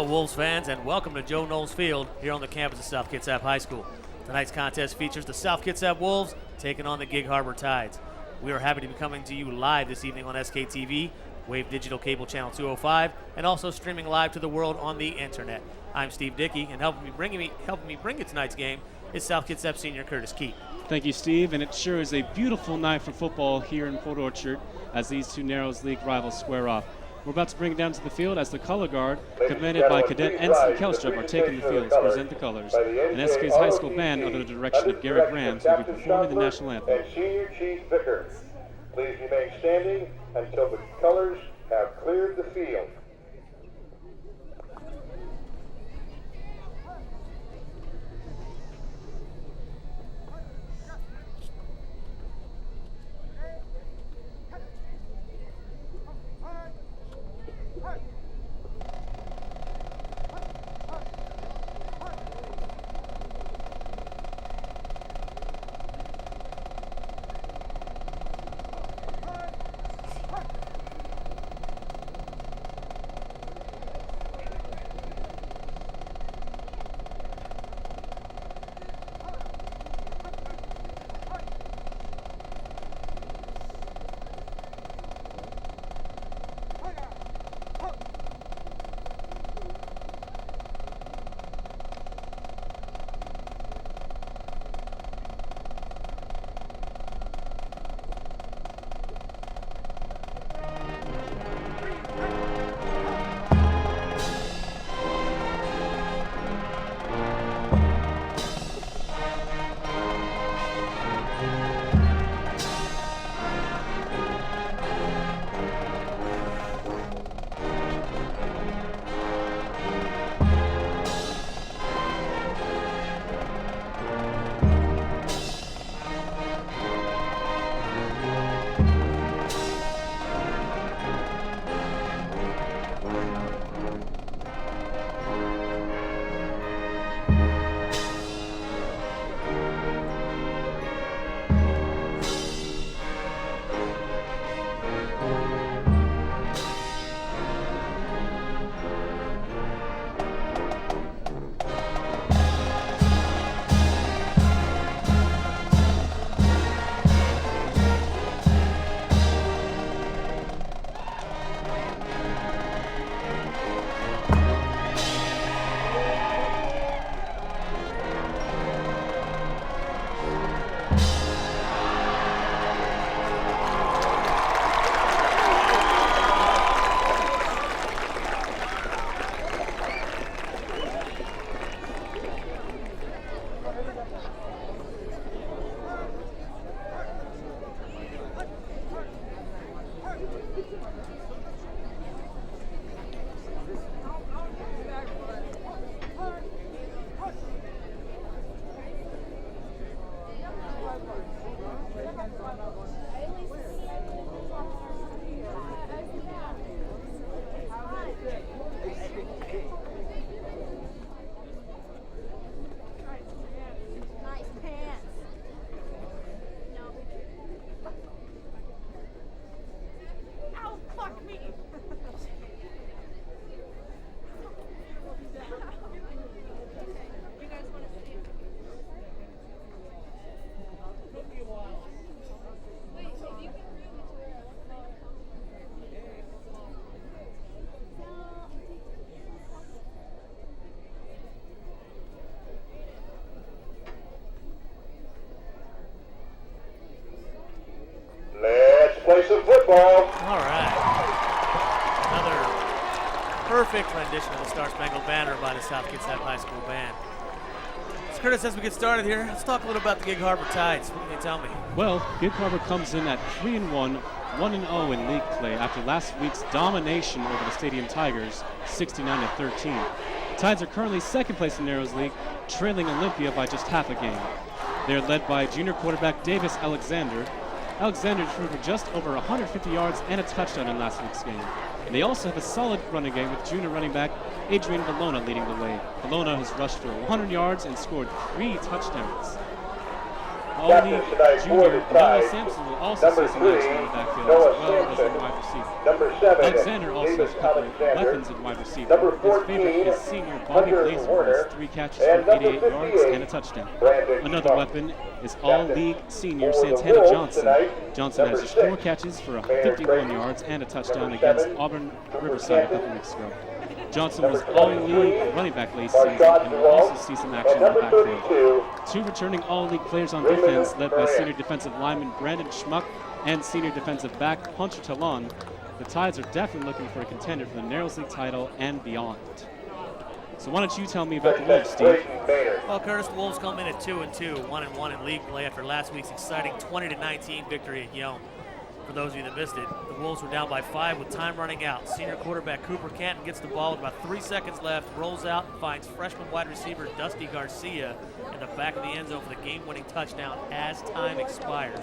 Hello, Wolves fans, and welcome to Joe Knowles Field here on the campus of South Kitsap High School. Tonight's contest features the South Kitsap Wolves taking on the Gig Harbor Tides. We are happy to be coming to you live this evening on SKTV, Wave Digital Cable Channel 205, and also streaming live to the world on the internet. I'm Steve Dickey, and helping me bring you tonight's game is South Kitsap senior Curtis Keat. Thank you, Steve, and it sure is a beautiful night for football here in Port Orchard as these two Narrows League rivals square off. We're about to bring it down to the field as the color guard, commanded by Cadet Ensign Kelstrup, are taking the field to present the colors. And SK's high school band, under the direction of Gary Grams, will be performing the national anthem. And Senior Chief Vicker, please remain standing until the colors have cleared the field. Play some football. All right. Another perfect rendition of the Star Spangled Banner by the South Kitsap High School Band. So Curtis, as we get started here, let's talk a little about the Gig Harbor Tides. What can you tell me? Well, Gig Harbor comes in at 3-1, 1-0 in league play after last week's domination over the Stadium Tigers, 69-13. Tides are currently second place in Narrows League, trailing Olympia by just half a game. They're led by junior quarterback Davis Alexander. Alexander threw for just over 150 yards and a touchdown in last week's game. And they also have a solid running game with junior running back Adrian Valona leading the way. Valona has rushed for 100 yards and scored 3 touchdowns. All-League tonight for junior the Noah Tide, Sampson will also number see some action 3, in the backfield Noah as well as Sampson. a wide receiver. Number 7, Alexander also has Davis a couple of Alexander. weapons at wide receiver. Number His 14, favorite is senior Bobby Hunter Glazer, who Werner. has 3 catches And for number 88 yards 58, and a touchdown. Brandon Another Schmuck. weapon is All-League senior For the Santana Wolves Johnson. tonight, Johnson has number just 4 6, catches for Maynard 51 Creighton. yards and a touchdown Number against 7, Auburn Cooper Riverside a Canton. couple weeks ago. Johnson Number was All-League 23, running back last season Marshad and will also Dewalt. see some And action in the number backfield. 32, 2 returning All-League players on Raymond defense, led by Moran. senior defensive lineman Brandon Schmuck and senior defensive back Hunter Talon. The Tides are definitely looking for a contender for the Narrows League title and beyond. So why don't you tell me about the Wolves, Steve? Well, Curtis, the Wolves come in at 2-2, 1-1 in league play after last week's exciting 20-19 victory at Yelm. For those of you that missed it, the Wolves were down by 5 with time running out. Senior quarterback Cooper Canton gets the ball with about 3 seconds left, rolls out and finds freshman wide receiver Dusty Garcia in the back of the end zone for the game-winning touchdown as time expires.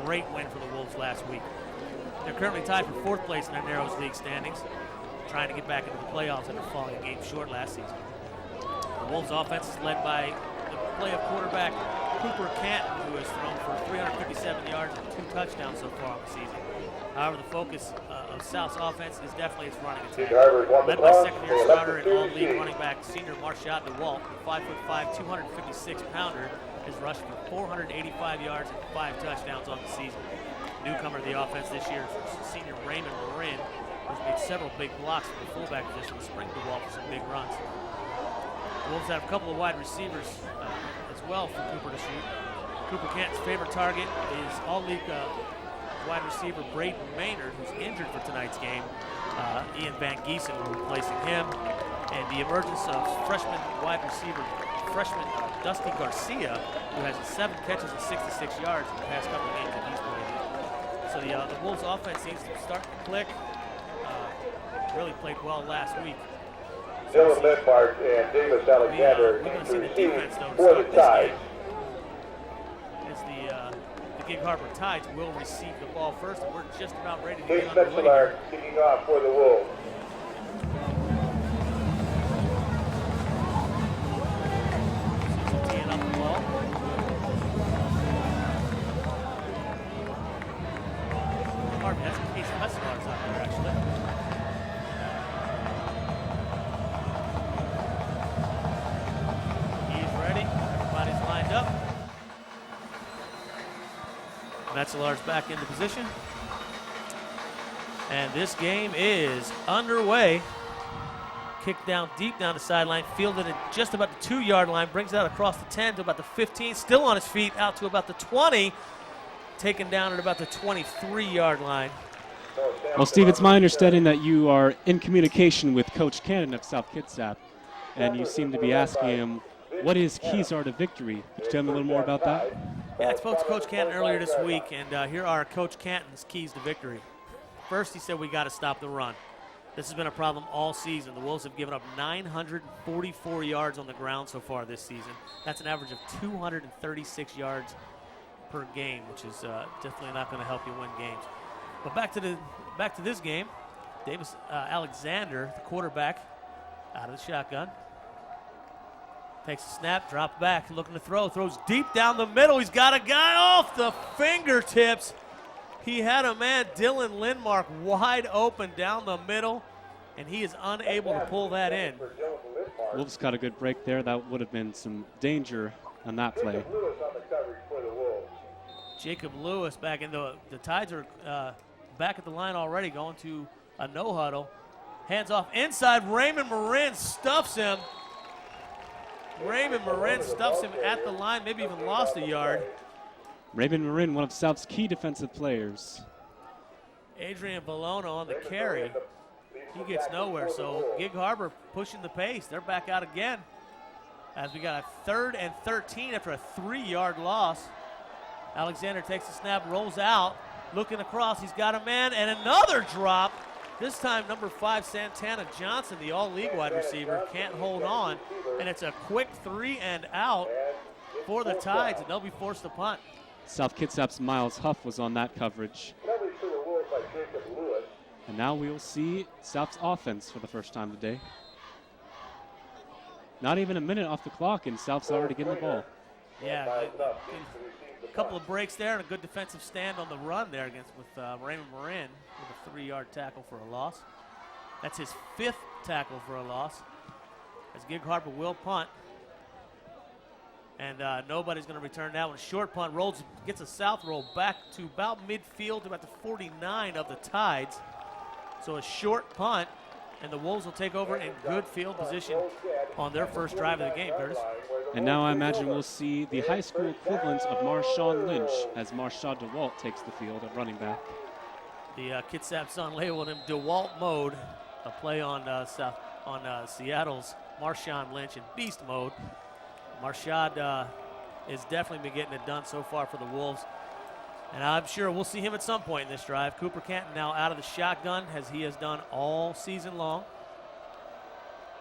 Great win for the Wolves last week. They're currently tied for 4th place in their Narrows League standings, trying to get back into the playoffs after falling a game short last season. The Wolves offense is led by the play of quarterback Cooper Canton, who has thrown for 357 yards and 2 touchdowns so far on the season. However, the focus of South's offense is definitely its running attack. Led by second-year starter and all-league running back senior Marshad Dewalt, the 5'5", 256-pounder, has rushed for 485 yards and 5 touchdowns on the season. Newcomer to the offense this year is senior Raymond Marin, who's made several big blocks from the fullback position to spring the ball for some big runs. The Wolves have a couple of wide receivers as well for Cooper to shoot. Cooper Canton's favorite target is all-league wide receiver Braden Maynard, who's injured for tonight's game. Ian Van Giesen will be replacing him. And the emergence of freshman Dusty Garcia, who has 7 catches and 66 yards in the past couple of games that he's played in. So the Wolves offense seems to start to click. Really played well last week. Dylan Lindmark and Davis Alexander we're going to to see the receive defense, though, to for the start this Tide. game. As the Gig Harbor Tides will receive the ball first, and we're just about ready to Chase get underway. Metzler kicking off for the Wolves. Susan teeing up the ball. Pardon me, that's Case Metzler's out there, actually. Everybody's lined up. Metzler's back into position. And this game is underway. Kicked down deep down the sideline, fielded at just about the 2-yard line, brings it out across the 10 to about the 15, still on his feet, out to about the 20, taken down at about the 23-yard line. Well, Steve, it's my understanding that you are in communication with Coach Cannon of South Kitsap, and you seem to be asking him what his keys are to victory. Could you tell me a little more about that? Yeah, I spoke to Coach Canton earlier this week, and here are Coach Canton's keys to victory. First, he said we got to stop the run. This has been a problem all season. The Wolves have given up 944 yards on the ground so far this season. That's an average of 236 yards per game, which is definitely not going to help you win games. But back to this game, Davis Alexander, the quarterback, out of the shotgun. Takes a snap, drops back, looking to throw, throws deep down the middle. He's got a guy off the fingertips. He had a man, Dylan Lindmark, wide open down the middle, and he is unable to pull that in. Wolves got a good break there. That would have been some danger on that play. Jacob Lewis back in the Tides are back at the line already, going to a no huddle. Hands off inside. Raymond Marin stuffs him. Raymond Marin stuffs him at the line, maybe even lost a yard. Raymond Marin, one of South's key defensive players. Adrian Valono on the carry. He gets nowhere, so Gig Harbor pushing the pace. They're back out again as we got a 3rd and 13 after a 3-yard loss. Alexander takes the snap, rolls out, looking across. He's got a man, and another drop. This time, number 5, Santana Johnson, the all-league wide receiver, can't hold on. And it's a quick 3 and out for the Tides, and they'll be forced to punt. South Kitsap's Miles Huff was on that coverage. And now we will see South's offense for the first time today. Not even a minute off the clock, and South's already getting the ball. Yeah, miles and up needs to receive the a couple punt. of breaks there and a good defensive stand on the run there with Raymond Marin with a 3-yard tackle for a loss. That's his 5th tackle for a loss. As Gig Harbor will punt. And nobody's going to return that one. Short punt gets a south roll back to about midfield to about the 49 of the Tides. So a short punt, and the Wolves will take over in good field position on their first drive of the game, Curtis. And now I imagine we'll see the high school equivalent of Marshawn Lynch as Marshawn DeWalt takes the field at running back. The Kitsap Sun labeled him DeWalt mode, a play on Seattle's Marshawn Lynch in beast mode. Marshad is definitely been getting it done so far for the Wolves. And I'm sure we'll see him at some point in this drive. Cooper Canton now out of the shotgun, as he has done all season long.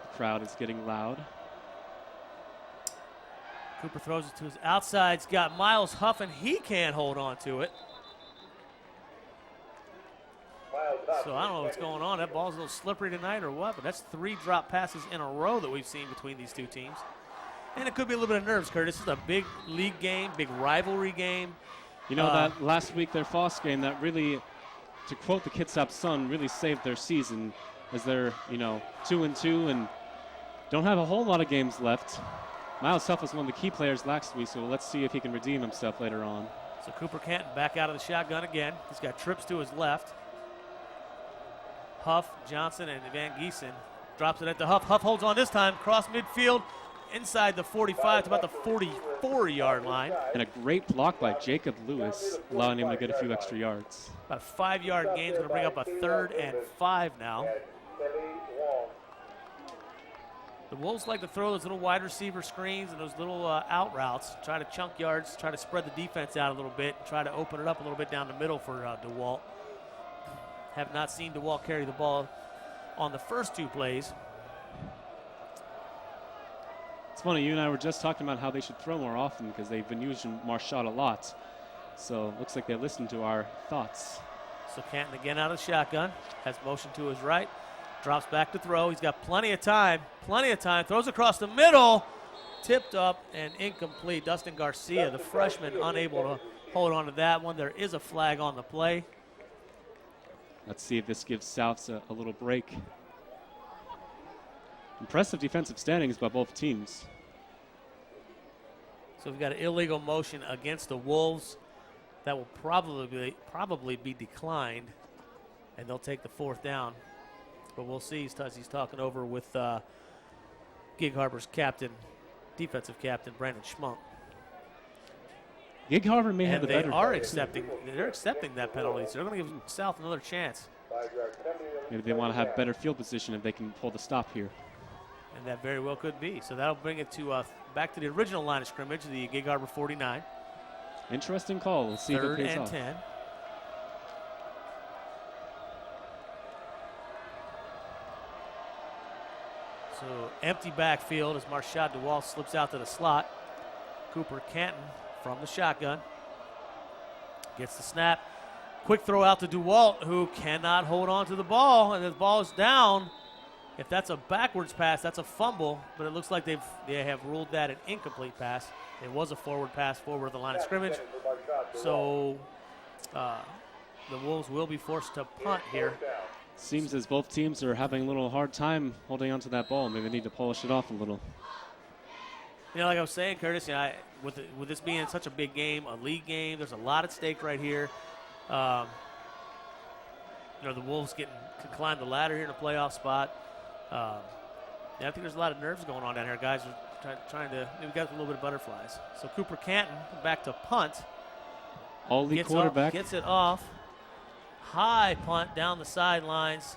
The crowd is getting loud. Cooper throws it to his outside. He's got Miles Huffin. He can't hold on to it. So I don't know what's going on. That ball's a little slippery tonight or what, but that's 3 drop passes in a row that we've seen between these two teams. And it could be a little bit of nerves, Curtis. This is a big league game, big rivalry game. You know, that last week, their Foss game, that really, to quote the Kitsap Sun, really saved their season as they're, 2-2 and don't have a whole lot of games left. Miles Huff was one of the key players last week, so let's see if he can redeem himself later on. So Cooper Canton back out of the shotgun again. He's got trips to his left. Huff, Johnson, and Van Giesen. Drops it at the Huff. Huff holds on this time, cross midfield, inside the 45 to about the 44-yard line. And a great block by Jacob Lewis, allowing him to get a few extra yards. About a 5-yard gain is going to bring up a 3rd and 5 now. The Wolves like to throw those little wide receiver screens and those little out routes, try to chunk yards, try to spread the defense out a little bit, try to open it up a little bit down the middle for DeWalt. Have not seen DeWalt carry the ball on the first 2 plays. It's funny, you and I were just talking about how they should throw more often because they've been using Marshad a lot. So it looks like they listened to our thoughts. So Canton again out of the shotgun, has motion to his right, drops back to throw. He's got plenty of time, throws across the middle, tipped up and incomplete. Dustin Garcia, the freshman, unable to hold on to that one. There is a flag on the play. Let's see if this gives Souths a little break. Impressive defensive standings by both teams. So we've got an illegal motion against the Wolves that will probably be declined, and they'll take the 4th down. But we'll see. He's talking over with Gig Harbor's defensive captain, Brandon Schmunk. Gig Harbor may have the better. They're accepting that penalty, so they're going to give South another chance. Maybe they want to have better field position if they can pull the stop here. And that very well could be. So that'll bring it to back to the original line of scrimmage, the Gig Harbor 49. Interesting call. We'll see if it pays 3rd and off. 10. So empty backfield as Marshad DeWalt slips out to the slot. Cooper Canton from the shotgun gets the snap. Quick throw out to DeWalt, who cannot hold on to the ball, and the ball is down. If that's a backwards pass, that's a fumble, but it looks like they have ruled that an incomplete pass. It was a forward pass forward of the line of scrimmage. So the Wolves will be forced to punt here. Seems as both teams are having a little hard time holding onto that ball. Maybe they need to polish it off a little. Like I was saying, Curtis, with this being such a big game, a league game, there's a lot at stake right here. The Wolves can climb the ladder here in a playoff spot. I think there's a lot of nerves going on down here. Guys are trying to, we got a little bit of butterflies. So Cooper Canton back to punt. All league quarterback. Gets it off. High punt down the sidelines.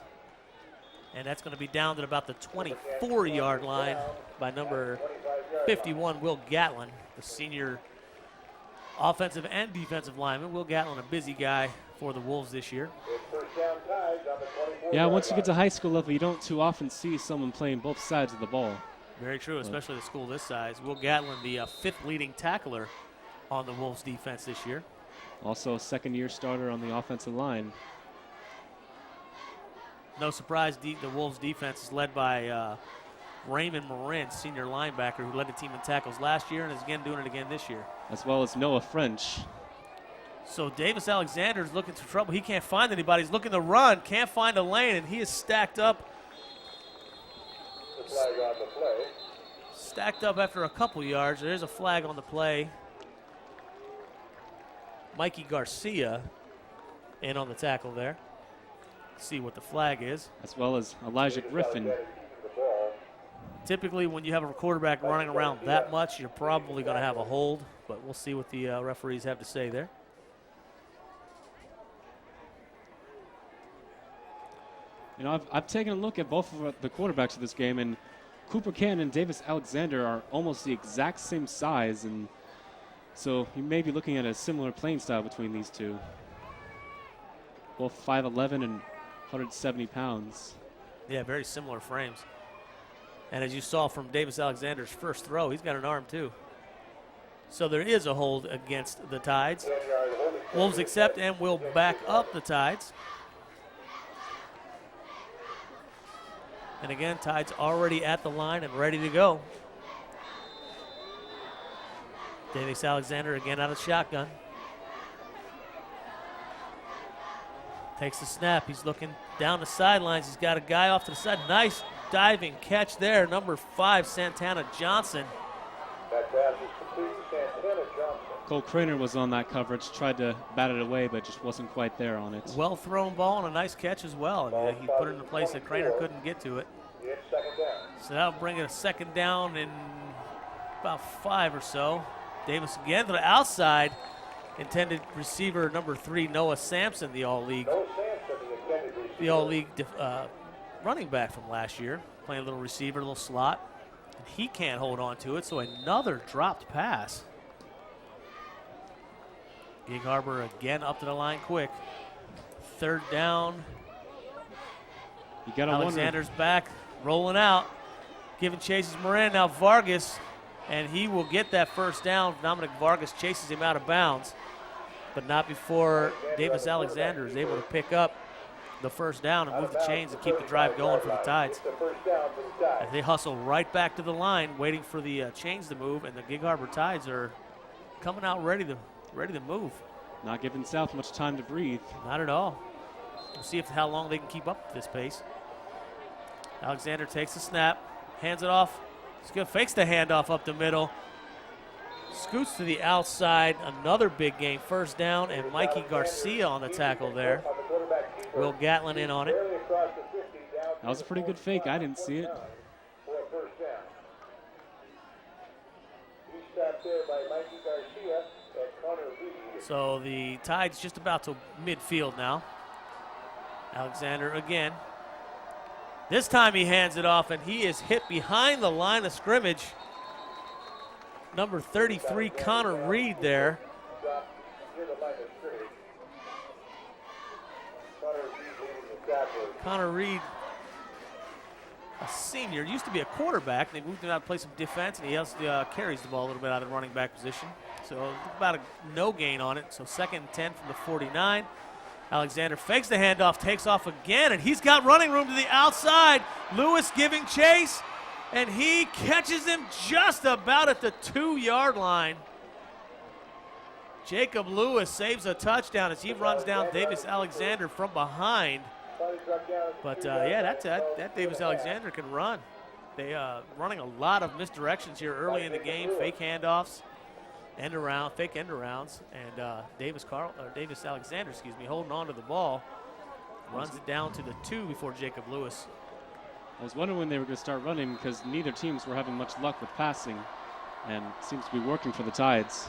And that's going to be down to about the 24-yard line by number 51, Will Gatlin, the senior offensive and defensive lineman. Will Gatlin, a busy guy for the Wolves this year. Yeah, once you get to high school level, you don't too often see someone playing both sides of the ball. Very true, especially the school this size. Will Gatlin, the 5th leading tackler on the Wolves defense this year. Also a second-year starter on the offensive line. No surprise, the Wolves defense is led by Raymond Marin, senior linebacker, who led the team in tackles last year and is again doing it again this year. As well as Noah French. So Davis Alexander is looking for trouble. He can't find anybody. He's looking to run, can't find a lane, and he is stacked up. The flag on the play. Stacked up after a couple yards. There's a flag on the play. Mikey Garcia in on the tackle there. See what the flag is. As well as Elijah Griffin. Typically, when you have a quarterback running around that much, you're probably going to have a hold, but we'll see what the referees have to say there. You know, I've taken a look at both of the quarterbacks of this game, and Cooper Cannon and Davis Alexander are almost the exact same size, and so you may be looking at a similar playing style between these two. Both 5'11" and 170 pounds. Yeah, very similar frames. And as you saw from Davis Alexander's first throw, he's got an arm too. So there is a hold against the Tides. Wolves accept and will back up the Tides. And again, Tides already at the line and ready to go. Davis Alexander again out of shotgun. Takes the snap. He's looking down the sidelines. He's got a guy off to the side. Nice diving catch there. Number 5, Santana Johnson. That pass is complete. Santana Johnson. Cole Craner was on that coverage, tried to bat it away, but just wasn't quite there on it. Well thrown ball and a nice catch as well. He put it in a place that Craner couldn't get to it. It's second down. So that'll bring it a second down in about 5 or so. Davis again to the outside. Intended receiver number 3, Noah Sampson, the All-League. No Sampson, the intended receiver. The All-League running back from last year. Playing a little receiver, a little slot. And he can't hold on to it, so another dropped pass. Gig Harbor again up to the line quick. Third down. You gotta Alexander's back, rolling out. Giving chases Moran. Now Vargas, and he will get that first down. Dominic Vargas chases him out of bounds, but not before Davis Alexander is able to pick up the first down and move the chains and keep the drive going for the Tides. As they hustle right back to the line, waiting for the chains to move, and the Gig Harbor Tides are coming out ready to move. Not giving South much time to breathe. Not at all. We'll see how long they can keep up this pace. Alexander takes the snap, hands it off. He's good, fakes the handoff up the middle. Scoots to the outside, another big gain, first down, and Mikey Garcia on the tackle there. Will Gatlin in on it. That was a pretty good fake. I didn't see it. So the Tide's just about to midfield now. Alexander again. This time he hands it off, and he is hit behind the line of scrimmage. Number 33, Connor Reed there. Connor Reed, a senior, used to be a quarterback. They moved him out to play some defense, and he also carries the ball a little bit out of the running back position. So about a no gain on it. So 2nd and 10 from the 49. Alexander fakes the handoff, takes off again, and he's got running room to the outside. Lewis giving chase, and he catches him just about at the 2-yard line. Jacob Lewis saves a touchdown as he runs down Davis Alexander from behind. But yeah, that Davis Alexander can run. They running a lot of misdirections here early in the game, fake handoffs. Fake end arounds, and Davis Alexander, holding on to the ball, runs it down to the 2 before Jacob Lewis. I was wondering when they were going to start running because neither teams were having much luck with passing, and it seems to be working for the Tides.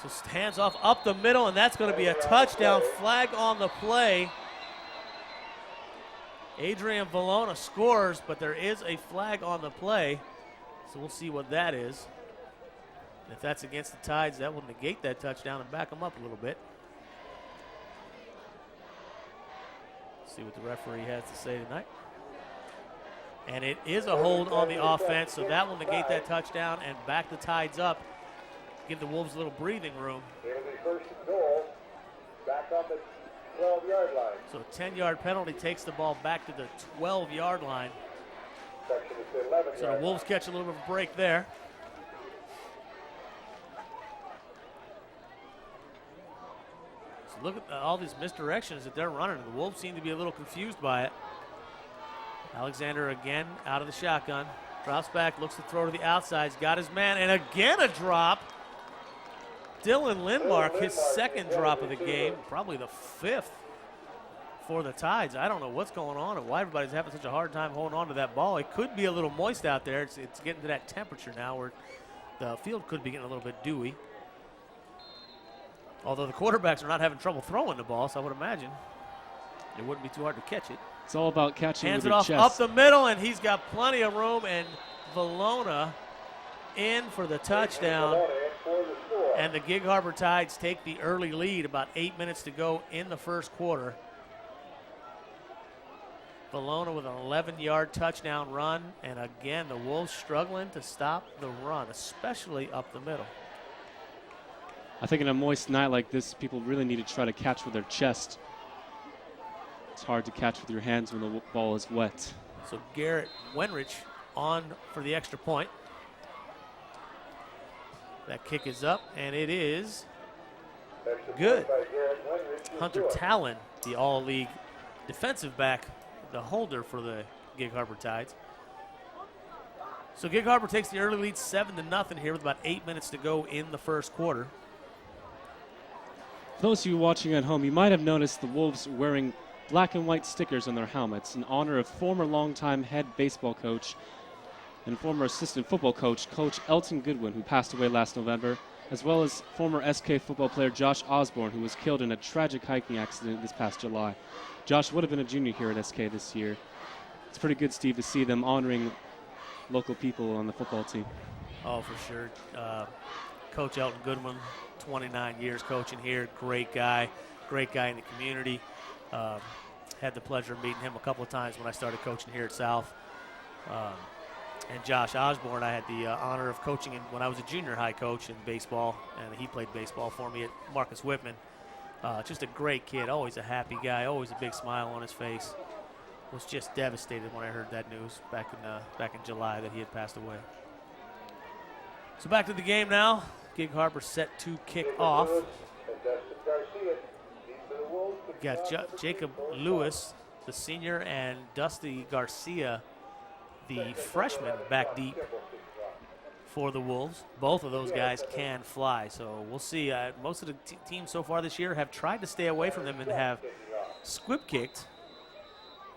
So hands off up the middle, and that's going to be a touchdown. Flag on the play. Adrian Valona scores, but there is a flag on the play, so we'll see what that is. And if that's against the Tides, that will negate that touchdown and back them up a little bit. See what the referee has to say tonight. And it is a hold on the offense, so that will negate that touchdown and back the Tides up. Give the Wolves a little breathing room. It'll be first and goal. Back on the 12-yard line. So a 10-yard penalty takes the ball back to the 12-yard line. Section is 11 So the yard Wolves catch a little bit of a break there. So look at all these misdirections that they're running. The Wolves seem to be a little confused by it. Alexander again out of the shotgun. Drops back, looks to throw to the outside. He's got his man, and again a drop. Dylan Lindmark, his second drop of the game, probably the fifth for the Tides. I don't know what's going on and why everybody's having such a hard time holding on to that ball. It could be a little moist out there. It's getting to that temperature now where the field could be getting a little bit dewy. Although the quarterbacks are not having trouble throwing the ball, so I would imagine it wouldn't be too hard to catch it. It's all about catching Hands with it your off chest. up the middle, and he's got plenty of room, and Valona in for the touchdown. And the Gig Harbor Tides take the early lead, about 8 minutes to go in the first quarter. Valona with an 11-yard touchdown run, and again, the Wolves struggling to stop the run, especially up the middle. I think in a moist night like this, people really need to try to catch with their chest. It's hard to catch with your hands when the ball is wet. So Garrett Wenrich on for the extra point. That kick is up, and it is good. Hunter Talon, the all-league defensive back, the holder for the Gig Harbor Tides. So Gig Harbor takes the early lead 7-0 here with about 8 minutes to go in the first quarter. For those of you watching at home, you might have noticed the Wolves wearing black and white stickers on their helmets in honor of former longtime head baseball coach and former assistant football coach, Coach Elton Goodwin, who passed away last November, as well as former SK football player Josh Osborne, who was killed in a tragic hiking accident this past July. Josh would have been a junior here at SK this year. It's pretty good, Steve, to see them honoring local people on the football team. Oh, for sure. Coach Elton Goodwin, 29 years coaching here. Great guy in the community. Had the pleasure of meeting him a couple of times when I started coaching here at South. And Josh Osborne, I had the honor of coaching when I was a junior high coach in baseball, and he played baseball for me at Marcus Whitman. Just a great kid, always a happy guy, always a big smile on his face. Was just devastated when I heard that news back in July that he had passed away. So back to the game now. Gig Harbor set to kick off. Got Jacob Lewis, the senior, and Dusty Garcia, the freshman, back deep for the Wolves. Both of those guys can fly, so we'll see. Most of the teams so far this year have tried to stay away from them and have squib kicked.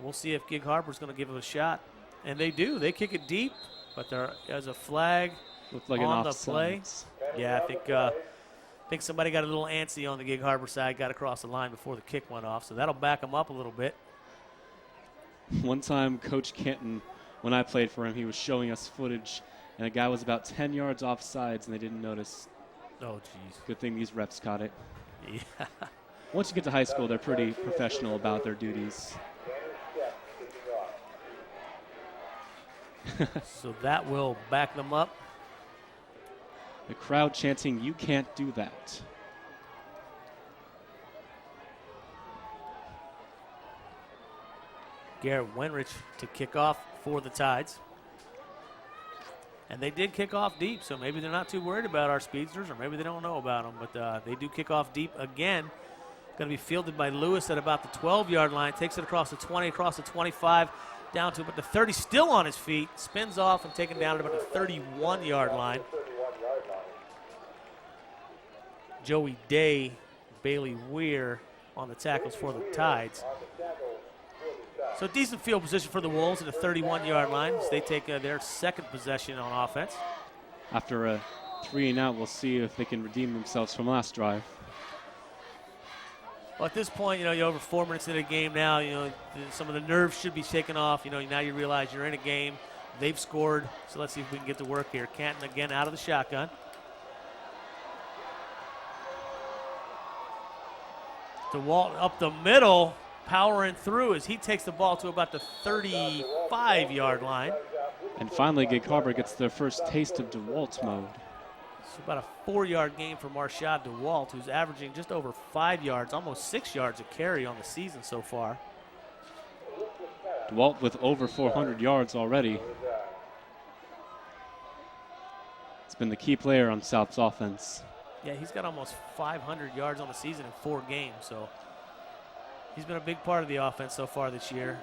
We'll see if Gig Harbor's going to give it a shot. And they do. They kick it deep, but there's a flag Looked like on an the offside. play. Yeah, I think somebody got a little antsy on the Gig Harbor side, got across the line before the kick went off, so that'll back them up a little bit. One time, Coach Kenton, when I played for him, he was showing us footage, and a guy was about 10 yards off sides, and they didn't notice. Oh, jeez. Good thing these refs caught it. Yeah. Once you get to high school, they're pretty professional about their duties. So that will back them up. The crowd chanting, "You can't do that." Garrett Wenrich to kick off for the Tides. And they did kick off deep, so maybe they're not too worried about our speedsters, or maybe they don't know about them, but they do kick off deep again. Going to be fielded by Lewis at about the 12-yard line. Takes it across the 20, across the 25, down to about the 30, still on his feet. Spins off and taken down at about the 31-yard line. Joey Day, Bailey Weir on the tackles for the Tides. So decent field position for the Wolves at the 31-yard line as they take their second possession on offense. After a 3-and-out, we'll see if they can redeem themselves from last drive. Well, at this point, you're over 4 minutes into the game now. Some of the nerves should be shaken off. Now you realize you're in a game. They've scored, so let's see if we can get to work here. Canton again out of the shotgun. DeWalt up the middle, powering through as he takes the ball to about the 35-yard line. And finally, Gig Harbor gets their first taste of DeWalt mode. It's about a 4-yard gain for Marshad DeWalt, who's averaging just over 5 yards, almost 6 yards a carry on the season so far. DeWalt with over 400 yards already. It's been the key player on South's offense. Yeah, he's got almost 500 yards on the season in 4 games, so he's been a big part of the offense so far this year.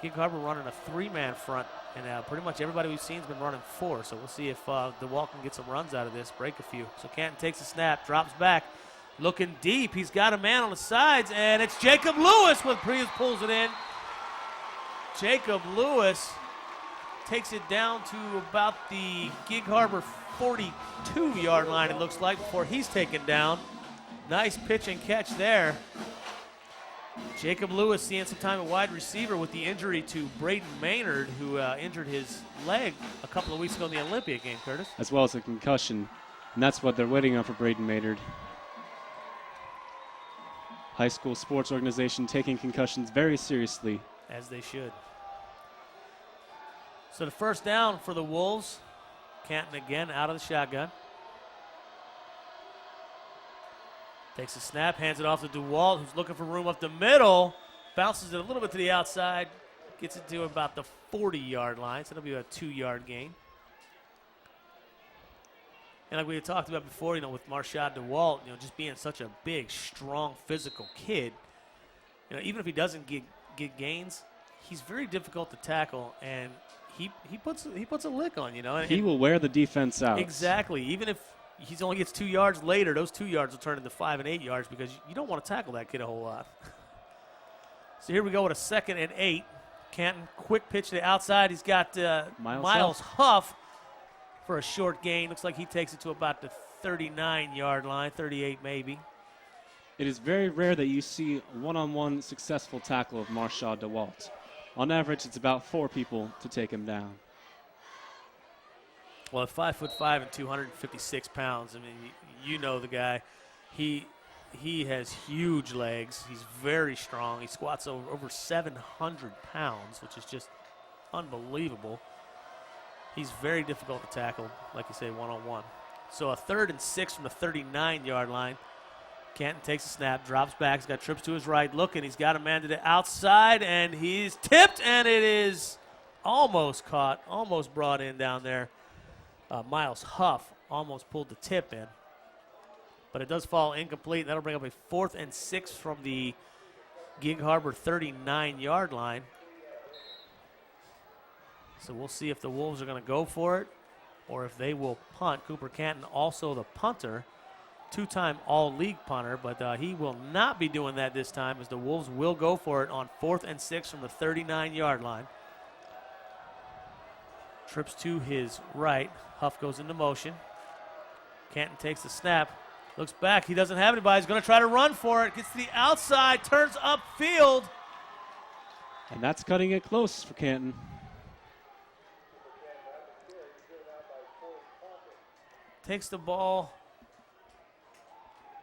Gig Harbor running a 3-man front, and pretty much everybody we've seen has been running 4, so we'll see if DeWalt can get some runs out of this, break a few. So Canton takes a snap, drops back, looking deep. He's got a man on the sides, and it's Jacob Lewis with pulls it in. Jacob Lewis takes it down to about the Gig Harbor 42-yard line, it looks like, before he's taken down. Nice pitch and catch there. Jacob Lewis seeing some time at wide receiver with the injury to Braden Maynard, who injured his leg a couple of weeks ago in the Olympia game, Curtis. As well as a concussion, and that's what they're waiting on for Braden Maynard. High school sports organization taking concussions very seriously. As they should. So the first down for the Wolves. Canton again out of the shotgun. Takes a snap, hands it off to DeWalt, who's looking for room up the middle. Bounces it a little bit to the outside. Gets it to about the 40-yard line, so it'll be a 2-yard gain. And like we had talked about before, with Marshad DeWalt, just being such a big, strong, physical kid, even if he doesn't get gains, he's very difficult to tackle, and he puts a lick on, He will wear the defense out. Exactly. Even if he only gets 2 yards later, those 2 yards will turn into 5 and 8 yards because you don't want to tackle that kid a whole lot. So here we go with a 2nd and 8. Canton, quick pitch to the outside. He's got Miles Huff for a short gain. Looks like he takes it to about the 39-yard line, 38 maybe. It is very rare that you see a one-on-one successful tackle of Marshad DeWalt. On average, it's about 4 people to take him down. Well, at 5'5" and 256 pounds, I mean, you know the guy. He has huge legs. He's very strong. He squats over 700 pounds, which is just unbelievable. He's very difficult to tackle, like you say, one-on-one. So a 3rd and 6 from the 39-yard line. Canton takes a snap, drops back. He's got trips to his right, looking. He's got a man to the outside, and he's tipped, and it is almost caught, almost brought in down there. Miles Huff almost pulled the tip in, but it does fall incomplete. That'll bring up a 4th and 6 from the Gig Harbor 39-yard line. So we'll see if the Wolves are going to go for it or if they will punt. Cooper Canton, also the punter, 2-time all-league punter, but he will not be doing that this time as the Wolves will go for it on 4th and 6 from the 39-yard line. Trips to his right. Huff goes into motion. Canton takes the snap. Looks back. He doesn't have anybody. He's going to try to run for it. Gets to the outside. Turns upfield. And that's cutting it close for Canton. Takes the ball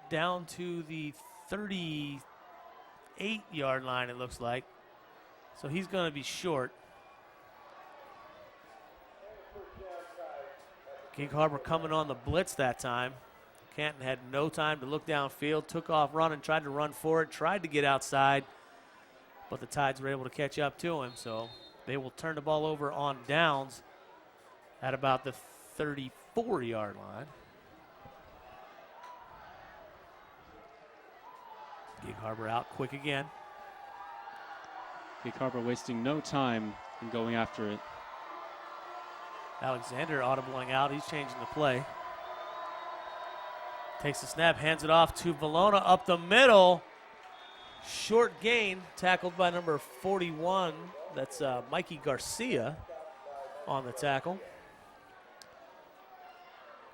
down to the 38-yard line, it looks like. So he's going to be short. Gig Harbor coming on the blitz that time. Canton had no time to look downfield, took off running, tried to run for it, tried to get outside, but the Tides were able to catch up to him, so they will turn the ball over on downs at about the 34-yard line. Gig Harbor out quick again. Gig Harbor wasting no time in going after it. Alexander audibling out. He's changing the play. Takes the snap, hands it off to Valona up the middle. Short gain, tackled by number 41. That's Mikey Garcia on the tackle.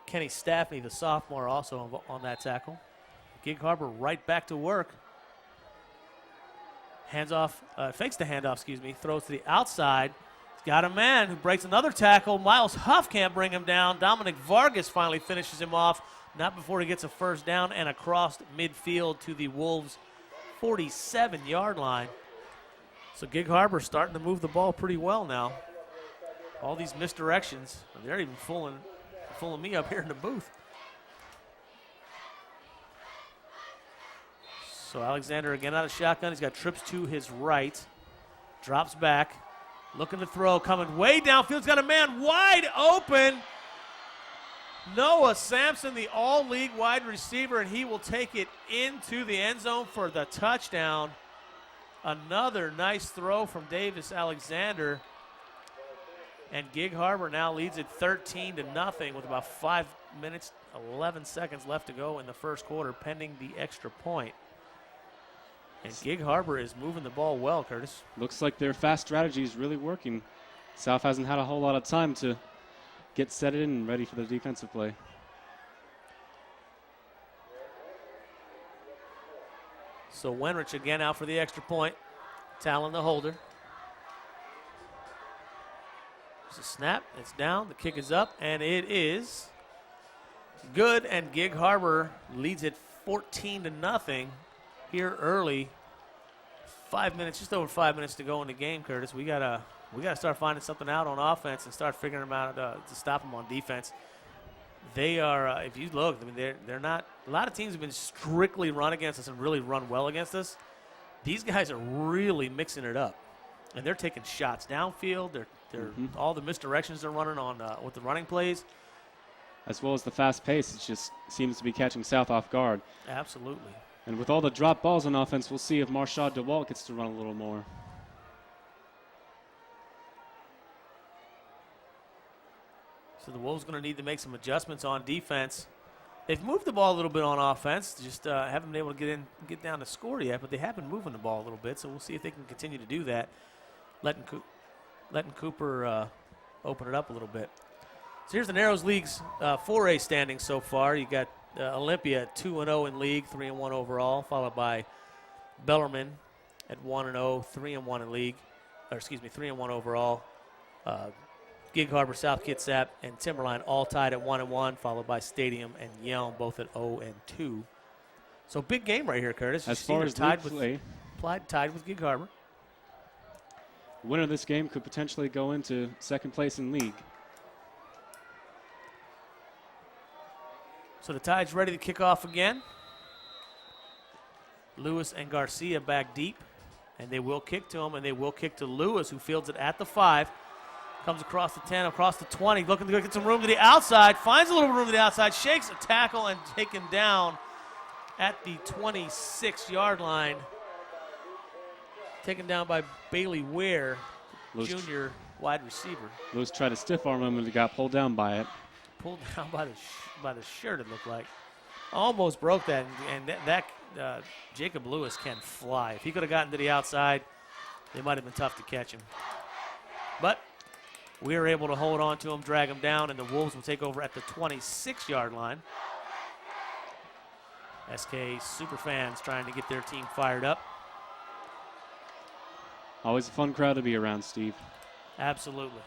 Kenny Staffney, the sophomore, also on that tackle. Gig Harbor right back to work. Hands off, fakes the handoff, throws to the outside. Got a man who breaks another tackle. Miles Huff can't bring him down. Dominic Vargas finally finishes him off, not before he gets a first down and across midfield to the Wolves' 47-yard line. So Gig Harbor starting to move the ball pretty well now. All these misdirections, they're even fooling me up here in the booth. So Alexander again out of shotgun. He's got trips to his right. Drops back. Looking to throw. Coming way downfield. He's got a man wide open. Noah Sampson, the all-league wide receiver, and he will take it into the end zone for the touchdown. Another nice throw from Davis Alexander. And Gig Harbor now leads it 13-0 with about 5 minutes, 11 seconds left to go in the first quarter, pending the extra point. And Gig Harbor is moving the ball well, Curtis. Looks like their fast strategy is really working. South hasn't had a whole lot of time to get set in and ready for the defensive play. So Wenrich again out for the extra point. Talon the holder. There's a snap. It's down. The kick is up, and it is good. And Gig Harbor leads it 14-0 here early. 5 minutes, just over 5 minutes to go in the game, Curtis. We gotta start finding something out on offense and start figuring them out to stop them on defense. They are, if you look, I mean, they're not. A lot of teams have been strictly run against us and really run well against us. These guys are really mixing it up, and they're taking shots downfield. They're all the misdirections they're running on with the running plays, as well as the fast pace. It just seems to be catching South off guard. Absolutely. And with all the drop balls on offense, we'll see if Marshad DeWalt gets to run a little more. So the Wolves going to need to make some adjustments on defense. They've moved the ball a little bit on offense, just haven't been able to get down to score yet, but they have been moving the ball a little bit, so we'll see if they can continue to do that, letting Cooper open it up a little bit. So here's the Narrows League's 4A standings so far. You got Olympia at 2-0 in league, 3-1 overall, followed by Bellarmine at 1-0, 3-1 in league, 3-1 overall. Gig Harbor, South Kitsap, and Timberline all tied at 1-1, followed by Stadium and Yelm both at 0-2. So big game right here, Curtis. As far as tied with Gig Harbor. The winner of this game could potentially go into second place in league. So the Tide's ready to kick off again. Lewis and Garcia back deep, and they will kick to him, and they will kick to Lewis, who fields it at the 5. Comes across the 10, across the 20, looking to get some room to the outside, finds a little room to the outside, shakes a tackle, and taken down at the 26-yard line. Taken down by Bailey Ware, junior wide receiver. Lewis tried to stiff arm him and got pulled down by it. Pulled down by the shirt, it looked like. Almost broke that, and that Jacob Lewis can fly. If he could have gotten to the outside, it might have been tough to catch him. But we are able to hold on to him, drag him down, and the Wolves will take over at the 26-yard line. SK superfans trying to get their team fired up. Always a fun crowd to be around, Steve. Absolutely.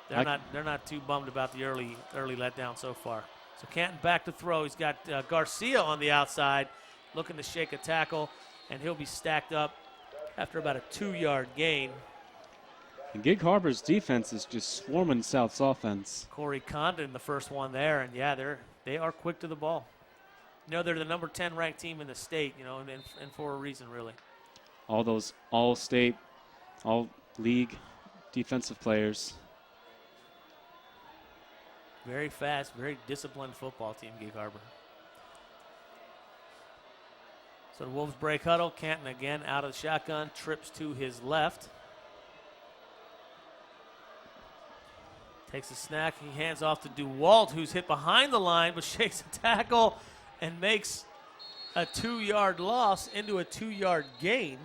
They're not too bummed about the early letdown so far. So Canton back to throw. He's got Garcia on the outside, looking to shake a tackle, and he'll be stacked up after about a 2-yard gain. And Gig Harbor's defense is just swarming South's offense. Corey Condon, the first one there, and they are quick to the ball. They're the number 10 ranked team in the state, and for a reason, really. All those all-state, all-league defensive players. Very fast, very disciplined football team, Gig Harbor. So the Wolves break huddle. Canton again out of the shotgun, trips to his left. Takes a snack. He hands off to DeWalt, who's hit behind the line, but shakes a tackle and makes a 2-yard loss into a 2-yard gain.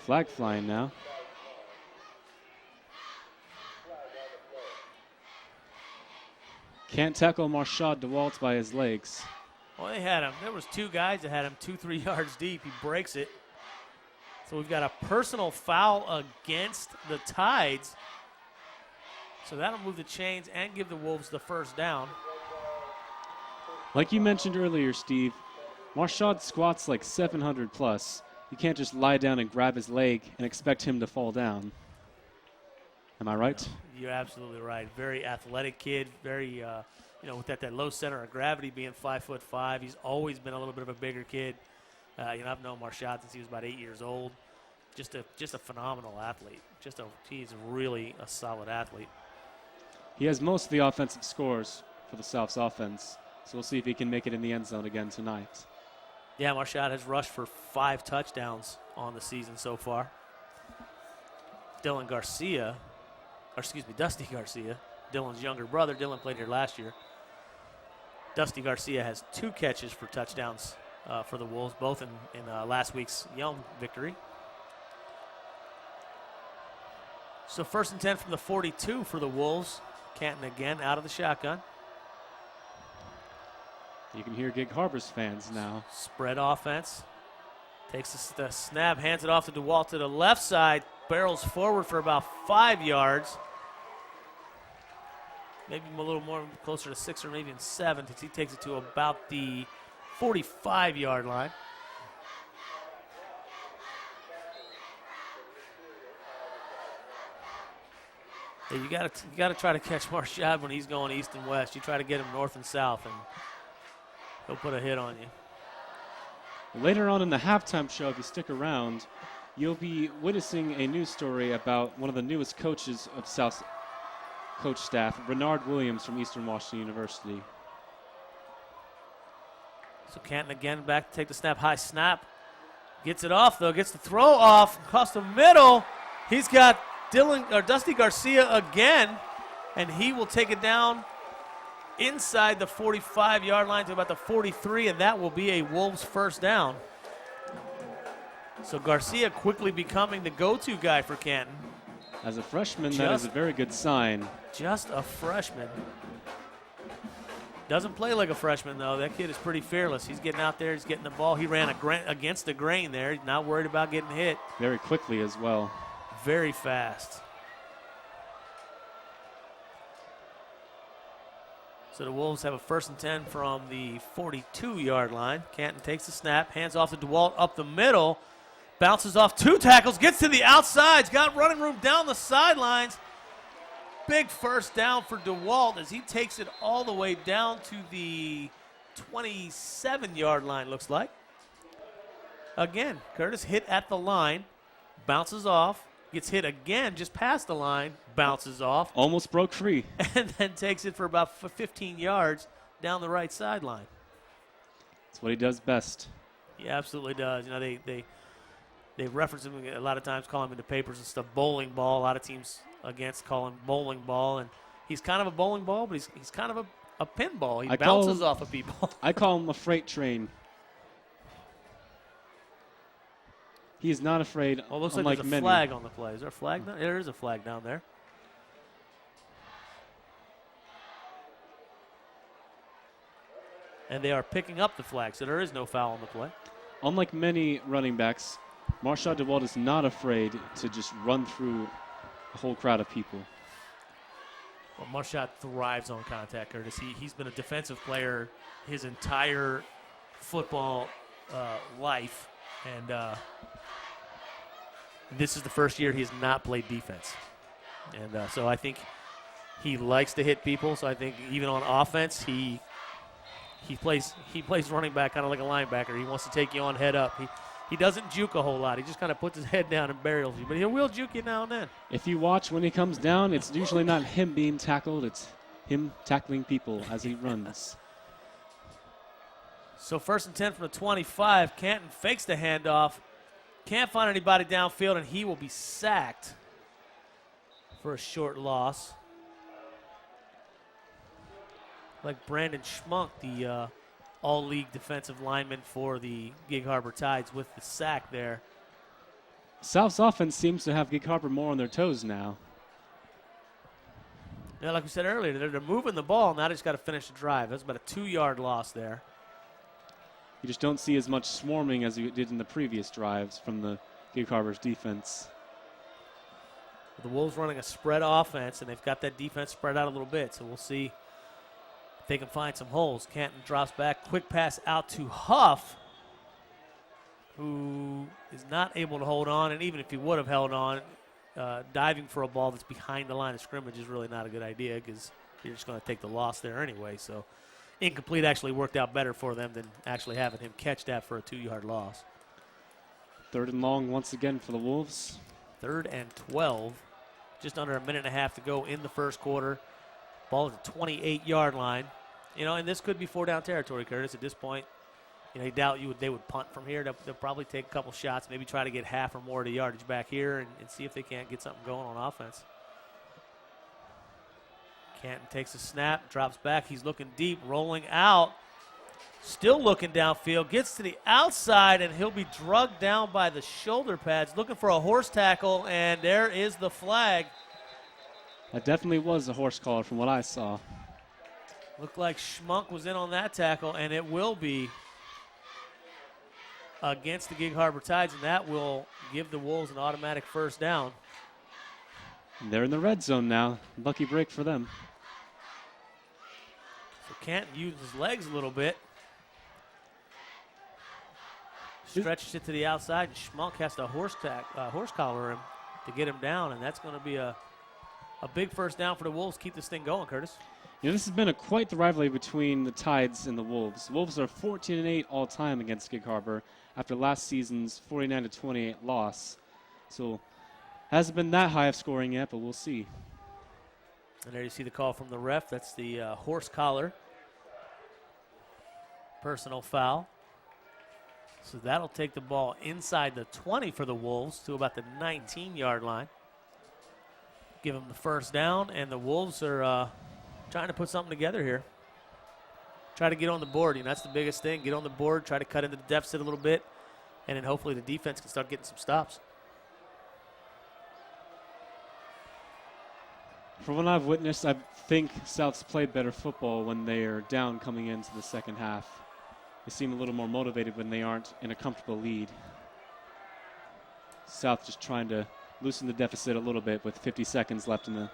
Flag flying now. Can't tackle Marshad DeWalt by his legs. Well, they had him. There was 2 guys that had him 2-3 yards deep. He breaks it. So we've got a personal foul against the Tides. So that'll move the chains and give the Wolves the first down. Like you mentioned earlier, Steve, Marshad squats like 700 plus. You can't just lie down and grab his leg and expect him to fall down. Am I right? You're absolutely right. Very athletic kid. Very, with that low center of gravity, being 5'5". He's always been a little bit of a bigger kid. I've known Marshad since he was about 8 years old. Just a phenomenal athlete. He's really a solid athlete. He has most of the offensive scores for the South's offense, so we'll see if he can make it in the end zone again tonight. Yeah, Marshad has rushed for 5 touchdowns on the season so far. Dusty Garcia, Dylan's younger brother. Dylan played here last year. Dusty Garcia has 2 catches for touchdowns for the Wolves, both in last week's Young victory. So 1st and 10 from the 42 for the Wolves. Canton again out of the shotgun. You can hear Gig Harbor's fans now. Spread offense. Takes the snap, hands it off to DeWalt to the left side. Barrels forward for about 5 yards. Maybe a little more, closer to 6 or maybe even 7, because he takes it to about the 45-yard line. Yeah, you gotta try to catch Marshad when he's going east and west. You try to get him north and south, and he'll put a hit on you. Later on in the halftime show, if you stick around, you'll be witnessing a news story about one of the newest coaches of South's coach staff, Renard Williams from Eastern Washington University. So Canton again back to take the snap, high snap. Gets it off though, gets the throw off, across the middle. He's got Dusty Garcia again, and he will take it down inside the 45-yard line to about the 43, and that will be a Wolves first down. So Garcia quickly becoming the go-to guy for Canton. As a freshman, that is a very good sign. Just a freshman. Doesn't play like a freshman, though. That kid is pretty fearless. He's getting out there. He's getting the ball. He ran against the grain there. He's not worried about getting hit. Very quickly as well. Very fast. So the Wolves have a 1st and 10 from the 42-yard line. Canton takes the snap, hands off to DeWalt up the middle, bounces off 2 tackles, gets to the outsides, got running room down the sidelines. Big first down for DeWalt as he takes it all the way down to the 27-yard line, looks like. Again, Curtis hit at the line, bounces off, gets hit again just past the line, bounces off. Almost broke free. And then takes it for about 15 yards down the right sideline. That's what he does best. He absolutely does. You know, they reference him a lot of times, call him in the papers and stuff, bowling ball. A lot of teams against call him bowling ball. And he's kind of a bowling ball, but he's kind of a pinball. He bounces off of people. I call him a freight train. He is not afraid. Well, it looks like there's a flag on the play. Is there a flag down there? There is a flag down there. And they are picking up the flag, so there is no foul on the play. Unlike many running backs, Marshad DeWalt is not afraid to just run through a whole crowd of people. Well, Marshad thrives on contact, Curtis. He's been a defensive player his entire football life, and this is the first year he has not played defense. And so I think he likes to hit people. So I think even on offense, he plays running back kind of like a linebacker. He wants to take you on head up. He doesn't juke a whole lot. He just kind of puts his head down and burials you. But he will juke you now and then. If you watch when he comes down, it's usually not him being tackled. It's him tackling people as he runs. So 1st and 10 from the 25. Canton fakes the handoff. Can't find anybody downfield, and he will be sacked for a short loss. Like Brandon Schmunk, the all-league defensive lineman for the Gig Harbor Tides, with the sack there. South's offense seems to have Gig Harbor more on their toes now. Yeah, like we said earlier, they're moving the ball. Now they just got to finish the drive. That's about a 2-yard loss there. You just don't see as much swarming as you did in the previous drives from the Gig Harbor's defense. The Wolves running a spread offense, and they've got that defense spread out a little bit, so we'll see if they can find some holes. Canton drops back. Quick pass out to Huff, who is not able to hold on, and even if he would have held on, diving for a ball that's behind the line of scrimmage is really not a good idea because you're just going to take the loss there anyway. So incomplete actually worked out better for them than actually having him catch that for a 2-yard loss. 3rd and long once again for the Wolves. 3rd and 12. Just under a minute and a half to go in the first quarter. Ball at the 28-yard line. And this could be 4-down territory, Curtis, at this point. I doubt they would punt from here. They'll probably take a couple shots, maybe try to get half or more of the yardage back here and see if they can't get something going on offense. Canton takes a snap, drops back. He's looking deep, rolling out. Still looking downfield, gets to the outside, and he'll be drugged down by the shoulder pads, looking for a horse tackle, and there is the flag. That definitely was a horse collar from what I saw. Looked like Schmunk was in on that tackle, and it will be against the Gig Harbor Tides, and that will give the Wolves an automatic first down. And they're in the red zone now. Lucky break for them. So Canton used his legs a little bit. Stretches it to the outside, and Schmunk has to horse collar him to get him down, and that's going to be a big first down for the Wolves. Keep this thing going, Curtis. This has been quite the rivalry between the Tides and the Wolves. The Wolves are 14-8 all time against Gig Harbor after last season's 49-28 loss. So hasn't been that high of scoring yet, but we'll see. And there you see the call from the ref. That's the horse collar. Personal foul. So that'll take the ball inside the 20 for the Wolves to about the 19-yard line. Give them the first down, and the Wolves are trying to put something together here. Try to get on the board. That's the biggest thing. Get on the board, try to cut into the deficit a little bit, and then hopefully the defense can start getting some stops. From what I've witnessed, I think South's played better football when they are down coming into the second half. They seem a little more motivated when they aren't in a comfortable lead. South just trying to loosen the deficit a little bit with 50 seconds left in the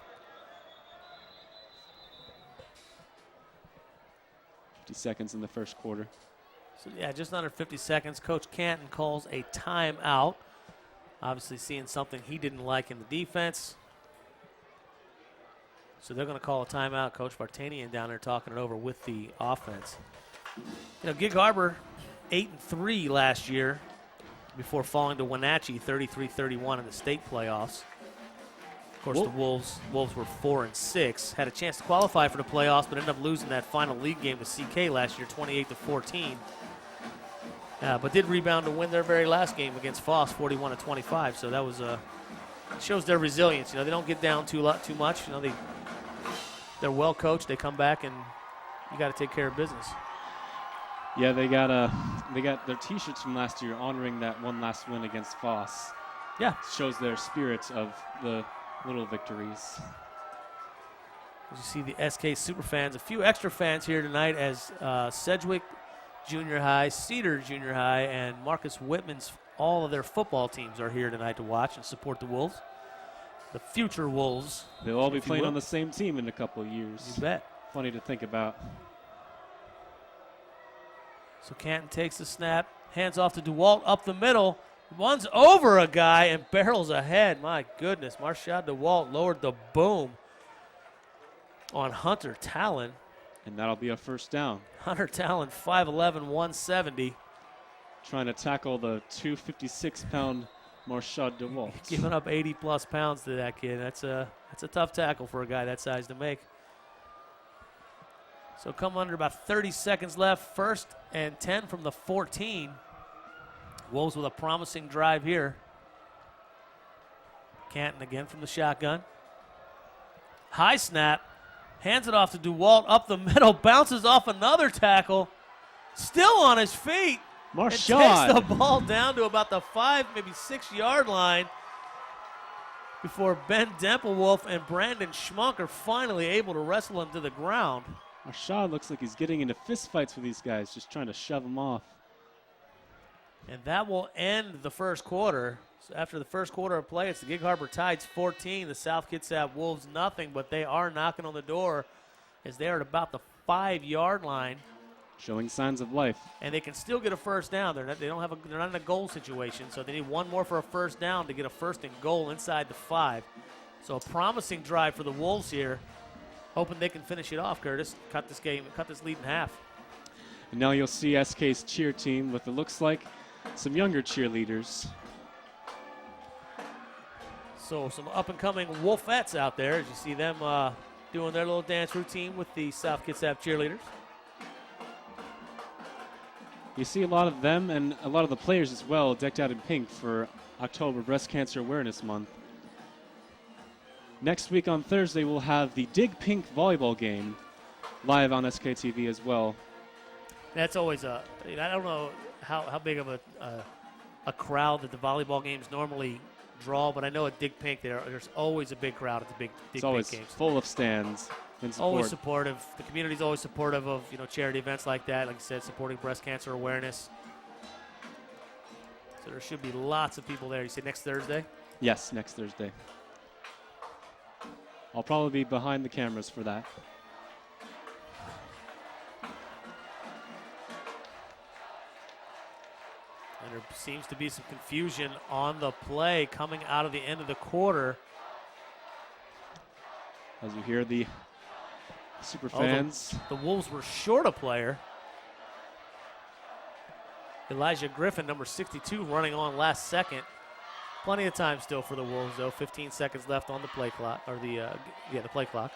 50 seconds in the first quarter. So yeah, just under 50 seconds. Coach Canton calls a timeout. Obviously seeing something he didn't like in the defense. So they're going to call a timeout. Coach Vartanian down there talking it over with the offense. Gig Harbor 8-3 last year before falling to Wenatchee 33-31 in the state playoffs. Of course, the Wolves were 4-6. Had a chance to qualify for the playoffs, but ended up losing that final league game to CK last year, 28-14. But did rebound to win their very last game against Foss, 41-25. So that was shows their resilience. They don't get down too much. They're well coached. They come back, and you got to take care of business. Yeah, they got their T-shirts from last year honoring that one last win against Foss. Yeah, shows their spirit of the little victories. As you see the SK super fans, a few extra fans here tonight as Sedgwick Junior High, Cedar Junior High, and Marcus Whitman's, all of their football teams are here tonight to watch and support the Wolves. The future Wolves. They'll all be playing on the same team in a couple of years. You bet. Funny to think about. So Canton takes the snap, hands off to DeWalt up the middle, runs over a guy and barrels ahead. My goodness, Marshad DeWalt lowered the boom on Hunter Talon. And that'll be a first down. Hunter Talon, 5'11", 170. Trying to tackle the 256-pound Marshad DeWalt. Giving up 80-plus pounds to that kid. That's a tough tackle for a guy that size to make. So come under about 30 seconds left. 1st and 10 from the 14. Wolves with a promising drive here. Canton again from the shotgun. High snap. Hands it off to DeWalt up the middle. Bounces off another tackle. Still on his feet. Marshad takes the ball down to about the 5, maybe 6-yard line before Ben Dempelwolf and Brandon Schmunk are finally able to wrestle him to the ground. Marshad looks like he's getting into fist fights with these guys, just trying to shove them off. And that will end the first quarter. So after the first quarter of play, it's the Gig Harbor Tides 14, the South Kitsap Wolves nothing, but they are knocking on the door as they are at about the 5-yard line. Showing signs of life. And they can still get a first down. They're not in a goal situation, so they need one more for a first down to get a 1st and goal inside the 5. So a promising drive for the Wolves here hoping they can finish it off, Curtis. Cut this lead in half. And now you'll see SK's cheer team with, it looks like, some younger cheerleaders. So some up-and-coming Wolfettes out there as you see them doing their little dance routine with the South Kitsap cheerleaders. You see a lot of them and a lot of the players as well decked out in pink for October Breast Cancer Awareness Month. Next week on Thursday, we'll have the Dig Pink volleyball game live on SKTV as well. That's always I don't know how big of a crowd that the volleyball games normally draw, but I know at Dig Pink there's always a big crowd at the Dig It's Pink always games. full of stands in support. Always supportive. The community's always supportive of charity events like that. Like I said, supporting breast cancer awareness. So there should be lots of people there. You say next Thursday? Yes, next Thursday. I'll probably be behind the cameras for that. And there seems to be some confusion on the play coming out of the end of the quarter. As you hear the super fans. The Wolves were short a player. Elijah Griffin, number 62, running on last second. Plenty of time still for the Wolves, though. 15 seconds left on the play clock, or the play clock.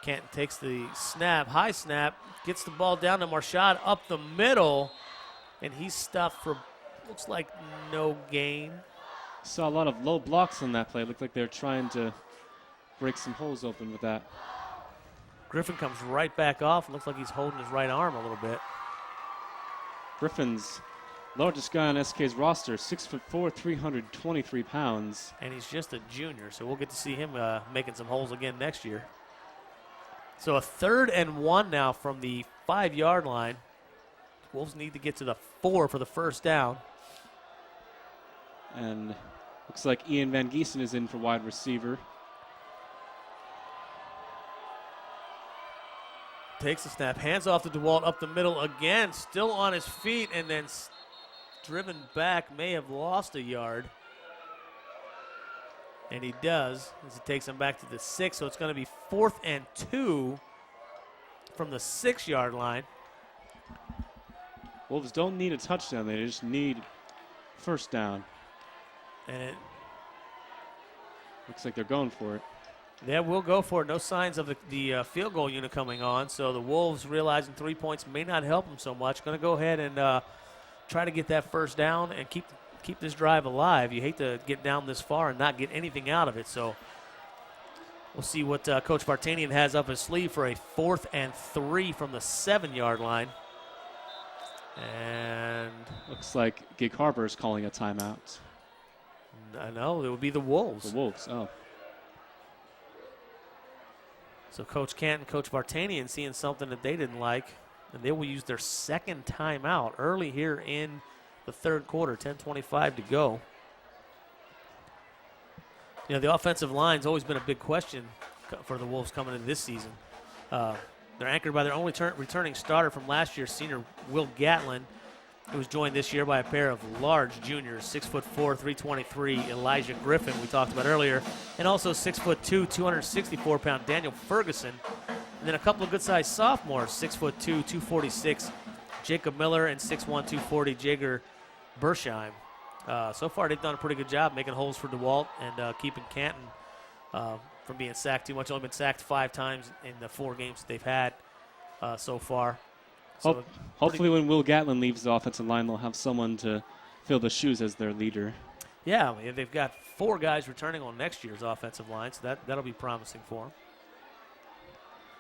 Canton takes the snap, high snap, gets the ball down to Marshad up the middle, and he's stopped for looks like no gain. Saw a lot of low blocks on that play. Looked like they're trying to break some holes open with that. Griffin comes right back off. Looks like he's holding his right arm a little bit. Griffin's largest guy on SK's roster, 6'4", 323 pounds. And he's just a junior, so we'll get to see him making some holes again next year. So a 3rd and 1 now from the 5-yard line. Wolves need to get to the 4 for the first down. And looks like Ian Van Giesen is in for wide receiver. Takes the snap, hands off to DeWalt up the middle again, still on his feet, and then driven back, may have lost a yard. And he does, as it takes him back to the 6, so it's going to be 4th and 2 from the 6-yard line. Wolves don't need a touchdown, they just need first down. And it looks like they're going for it. Yeah, we'll go for it. No signs of the field goal unit coming on, so the Wolves realizing 3 points may not help them so much. Going to go ahead and try to get that first down and keep this drive alive. You hate to get down this far and not get anything out of it, so we'll see what Coach Vartanian has up his sleeve for a 4th and 3 from the 7-yard line. And looks like Gig Harbor is calling a timeout. I know, it would be the Wolves. The Wolves, oh. So Coach Canton, Coach Vartanian seeing something that they didn't like, and they will use their 2nd timeout early here in the 3rd quarter, 10:25 to go. You know, the offensive line's always been a big question for the Wolves coming into this season. They're anchored by their only returning starter from last year, senior Will Gatlin, who was joined this year by a pair of large juniors, 6'4", 323, Elijah Griffin, we talked about earlier, and also 6'2", 264-pound Daniel Ferguson. And then a couple of good-sized sophomores, 6'2", 246, Jacob Miller, and 6'1", 240, Jager Bersheim. So far, they've done a pretty good job making holes for DeWalt and keeping Canton from being sacked too much. Only been sacked 5 times in the 4 games that they've had so far. So hopefully when Will Gatlin leaves the offensive line, they'll have someone to fill the shoes as their leader. Yeah, they've got 4 guys returning on next year's offensive line, so that'll be promising for them.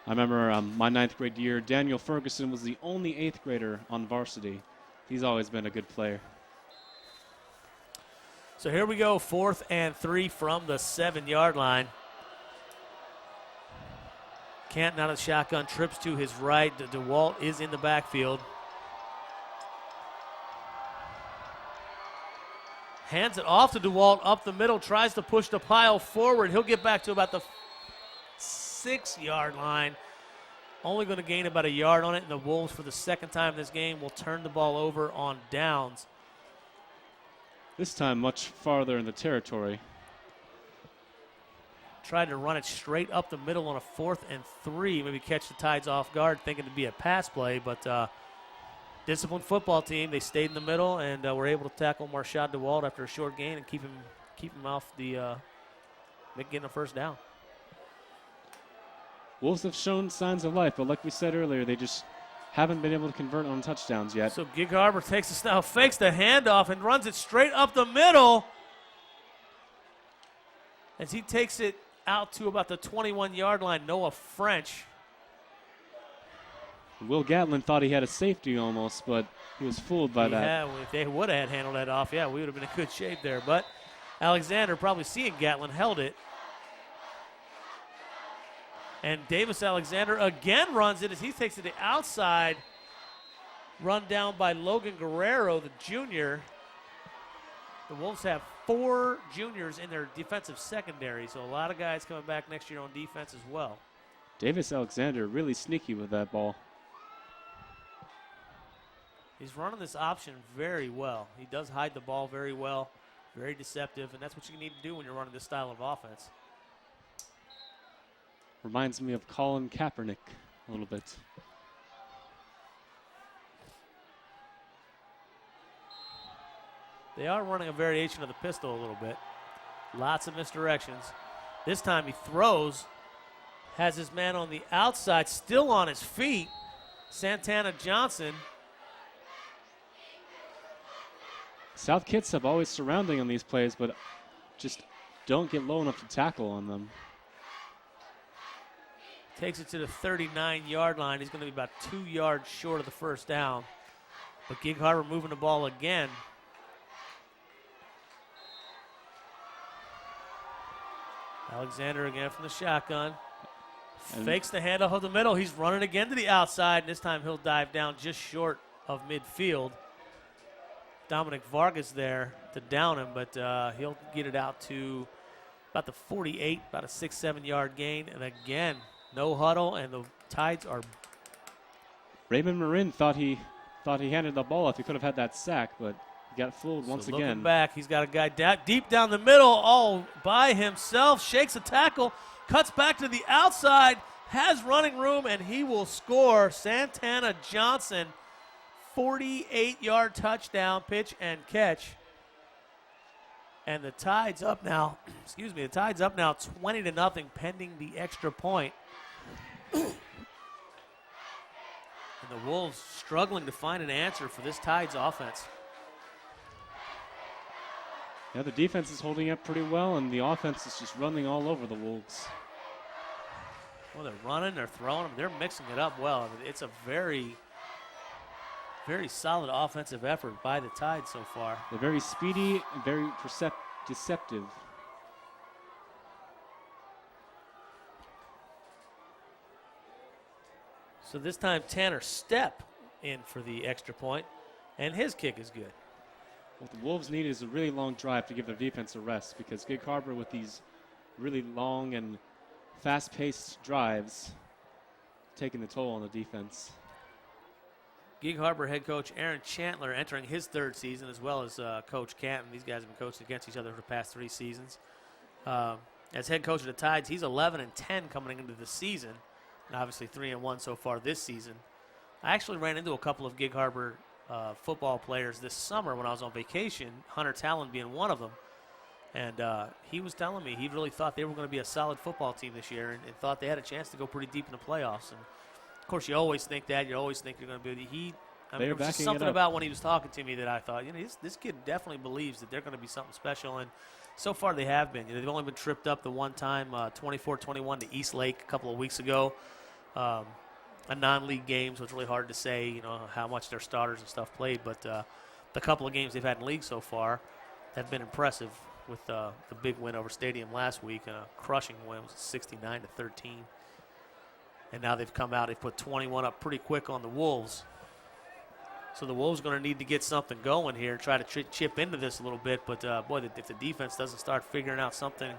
I remember my 9th grade year, Daniel Ferguson was the only 8th grader on varsity. He's always been a good player. So here we go, 4th and 3 from the 7-yard line. Canton out of the shotgun, trips to his right. DeWalt is in the backfield. Hands it off to DeWalt up the middle, tries to push the pile forward. He'll get back to about the 6-yard line. Only going to gain about a yard on it, and the Wolves, for the 2nd time this game, will turn the ball over on downs. This time much farther in the territory. tried to run it straight up the middle on a 4th and 3, maybe catch the Tides off guard, thinking it'd be a pass play, but disciplined football team. They stayed in the middle and were able to tackle Marshad DeWalt after a short gain and keep him off the getting a first down. Wolves have shown signs of life, but like we said earlier, they just haven't been able to convert on touchdowns yet. So Gig Harbor takes the snap, fakes the handoff, and runs it straight up the middle as he takes it out to about the 21-yard line. Noah French. Will Gatlin thought he had a safety almost, but he was fooled by that. Yeah, if they would have handled that off, yeah, we would have been in good shape there. But Alexander, probably seeing Gatlin, held it. And Davis Alexander again runs it as he takes it to the outside. Run down by Logan Guerrero, the junior. The Wolves have 4 juniors in their defensive secondary, so a lot of guys coming back next year on defense as well. Davis Alexander really sneaky with that ball. He's running this option very well. He does hide the ball very well, very deceptive, and that's what you need to do when you're running this style of offense. Reminds me of Colin Kaepernick a little bit. They are running a variation of the pistol a little bit. Lots of misdirections. This time he throws, has his man on the outside, still on his feet. Santana Johnson. South Kitsap always surrounding on these plays, but just don't get low enough to tackle on them. Takes it to the 39-yard line. He's going to be about 2 yards short of the first down. But Gig Harbor moving the ball again. Alexander again from the shotgun. Fakes the handoff of the middle. He's running again to the outside, and this time he'll dive down just short of midfield. Dominic Vargas there to down him, but he'll get it out to about the 48, about a 6-7 yard gain. And again, no huddle, and the Tides are. Raymond Marin thought he handed the ball off. He could have had that sack, but he got fooled once again. Looking back, he's got a guy deep down the middle, all by himself. Shakes a tackle, cuts back to the outside, has running room, and he will score. Santana Johnson, 48-yard touchdown, pitch and catch. And the Tides up now. The Tides up now 20-0, pending the extra point. And the Wolves struggling to find an answer for this Tides offense. Yeah, the defense is holding up pretty well, and the offense is just running all over the Wolves. Well, they're running, they're throwing, they're mixing it up well. I mean, it's a very, very solid offensive effort by the Tide so far. They're very speedy and very deceptive. So this time Tanner Stepp in for the extra point, and his kick is good. What the Wolves need is a really long drive to give their defense a rest, because Gig Harbor, with these really long and fast-paced drives, taking the toll on the defense. Gig Harbor head coach Aaron Chantler entering his 3rd season, as well as Coach Canton. These guys have been coaching against each other for the past 3 seasons. As head coach of the Tides, he's 11-10 coming into the season, and obviously 3-1 so far this season. I actually ran into a couple of Gig Harbor football players this summer when I was on vacation, Hunter Talon being one of them. And he was telling me he really thought they were going to be a solid football team this year, and thought they had a chance to go pretty deep in the playoffs. And of course, you always think that. You always think you're going to be. There was just something about when he was talking to me that I thought, this kid definitely believes that they're going to be something special. And so far they have been. They've only been tripped up the one time, 24-21 to East Lake a couple of weeks ago. A non-league game, so it's really hard to say, how much their starters and stuff played. But the couple of games they've had in league so far have been impressive, with the big win over Stadium last week, and a crushing win. It was 69-13. And now they've come out, they've put 21 up pretty quick on the Wolves. So the Wolves are going to need to get something going here, try to chip into this a little bit. But, boy, if the defense doesn't start figuring out something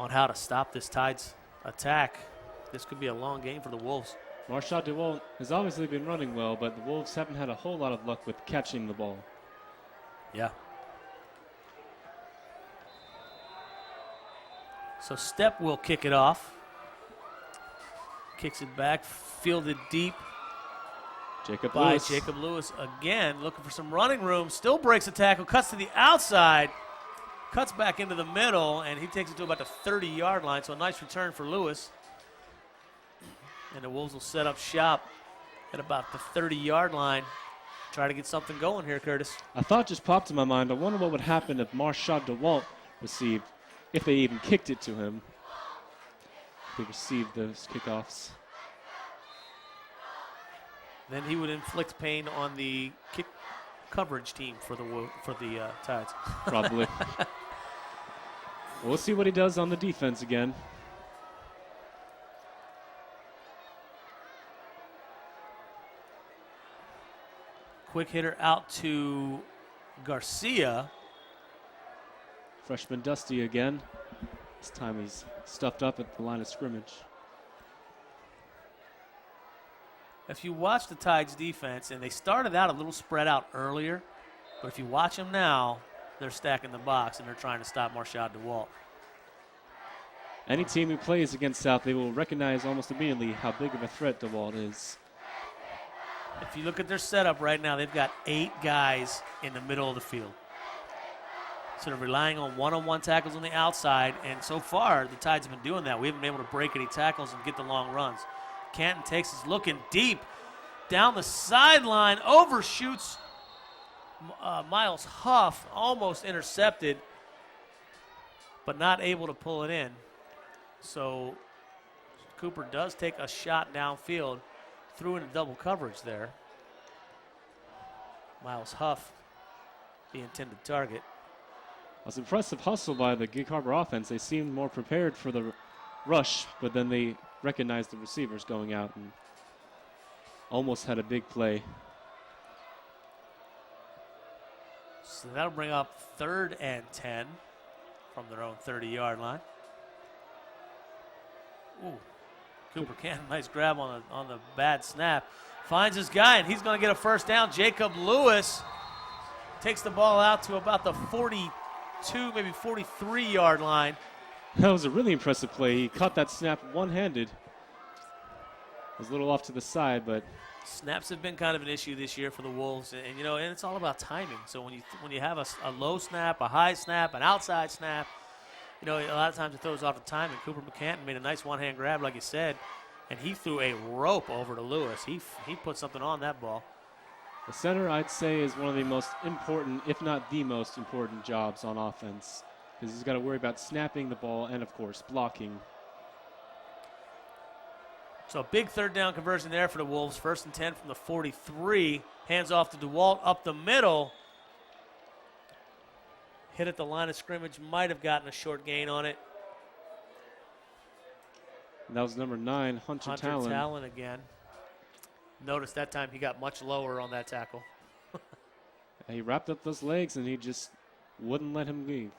on how to stop this Tides attack, this could be a long game for the Wolves. Marshad DeWalt has obviously been running well, but the Wolves haven't had a whole lot of luck with catching the ball. Yeah. So Stepp will kick it off. Kicks it back, fielded deep by Jacob Lewis again, looking for some running room. Still breaks a tackle, cuts to the outside, cuts back into the middle, and he takes it to about the 30-yard line. So a nice return for Lewis. And the Wolves will set up shop at about the 30-yard line. Try to get something going here, Curtis. A thought just popped in my mind. I wonder what would happen if Marshad DeWalt received, if they even kicked it to him. If he received those kickoffs. Then he would inflict pain on the kick coverage team for the Tides. Probably. We'll see what he does on the defense again. Quick hitter out to Garcia. Freshman Dusty again. This time he's stuffed up at the line of scrimmage. If you watch the Tides defense, and they started out a little spread out earlier, but if you watch them now, they're stacking the box and they're trying to stop Marshad DeWalt. Any team who plays against South, they will recognize almost immediately how big of a threat DeWalt is. If you look at their setup right now, they've got 8 guys in the middle of the field. So they're relying on one-on-one tackles on the outside, and so far the Tides have been doing that. We haven't been able to break any tackles and get the long runs. Canton takes us looking deep down the sideline, overshoots Miles Huff, almost intercepted, but not able to pull it in. So Cooper does take a shot downfield, threw into double coverage there. Miles Huff, the intended target. It was impressive hustle by the Gig Harbor offense. They seemed more prepared for the rush, but then they recognized the receivers going out and almost had a big play. So that'll bring up 3rd and 10 from their own 30-yard line. Ooh, Cooper Canton, nice grab on the bad snap. Finds his guy, and he's going to get a first down. Jacob Lewis takes the ball out to about the 42, maybe 43-yard line. That was a really impressive play. He caught that snap one-handed. It was a little off to the side, but snaps have been kind of an issue this year for the Wolves, and it's all about timing. So when you have a low snap, a high snap, an outside snap, a lot of times it throws off the timing. Cooper McCanton made a nice one-hand grab, like you said, and he threw a rope over to Lewis. He put something on that ball. The center, I'd say, is one of the most important, if not the most important jobs on offense, because he's got to worry about snapping the ball and, of course, blocking. So a big 3rd down conversion there for the Wolves. 1st and 10 from the 43. Hands off to DeWalt up the middle. Hit at the line of scrimmage. Might have gotten a short gain on it. And that was number 9, Hunter Talon. Talon again. Notice that time he got much lower on that tackle. He wrapped up those legs and he just wouldn't let him leave.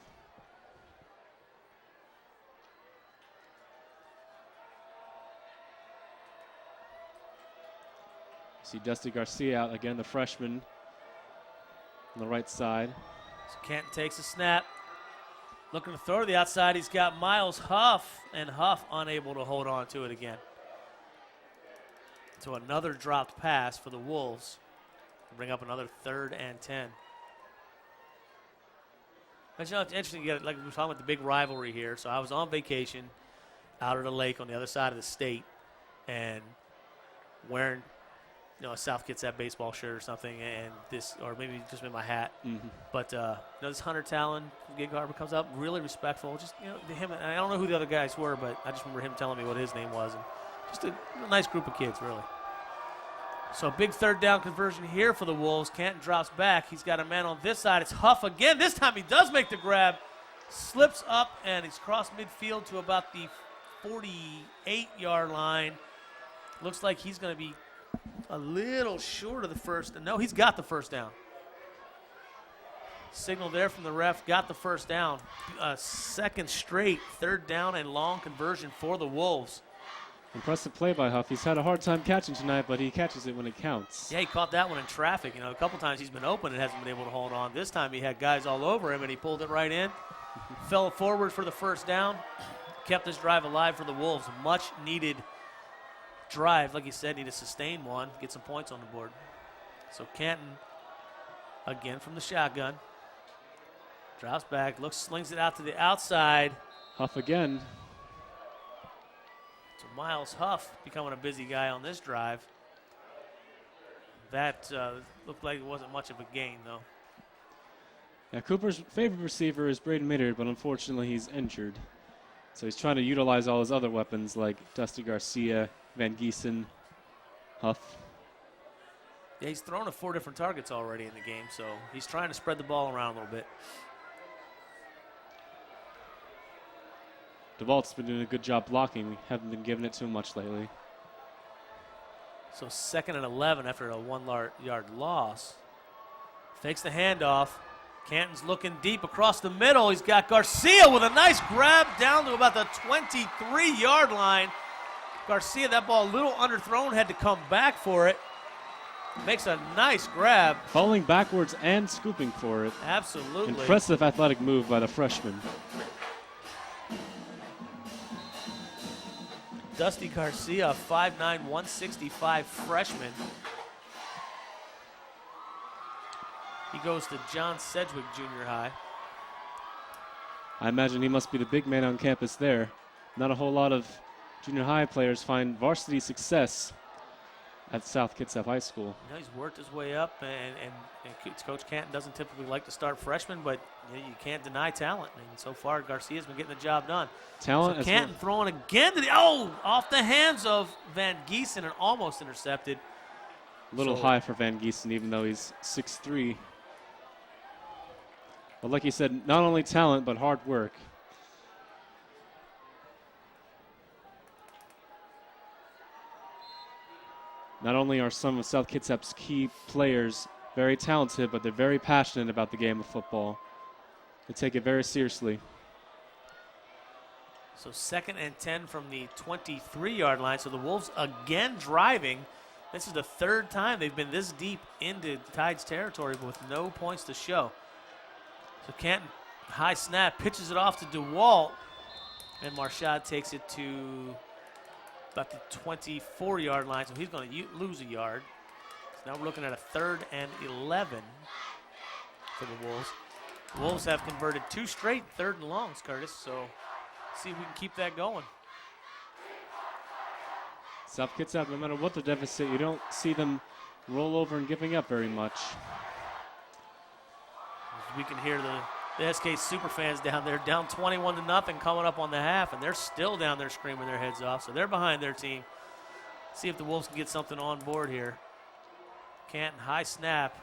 See Dusty Garcia out again, the freshman on the right side. So Canton takes a snap. Looking to throw to the outside. He's got Miles Huff, and Huff unable to hold on to it again. So another dropped pass for the Wolves. Bring up another 3rd and 10. But it's interesting, like we were talking about the big rivalry here. So I was on vacation out at the lake on the other side of the state and wearing a South Kitsap baseball shirt or something, and or maybe just with my hat. Mm-hmm. But this Hunter Talon from Gig Harbor comes up, really respectful. Just to him, and I don't know who the other guys were, but I just remember him telling me what his name was, and just a nice group of kids, really. So big 3rd down conversion here for the Wolves. Canton drops back. He's got a man on this side. It's Huff again. This time he does make the grab, slips up, and he's crossed midfield to about the 48-yard line. Looks like he's going to be a little short of the first. No, he's got the first down. Signal there from the ref, got the first down. A 2nd straight 3rd down and long conversion for the Wolves. Impressive play by Huff. He's had a hard time catching tonight, but he catches it when it counts. Yeah, he caught that one in traffic. A couple times he's been open and hasn't been able to hold on. This time he had guys all over him, and he pulled it right in. Fell forward for the first down. kept this drive alive for the Wolves. Much needed drive. Like you said, need to sustain one, get some points on the board. So Canton, again from the shotgun. Drops back, slings it out to the outside. Huff again. So Miles Huff becoming a busy guy on this drive. That looked like it wasn't much of a gain, though. Yeah, Cooper's favorite receiver is Braden Maynard, but unfortunately he's injured. So he's trying to utilize all his other weapons like Dusty Garcia, Van Giesen, Huff. Yeah, he's thrown to 4 different targets already in the game, so he's trying to spread the ball around a little bit. DeVault's been doing a good job blocking. We haven't been giving it too much lately. So 2nd and 11 after a 1-yard loss. Fakes the handoff. Canton's looking deep across the middle. He's got Garcia with a nice grab down to about the 23-yard line. Garcia, that ball a little underthrown, had to come back for it. Makes a nice grab. Falling backwards and scooping for it. Absolutely. Impressive athletic move by the freshman. Dusty Garcia, 5'9", 165 freshman. He goes to John Sedgwick Junior High. I imagine he must be the big man on campus there. Not a whole lot of junior high players find varsity success at South Kitsap High School. You know, he's worked his way up, and Coach Canton doesn't typically like to start freshmen, but you can't deny talent. And so far, Garcia's been getting the job done. Talent. So Canton throwing again to off the hands of Van Giesen and almost intercepted. A little high for Van Giesen, even though he's 6'3". But like you said, not only talent, but hard work. Not only are some of South Kitsap's key players very talented, but they're very passionate about the game of football. They take it very seriously. So 2nd and 10 from the 23-yard line. So the Wolves again driving. This is the 3rd time they've been this deep into Tide's territory with no points to show. So Canton, high snap, pitches it off to DeWalt. And Marshad takes it to about the 24-yard line. So he's going to lose a yard. So now we're looking at a 3rd and 11 for the Wolves. The Wolves have converted 2 straight 3rd and longs, Curtis. So see if we can keep that going. South Kitsap, no matter what the deficit, you don't see them roll over and giving up very much. We can hear the SK super fans down there, down 21-0 coming up on the half, and they're still down there screaming their heads off. So they're behind their team. See if the Wolves can get something on board here. Canton, high snap,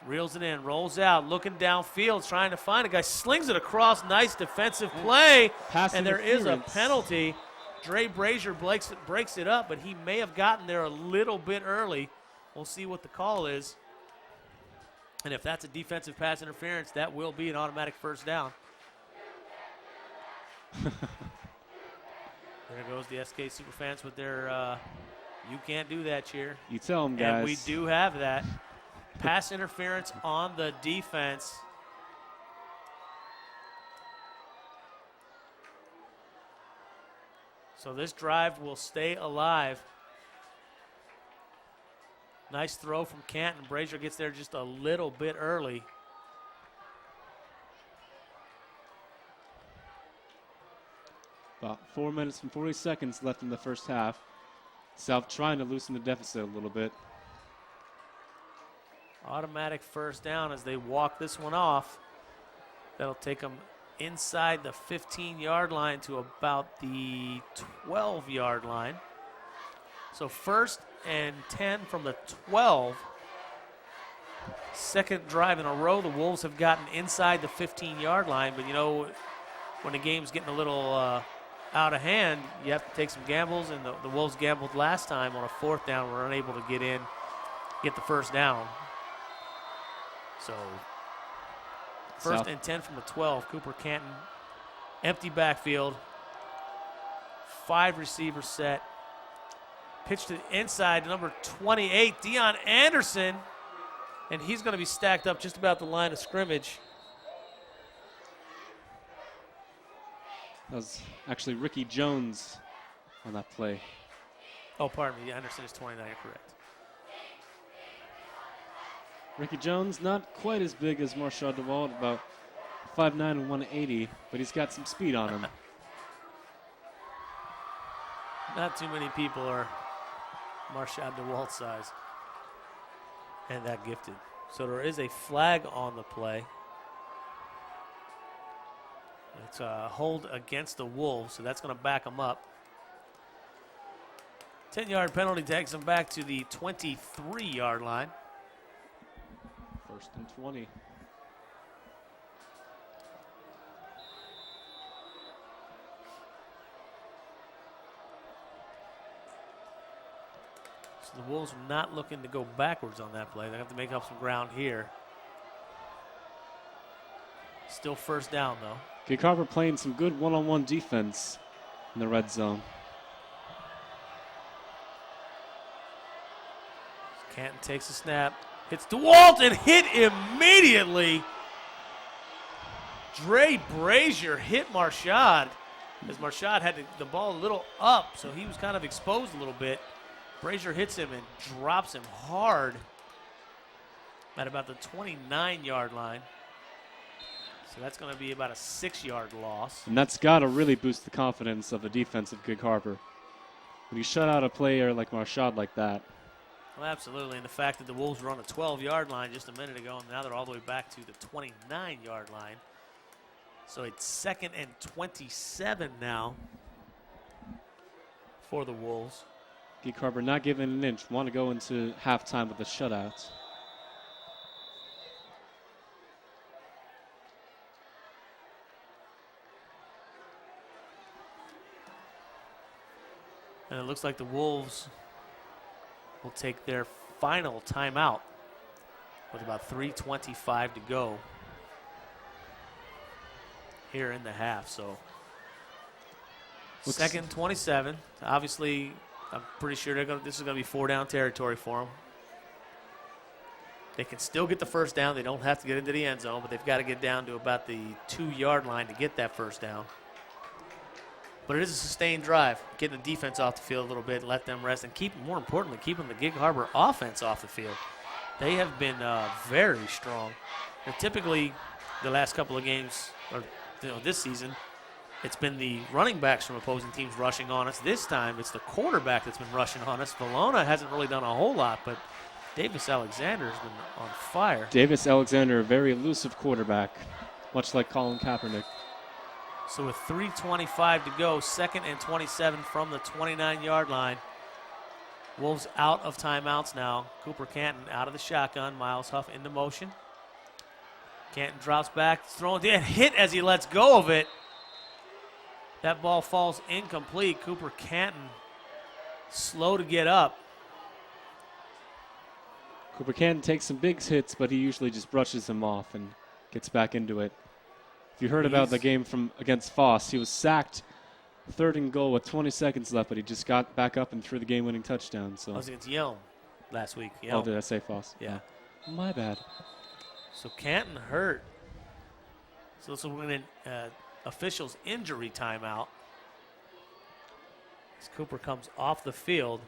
reels it in, rolls out, looking downfield, trying to find a guy, slings it across, nice defensive play, and there is a penalty. Dre Brazier breaks it up, but he may have gotten there a little bit early. We'll see what the call is. And if that's a defensive pass interference, that will be an automatic first down. There goes the SK Superfans with their you can't do that cheer. You tell them, guys. And we do have that. Pass interference on the defense. So this drive will stay alive. Nice throw from Canton. Brazier gets there just a little bit early. About 4 minutes and 40 seconds left in the first half. South trying to loosen the deficit a little bit. Automatic first down as they walk this one off. That'll take them inside the 15-yard line to about the 12-yard line. So 1st and 10 from the 12. Second drive in a row, the Wolves have gotten inside the 15-yard line. But, you know, when the game's getting a little out of hand, you have to take some gambles. And the Wolves gambled last time on a 4th down. Were unable to get the first down. So 1st and 10 from the 12. Cooper Canton, empty backfield. 5 receivers set. Pitch to the inside, number 28, Deion Anderson. And he's going to be stacked up just about the line of scrimmage. That was actually Ricky Jones on that play. Oh, pardon me. Anderson is 29, correct. Ricky Jones, not quite as big as Marshall DeWalt, about 5'9" and 180, but he's got some speed on him. Not too many people are Marshall DeWalt size and that gifted. So there is a flag on the play. It's a hold against the Wolves, so that's going to back them up. 10-yard penalty takes them back to the 23-yard line. 1st and 20. So the Wolves are not looking to go backwards on that play. They have to make up some ground here. Still 1st down, though. Gig Harbor playing some good one-on-one defense in the red zone. Canton takes a snap, hits DeWalt and hit immediately. Dre Brazier hit Marshad as Marshad had the ball a little up, so he was kind of exposed a little bit. Brazier hits him and drops him hard at about the 29-yard line. So that's going to be about a 6-yard loss. And that's got to really boost the confidence of the defense of Gig Harbor. When you shut out a player like Marshad like that. Well, absolutely. And the fact that the Wolves were on the 12-yard line just a minute ago, and now they're all the way back to the 29-yard line. So it's 2nd and 27 now for the Wolves. Gig Harbor not giving an inch. Want to go into halftime with a shutout. And it looks like the Wolves will take their final timeout with about 3:25 to go here in the half. So 2nd 27. Obviously, I'm pretty sure this is going to be 4-down territory for them. They can still get the 1st down. They don't have to get into the end zone, but they've got to get down to about the 2-yard line to get that 1st down. But it is a sustained drive, getting the defense off the field a little bit, let them rest, and more importantly, keeping the Gig Harbor offense off the field. They have been very strong. And typically, the last couple of games, or this season, it's been the running backs from opposing teams rushing on us. This time, it's the quarterback that's been rushing on us. Valona hasn't really done a whole lot, but Davis Alexander has been on fire. Davis Alexander, a very elusive quarterback, much like Colin Kaepernick. So with 3:25 to go, 2nd and 27 from the 29-yard line. Wolves out of timeouts now. Cooper Canton out of the shotgun. Miles Huff into motion. Canton drops back, throwing and hit as he lets go of it. That ball falls incomplete. Cooper Canton slow to get up. Cooper Canton takes some big hits, but he usually just brushes them off and gets back into it. If you heard about the game against Foss, he was sacked 3rd and goal with 20 seconds left, but he just got back up and threw the game-winning touchdown. So I was against Yelm last week. Yelm. Oh, did I say Foss? Yeah. My bad. So Canton hurt. So this will win an official's injury timeout. As Cooper comes off the field.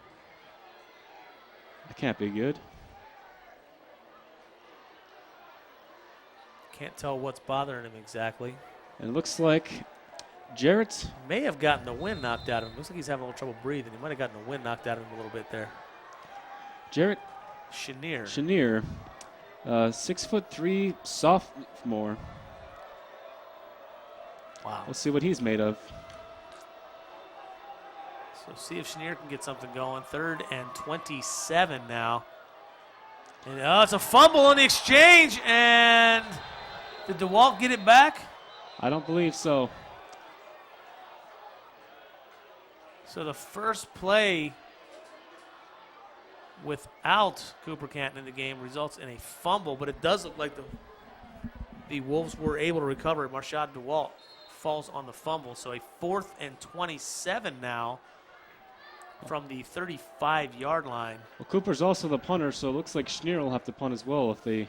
That can't be good. Can't tell what's bothering him exactly. And it looks like Jarrett may have gotten the wind knocked out of him. Looks like he's having a little trouble breathing. He might have gotten the wind knocked out of him a little bit there. Jarrett Chenier, 6'3" sophomore. Wow. We'll see what he's made of. So see if Chenier can get something going. 3rd and 27 now. And it's a fumble on the exchange, and did DeWalt get it back? I don't believe so. So the first play without Cooper Canton in the game results in a fumble, but it does look like the Wolves were able to recover. Marshad DeWalt falls on the fumble. So a 4th and 27 now from the 35-yard line. Well, Cooper's also the punter, so it looks like Schneer will have to punt as well if they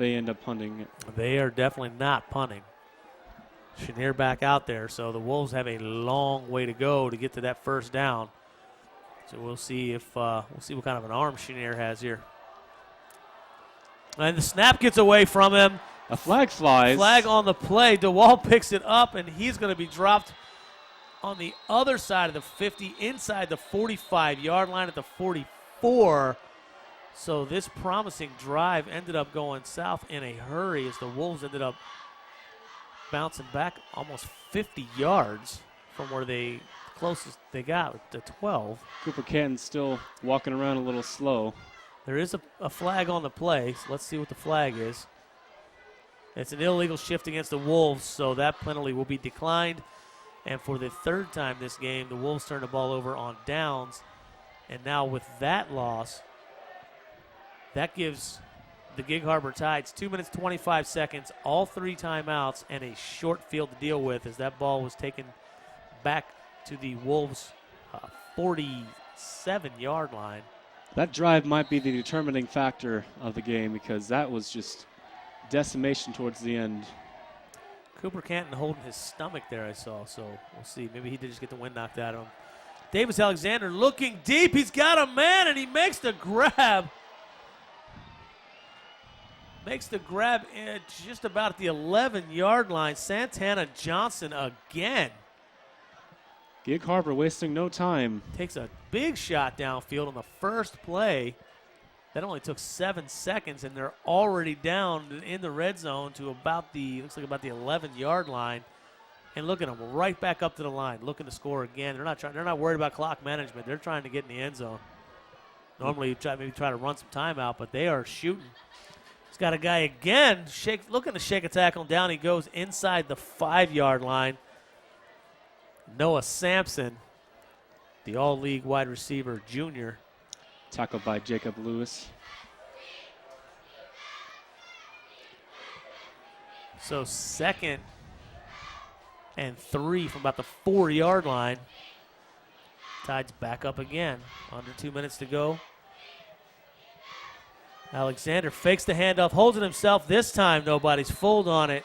end up punting it. They are definitely not punting. Chenier back out there, so the Wolves have a long way to go to get to that first down. So we'll see if what kind of an arm Chenier has here. And the snap gets away from him. A flag flies. Flag on the play. DeWall picks it up, and he's going to be dropped on the other side of the 50, inside the 45-yard line at the 44. So this promising drive ended up going south in a hurry as the Wolves ended up bouncing back almost 50 yards from where they closest they got to 12. Cooper Canton's still walking around a little slow. There is a flag on the play, so let's see what the flag is. It's an illegal shift against the Wolves, so that penalty will be declined. And for the third time this game, the Wolves turn the ball over on downs. And now with that loss, that gives the Gig Harbor Tides 2 minutes, 25 seconds, all 3 timeouts, and a short field to deal with as that ball was taken back to the Wolves' 47-yard line. That drive might be the determining factor of the game because that was just decimation towards the end. Cooper Canton holding his stomach there, I saw, so we'll see. Maybe he did just get the wind knocked out of him. Davis Alexander looking deep. He's got a man, and he makes the grab. Makes the grab at just about the 11-yard line. Santana Johnson again. Gig Harbor wasting no time. Takes a big shot downfield on the first play. That only took 7 seconds, and they're already down in the red zone to about the 11-yard line. And look at them, right back up to the line, looking to score again. They're not worried about clock management. They're trying to get in the end zone. Normally, you try to run some time out, but they are shooting. He's got a guy again, looking to shake a tackle down. He goes inside the 5-yard line. Noah Sampson, the all-league wide receiver junior. Tackled by Jacob Lewis. So 2nd and 3 from about the 4-yard line. Tides back up again. Under 2 minutes to go. Alexander fakes the handoff, holds it himself. This time, nobody's fooled on it.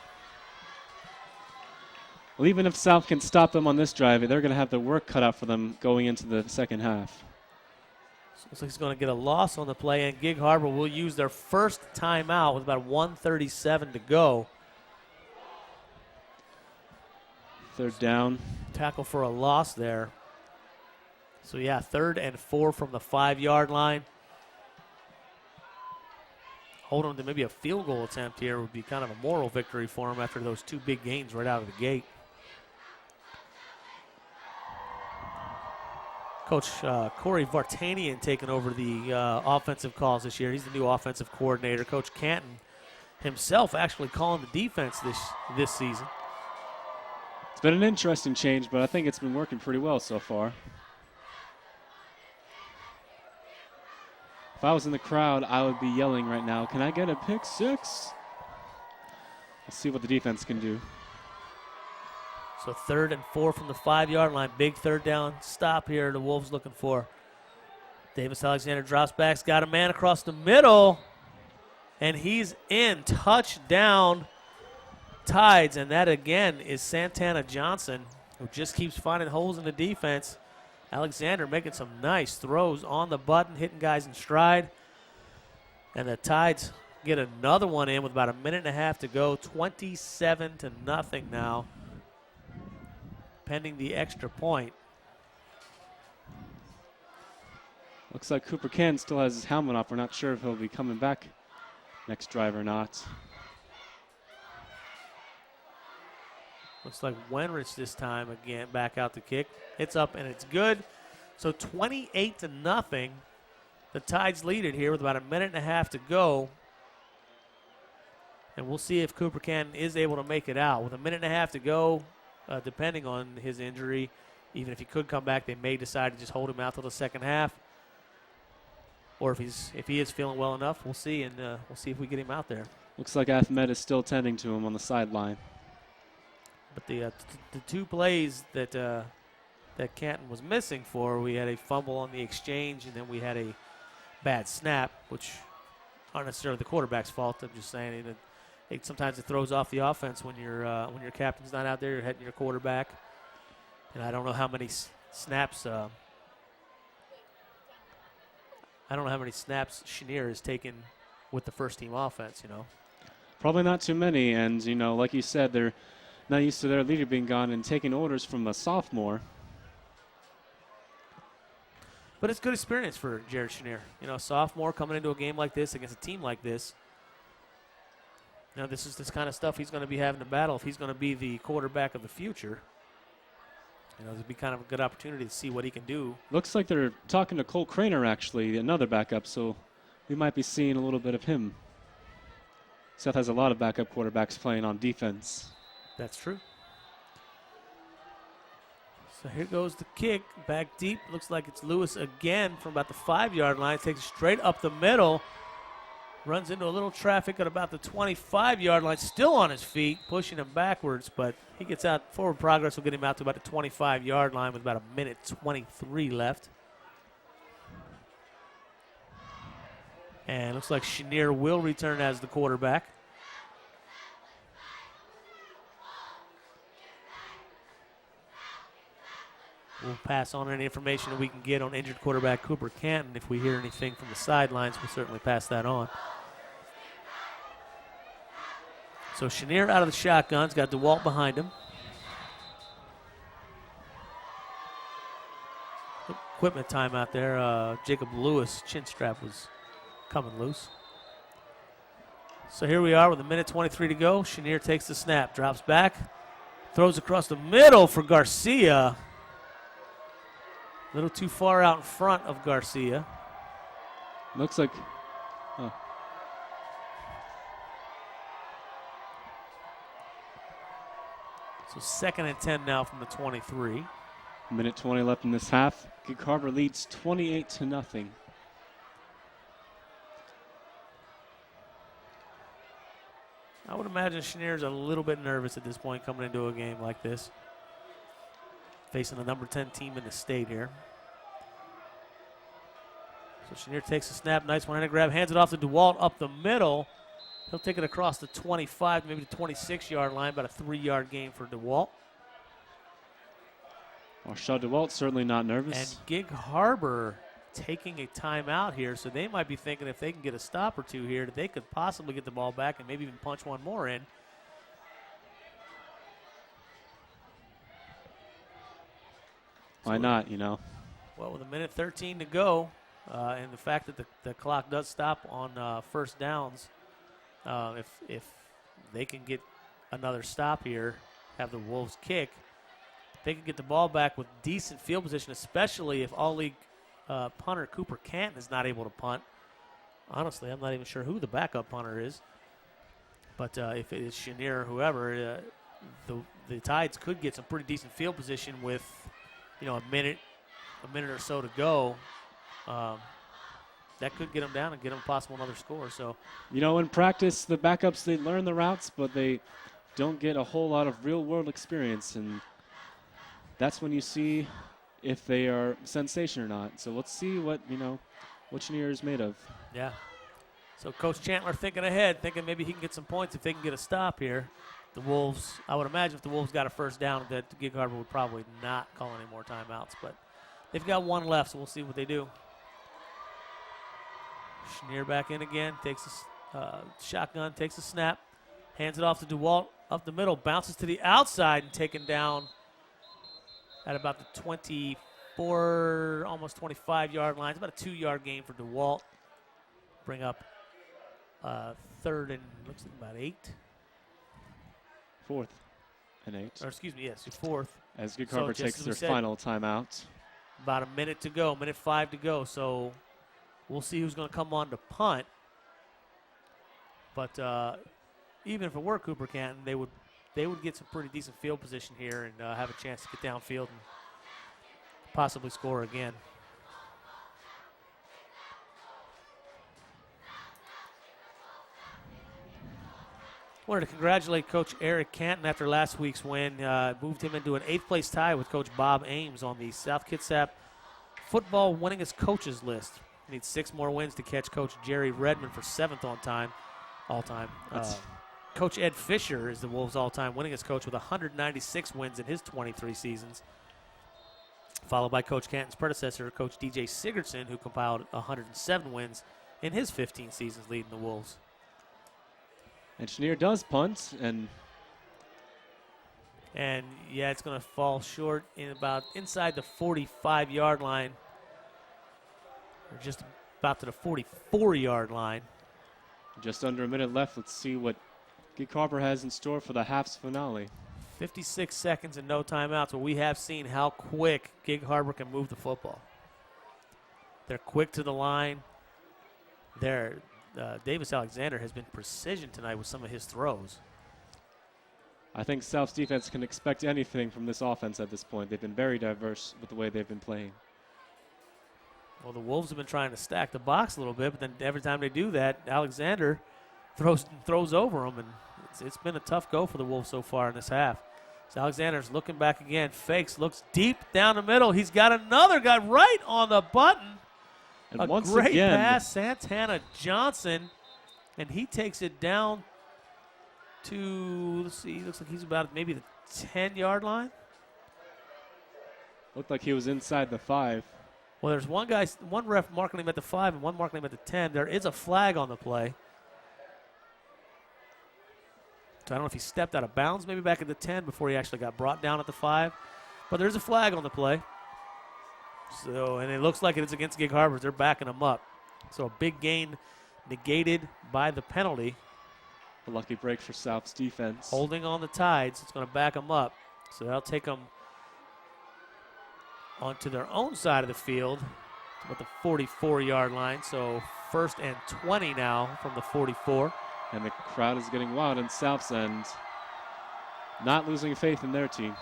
Well, even if South can stop them on this drive, they're going to have the work cut out for them going into the second half. So looks like he's going to get a loss on the play, and Gig Harbor will use their first timeout with about 1:37 to go. Third down. Tackle for a loss there. So, yeah, 3rd and 4 from the 5-yard line. Hold on to maybe a field goal attempt here would be kind of a moral victory for him after those 2 big gains right out of the gate. Coach Corey Vartanian taking over the offensive calls this year. He's the new offensive coordinator. Coach Canton himself actually calling the defense this season. It's been an interesting change, but I think it's been working pretty well so far. If I was in the crowd, I would be yelling right now, can I get a pick 6? Let's see what the defense can do. So 3rd and 4 from the 5-yard line. Big 3rd down stop here the Wolves looking for. Davis Alexander drops back. He's got a man across the middle. And he's in. Touchdown Tides. And that again is Santana Johnson, who just keeps finding holes in the defense. Alexander making some nice throws on the button, hitting guys in stride. And the Tides get another one in with about a minute and a half to go. 27-0 now, pending the extra point. Looks like Cooper Canton still has his helmet off. We're not sure if he'll be coming back next drive or not. Looks like Wenrich this time again back out to kick. It's up and it's good. So 28-0. The Tides lead it here with about a minute and a half to go. And we'll see if Cooper Canton is able to make it out. With a minute and a half to go, depending on his injury, even if he could come back, they may decide to just hold him out till the second half. Or if he is feeling well enough, we'll see, and we'll see if we get him out there. Looks like Ahmed is still tending to him on the sideline. But the 2 plays that Canton was missing for, we had a fumble on the exchange, and then we had a bad snap, which aren't necessarily the quarterback's fault. I'm just saying that sometimes it throws off the offense when your captain's not out there. You're heading your quarterback, and I don't know how many snaps. I don't know how many snaps Chenier has taken with the first team offense. Probably not too many, and like you said, they're not used to their leader being gone and taking orders from a sophomore. But it's good experience for Jared Chenier. A sophomore coming into a game like this against a team like this. This is this kind of stuff he's going to be having to battle if he's going to be the quarterback of the future. It'll be kind of a good opportunity to see what he can do. Looks like they're talking to Cole Craner, actually, another backup, so we might be seeing a little bit of him. Seth has a lot of backup quarterbacks playing on defense. That's true. So here goes the kick, back deep. Looks like it's Lewis again from about the 5-yard line. Takes it straight up the middle. Runs into a little traffic at about the 25-yard line. Still on his feet, pushing him backwards, but he gets out. Forward progress will get him out to about the 25-yard line with about a minute 23 left. And looks like Chenier will return as the quarterback. We'll pass on any information that we can get on injured quarterback Cooper Canton. If we hear anything from the sidelines, we'll certainly pass that on. So Chenier out of the shotgun's got DeWalt behind him. Equipment time out there. Jacob Lewis' chin strap was coming loose. So here we are with a minute 23 to go. Chenier takes the snap, drops back, throws across the middle for Garcia. A little too far out in front of Garcia. Looks like. So 2nd and 10 now from the 23. Minute 20 left in this half. Gig Harbor leads 28-0. I would imagine Chenier's a little bit nervous at this point coming into a game like this. Facing the number 10 team in the state here. So Chenier takes a snap, nice one-handed grab, hands it off to DeWalt up the middle. He'll take it across the 25, maybe the 26-yard line, about a 3-yard gain for DeWalt. Well, Shaw DeWalt certainly not nervous. And Gig Harbor taking a timeout here, so they might be thinking if they can get a stop or two here, that they could possibly get the ball back and maybe even punch one more in. Why not, Well, with a minute 13 to go, and the fact that the clock does stop on first downs, if they can get another stop here, have the Wolves kick, they can get the ball back with decent field position, especially if all-league punter Cooper Canton is not able to punt. Honestly, I'm not even sure who the backup punter is. But if it is Chenier or whoever, the Tides could get some pretty decent field position with a minute or so to go. That could get them down and get them possible another score. So, in practice, the backups, they learn the routes, but they don't get a whole lot of real-world experience, and that's when you see if they are sensation or not. So let's see what Chenier is made of. Yeah. So Coach Chandler thinking ahead, thinking maybe he can get some points if they can get a stop here. The Wolves, I would imagine if the Wolves got a first down, that Gig Harbor would probably not call any more timeouts, but they've got one left, so we'll see what they do. Chenier back in again, takes a shotgun, takes a snap, hands it off to DeWalt up the middle, bounces to the outside and taken down at about the 24, almost 25-yard line. It's about a 2-yard gain for DeWalt. Bring up 3rd and looks like about 8. 4th and 8. Or excuse me, yes, 4th. As Gig Harbor takes their final timeout. About a minute to go, minute 5 to go. So we'll see who's going to come on to punt. But even if it were Cooper Canton, they would get some pretty decent field position here and have a chance to get downfield and possibly score again. Wanted to congratulate Coach Eric Canton after last week's win. Moved him into an 8th-place tie with Coach Bob Ames on the South Kitsap football winningest coaches list. He needs 6 more wins to catch Coach Jerry Redmond for 7th all time. Coach Ed Fisher is the Wolves' all-time winningest coach with 196 wins in his 23 seasons, followed by Coach Canton's predecessor, Coach DJ Sigurdsson, who compiled 107 wins in his 15 seasons leading the Wolves. And Chenier does punt, and yeah, it's going to fall short in about inside the 45-yard line, or just about to the 44-yard line. Just under a minute left. Let's see what Gig Harbor has in store for the half's finale. 56 seconds and no timeouts. Well, we have seen how quick Gig Harbor can move the football. They're quick to the line. Davis Alexander has been precision tonight with some of his throws. I think South's defense can expect anything from this offense at this point. They've been very diverse with the way they've been playing. Well, the Wolves have been trying to stack the box a little bit, but then every time they do that, Alexander throws over them, and it's been a tough go for the Wolves so far in this half. So Alexander's looking back again, fakes, looks deep down the middle. He's got another guy right on the button. And a once great again, pass, Santana Johnson, and he takes it down to, let's see, looks like he's about maybe the 10-yard line. Looked like he was inside the 5. Well, there's one ref marking him at the 5 and one marking him at the 10. There is a flag on the play. So I don't know if he stepped out of bounds maybe back at the 10 before he actually got brought down at the 5. But there's a flag on the play. So, and it looks like it's against Gig Harbor. They're backing him up. So a big gain negated by the penalty. A lucky break for South's defense. Holding on the Tides. It's going to back them up. So that'll take them onto their own side of the field with the 44-yard line. So 1st and 20 now from the 44. And the crowd is getting wild on South's end. Not losing faith in their team.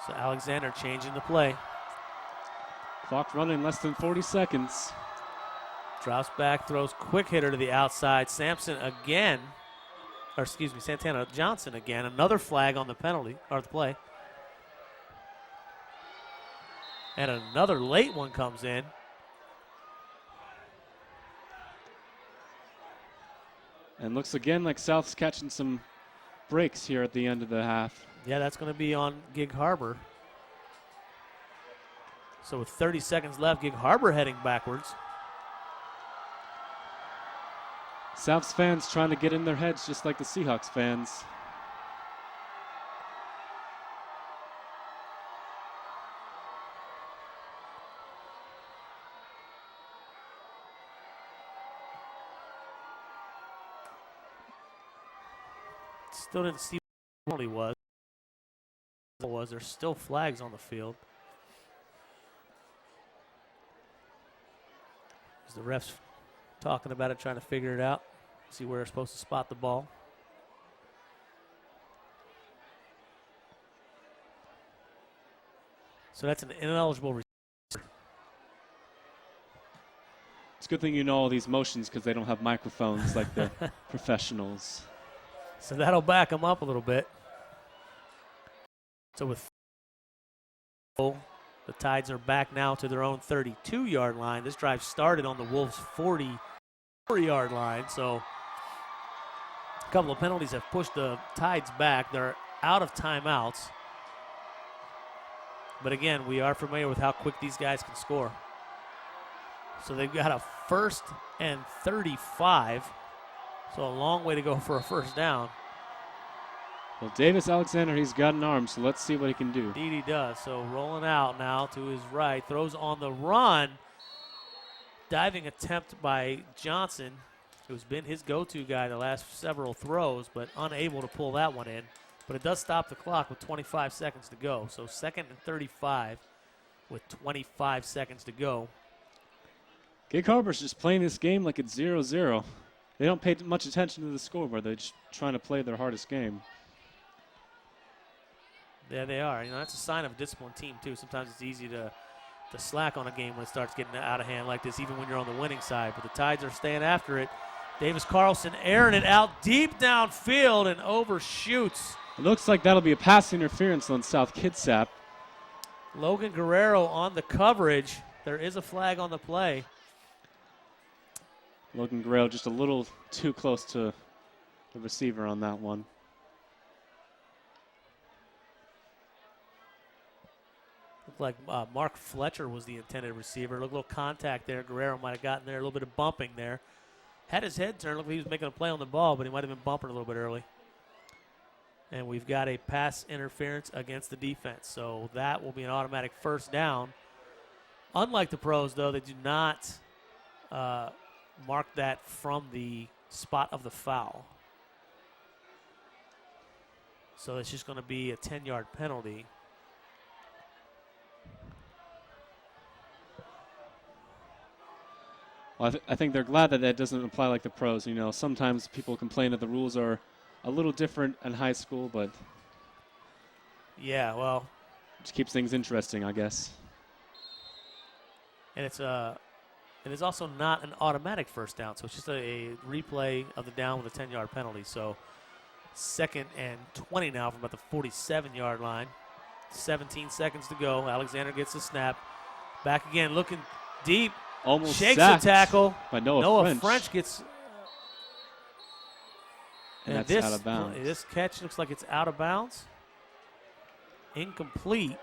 So Alexander changing the play. Clock running less than 40 seconds. Drops back, throws quick hitter to the outside. Santana Johnson again. Another flag on the penalty, or the play. And another late one comes in. And looks again like South's catching some breaks here at the end of the half. Yeah, that's going to be on Gig Harbor. So with 30 seconds left, Gig Harbor heading backwards. South's fans trying to get in their heads just like the Seahawks fans. Still didn't see what he was. There's still flags on the field. As the refs talking about it, trying to figure it out, see where they're supposed to spot the ball. So that's an ineligible receiver. It's a good thing you know all these motions because they don't have microphones like the professionals. So that'll back them up a little bit. So with the Tides are back now to their own 32-yard line. This drive started on the Wolves' 44-yard line. So a couple of penalties have pushed the Tides back. They're out of timeouts. But again, we are familiar with how quick these guys can score. So they've got a 1st and 35. So a long way to go for a first down. Well, Davis Alexander, he's got an arm, so let's see what he can do. Indeed he does. So rolling out now to his right. Throws on the run. Diving attempt by Johnson, who's been his go-to guy the last several throws, but unable to pull that one in. But it does stop the clock with 25 seconds to go. So 2nd and 35 with 25 seconds to go. Gig Harbor's just playing this game like it's 0-0. They don't pay much attention to the scoreboard. They're just trying to play their hardest game. Yeah, they are. You know, that's a sign of a disciplined team, too. Sometimes it's easy to slack on a game when it starts getting out of hand like this, even when you're on the winning side. But the Tides are staying after it. Davis Carlson airing it out deep downfield and overshoots. It looks like that'll be a pass interference on South Kitsap. Logan Guerrero on the coverage. there is a flag on the play. Logan Guerrero just a little too close to the receiver on that one. Looked like Mark Fletcher was the intended receiver. Looked a little contact there. Guerrero might have gotten there, a little bit of bumping there. Had his head turned. Looked like he was making a play on the ball, but he might have been bumping a little bit early. And we've got a pass interference against the defense. So that will be an automatic first down. Unlike the pros, though, they do not mark that from the spot of the foul. So it's just going to be a 10-yard penalty. Well, I think they're glad that that doesn't apply like the pros. You know, sometimes people complain that the rules are a little different in high school, but yeah, well, just keeps things interesting, I guess. And it is also not an automatic first down, so it's just a replay of the down with a 10-yard penalty. So 2nd and 20 now from about the 47-yard line. 17 seconds to go. Alexander gets the snap. Back again, looking deep. Almost shakes sacked the tackle. by Noah French gets. And that's this, out of bounds. This catch looks like it's out of bounds. Incomplete.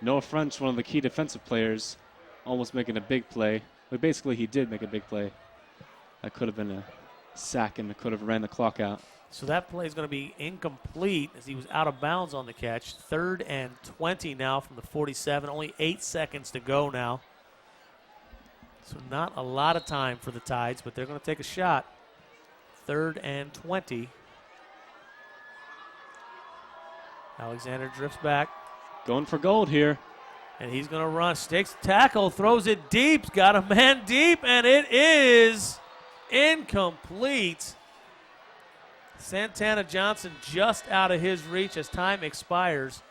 Noah French, one of the key defensive players, almost making a big play. But basically, he did make a big play. That could have been a sack and it could have ran the clock out. So that play is going to be incomplete as he was out of bounds on the catch. 3rd and 20 now from the 47. Only 8 seconds to go now. So not a lot of time for the Tides, but they're going to take a shot. 3rd and 20. Alexander drifts back. Going for gold here. And he's going to run. Stakes the tackle, throws it deep. Got a man deep, and it is incomplete. Santana Johnson just out of his reach as time expires.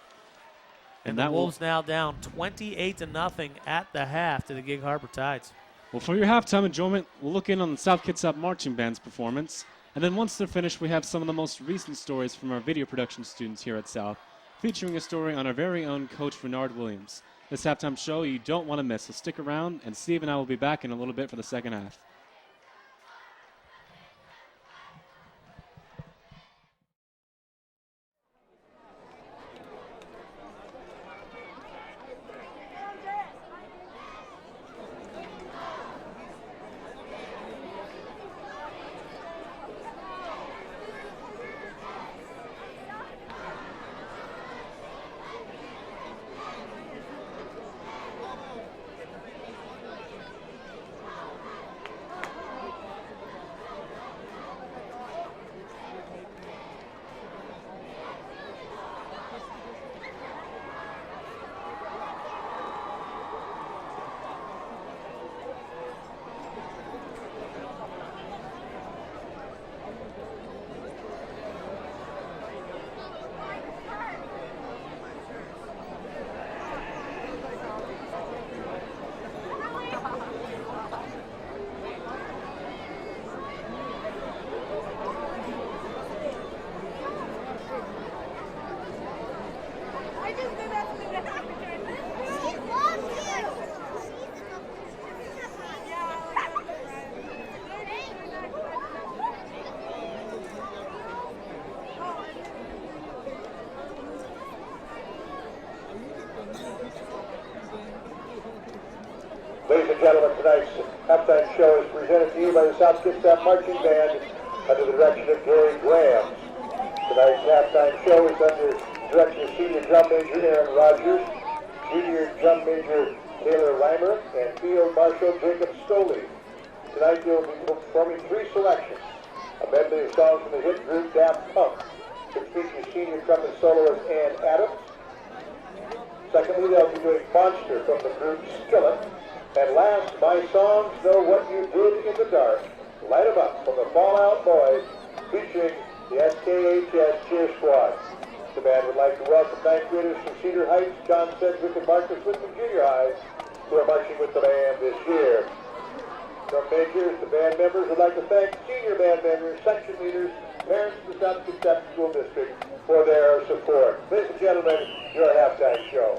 And the Wolves now down 28-0 at the half to the Gig Harbor Tides. Well, for your halftime enjoyment, we'll look in on the South Kitsap Marching Band's performance. And then once they're finished, we have some of the most recent stories from our video production students here at South, featuring a story on our very own Coach Renard Williams. This halftime show you don't want to miss, so stick around, and Steve and I will be back in a little bit for the second half. Ladies and gentlemen, tonight's halftime show is presented to you by the South Kitsap Marching Band under the direction of Gary Graham. Tonight's halftime show is under the direction of Senior Drum Major Aaron Rogers, Junior Drum Major Taylor Reimer, and Field Marshal Jacob Stoley. Tonight you'll be performing 3 selections. A medley of songs from the hit group Daft Punk, which features senior trumpet soloist Ann Adams. Secondly, they'll be doing Monster from the group Skillet. And last, My Songs Know What You Did in the Dark, Light 'Em Up from the Fallout Boys, featuring the SKHS Cheer Squad. The band would like to welcome 9th graders from Cedar Heights, John Sedgwick, and Marcus Whitman Junior High, who are marching with the band this year. From majors to band members, would like to thank senior band members, section leaders, parents of the South Kitsap School District for their support. Ladies and gentlemen, your halftime show.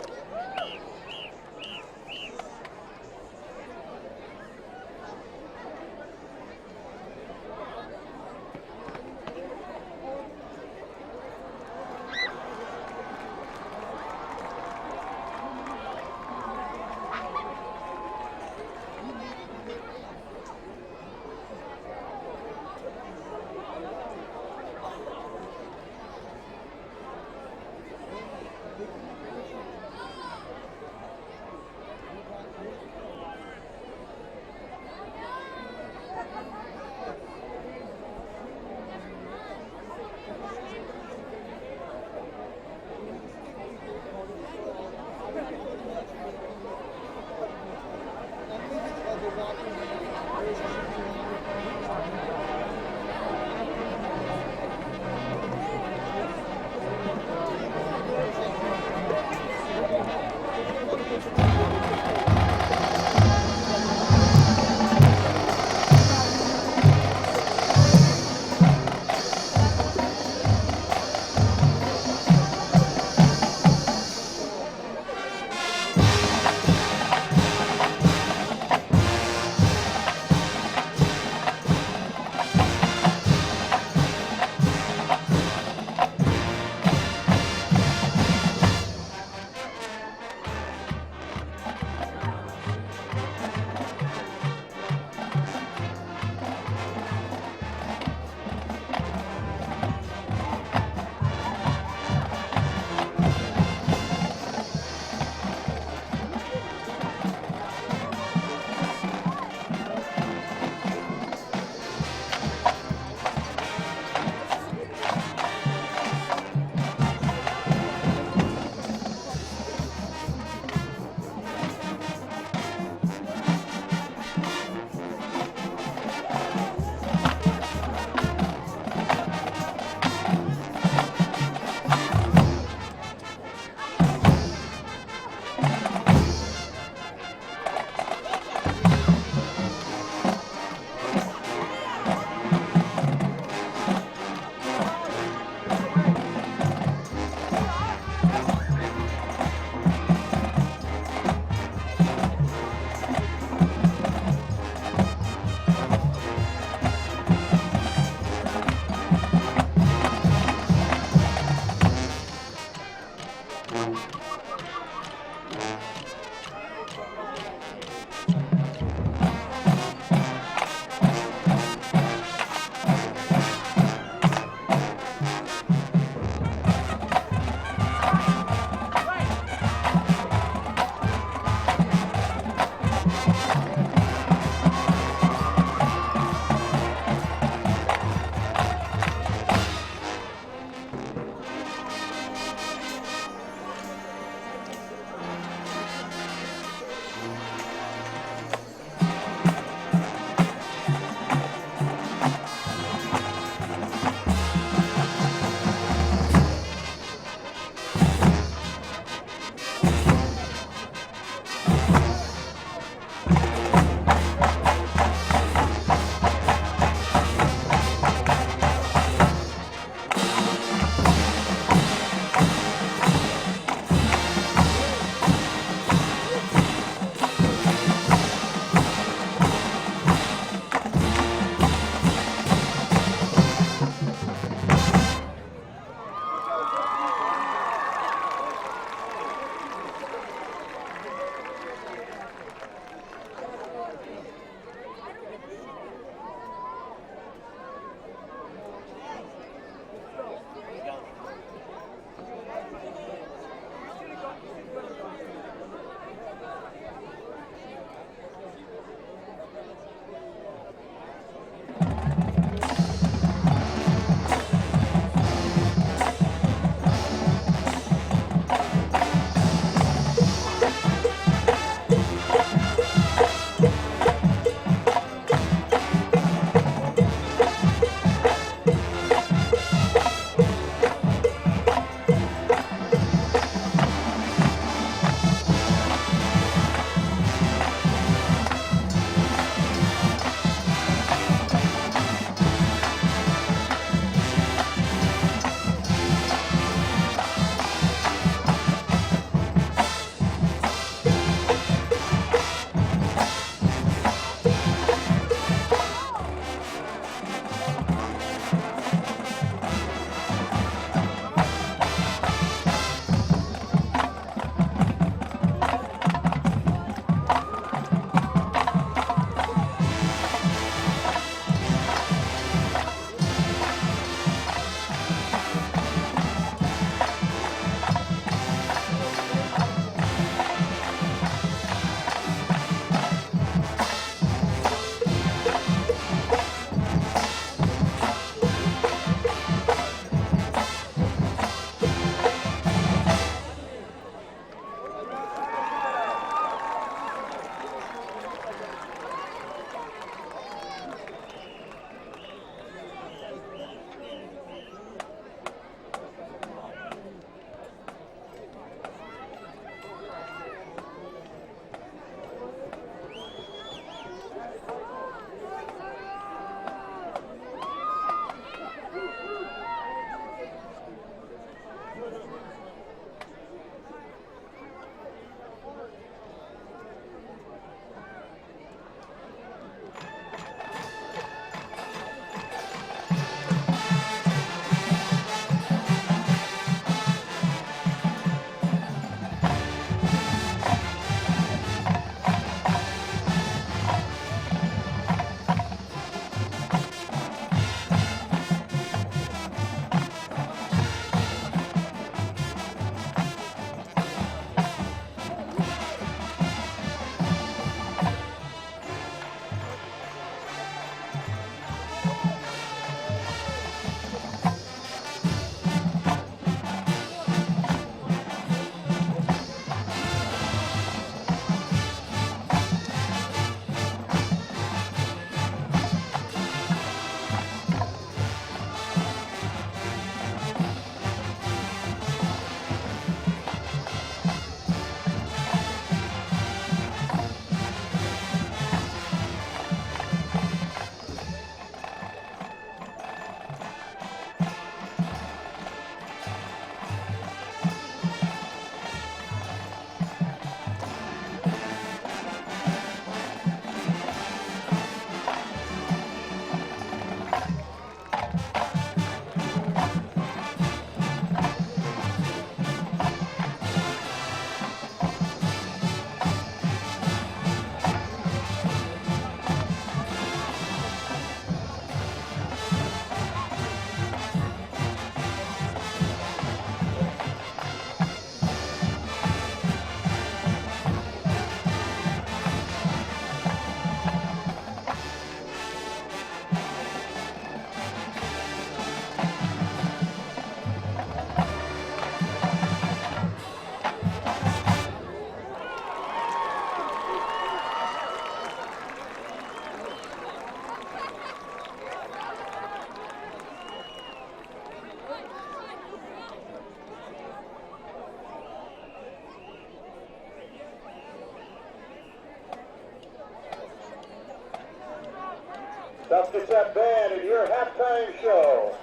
South Kitsap Band and your halftime show.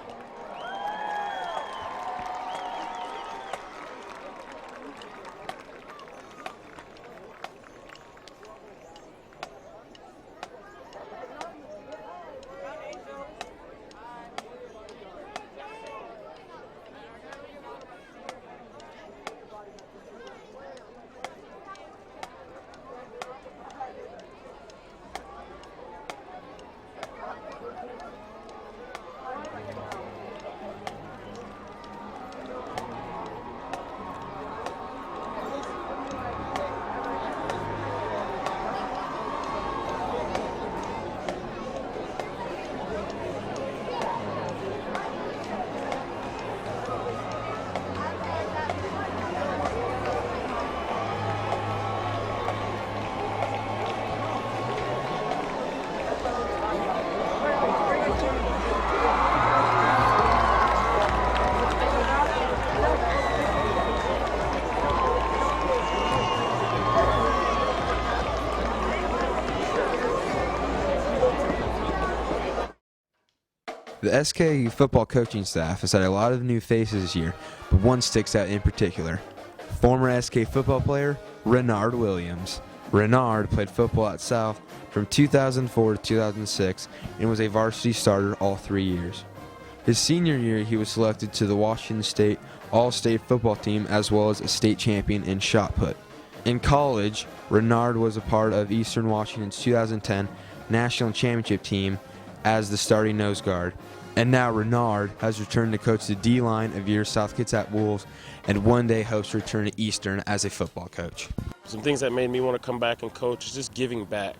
The SKU football coaching staff has had a lot of new faces this year, but one sticks out in particular. Former SK football player Renard Williams. Renard played football at South from 2004 to 2006 and was a varsity starter all 3 years. His senior year, he was selected to the Washington State All-State football team as well as a state champion in shot put. In college, Renard was a part of Eastern Washington's 2010 national championship team as the starting nose guard. And now Renard has returned to coach the D-line of your South Kitsap Wolves and one day hopes to return to Eastern as a football coach. Some things that made me want to come back and coach is just giving back.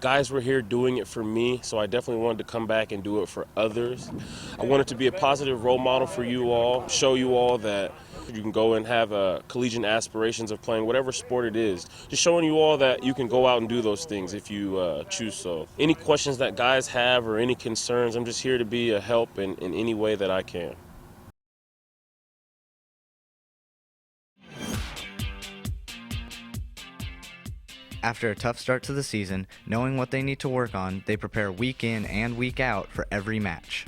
Guys were here doing it for me, so I definitely wanted to come back and do it for others. I wanted to be a positive role model for you all, show you all that you can go and have collegiate aspirations of playing whatever sport it is. Just showing you all that you can go out and do those things if you choose so. Any questions that guys have or any concerns, I'm just here to be a help in any way that I can. After a tough start to the season, knowing what they need to work on, they prepare week in and week out for every match.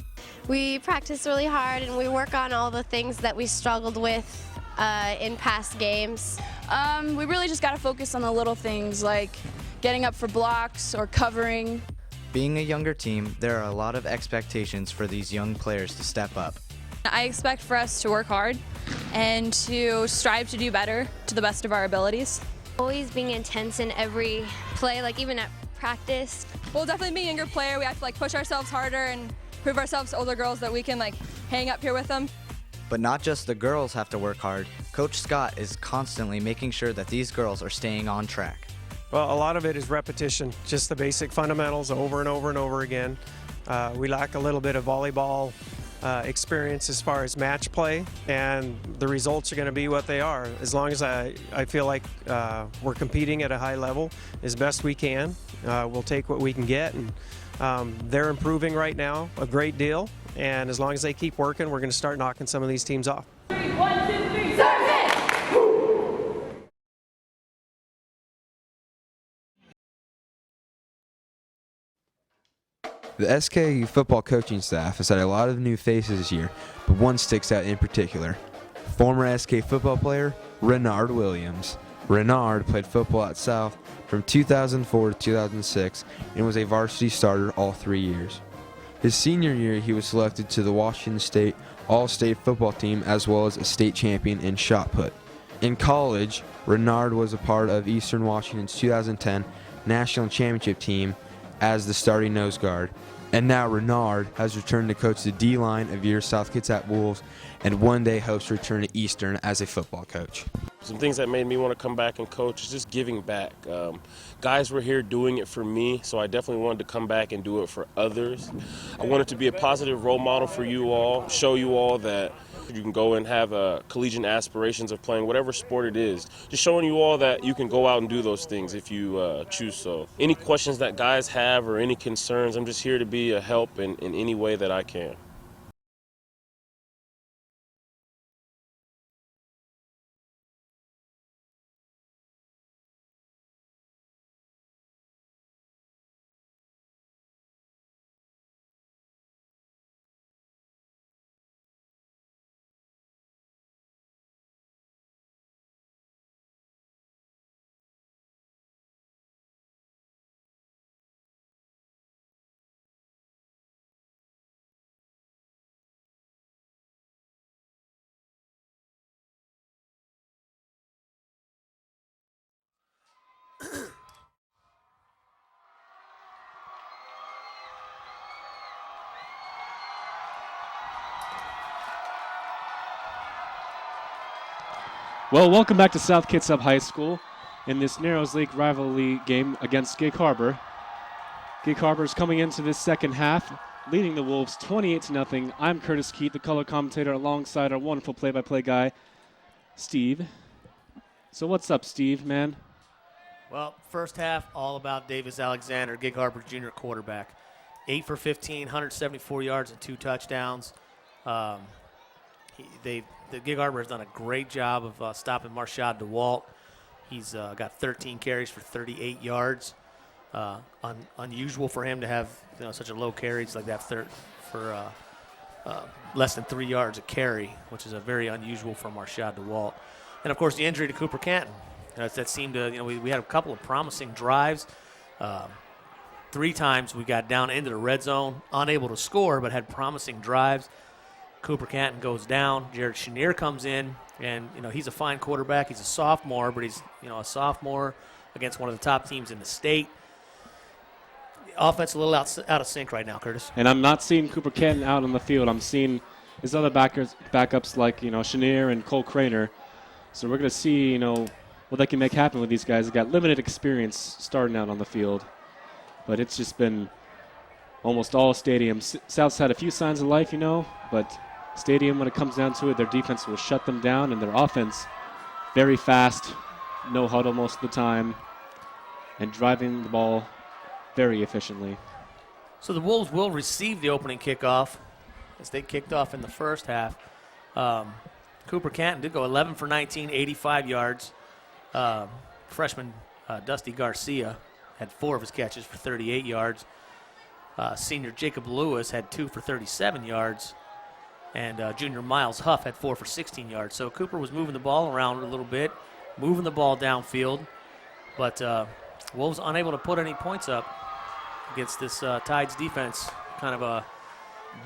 We practice really hard and we work on all the things that we struggled with in past games. We really just got to focus on the little things like getting up for blocks or covering. Being a younger team, there are a lot of expectations for these young players to step up. I expect for us to work hard and to strive to do better to the best of our abilities. Always being intense in every play, like even at practice. Well, definitely being a younger player, we have to push ourselves harder and prove ourselves to older girls that we can hang up here with them. But not just the girls have to work hard. Coach Scott is constantly making sure that these girls are staying on track. Well, a lot of it is repetition, just the basic fundamentals over and over and over again. We lack a little bit of volleyball experience as far as match play, and the results are going to be what they are. As long as I feel like we're competing at a high level as best we can, we'll take what we can get, and they're improving right now a great deal, and as long as they keep working, we're going to start knocking some of these teams off. 1, 2, 3, serve it! The SKU football coaching staff has had a lot of new faces this year, but one sticks out in particular. Former SK football player Renard Williams. Renard played football at South from 2004 to 2006 and was a varsity starter all 3 years. His senior year, he was selected to the Washington State All-State football team as well as a state champion in shot put. In college, Renard was a part of Eastern Washington's 2010 national championship team as the starting nose guard. And now Renard has returned to coach the D-line of your South Kitsap Wolves and one day hopes to return to Eastern as a football coach. Some things that made me want to come back and coach is just giving back. Guys were here doing it for me, so I definitely wanted to come back and do it for others. I wanted to be a positive role model for you all, show you all that you can go and have collegiate aspirations of playing whatever sport it is. Just showing you all that you can go out and do those things if you choose so. Any questions that guys have or any concerns, I'm just here to be a help in any way that I can. Well, welcome back to South Kitsap High School in this Narrows League rivalry game against Gig Harbor. Gig Harbor is coming into this second half, leading the Wolves 28-0. I'm Curtis Keat, the color commentator, alongside our wonderful play-by-play guy, Steve. So what's up, Steve, man? Well, first half, all about Davis Alexander, Gig Harbor junior quarterback. 8 for 15, 174 yards and 2 touchdowns. The Gig Harbor has done a great job of stopping Marshad DeWalt. He's got 13 carries for 38 yards. Unusual for him to have such a low carries like that for less than 3 yards a carry, which is a very unusual for Marshad DeWalt. And of course, the injury to Cooper Canton. That seemed to, we had a couple of promising drives. 3 times we got down into the red zone, unable to score, but had promising drives. Cooper Canton goes down. Jared Chenier comes in, and he's a fine quarterback. He's a sophomore, but he's a sophomore against one of the top teams in the state. The offense a little out of sync right now, Curtis. And I'm not seeing Cooper Canton out on the field. I'm seeing his other backups like Chenier and Cole Craner. So we're going to see what they can make happen with these guys. They got limited experience starting out on the field, but it's just been almost all stadium. South's had a few signs of life, but stadium, when it comes down to it, their defense will shut them down, and their offense very fast, no huddle most of the time, and driving the ball very efficiently. So the Wolves will receive the opening kickoff as they kicked off in the first half. Cooper Canton did go 11 for 19, 85 yards. Freshman Dusty Garcia had 4 of his catches for 38 yards. Senior Jacob Lewis had 2 for 37 yards. And junior Miles Huff had 4 for 16 yards. So Cooper was moving the ball around a little bit, moving the ball downfield. But Wolves unable to put any points up against this Tides defense. Kind of a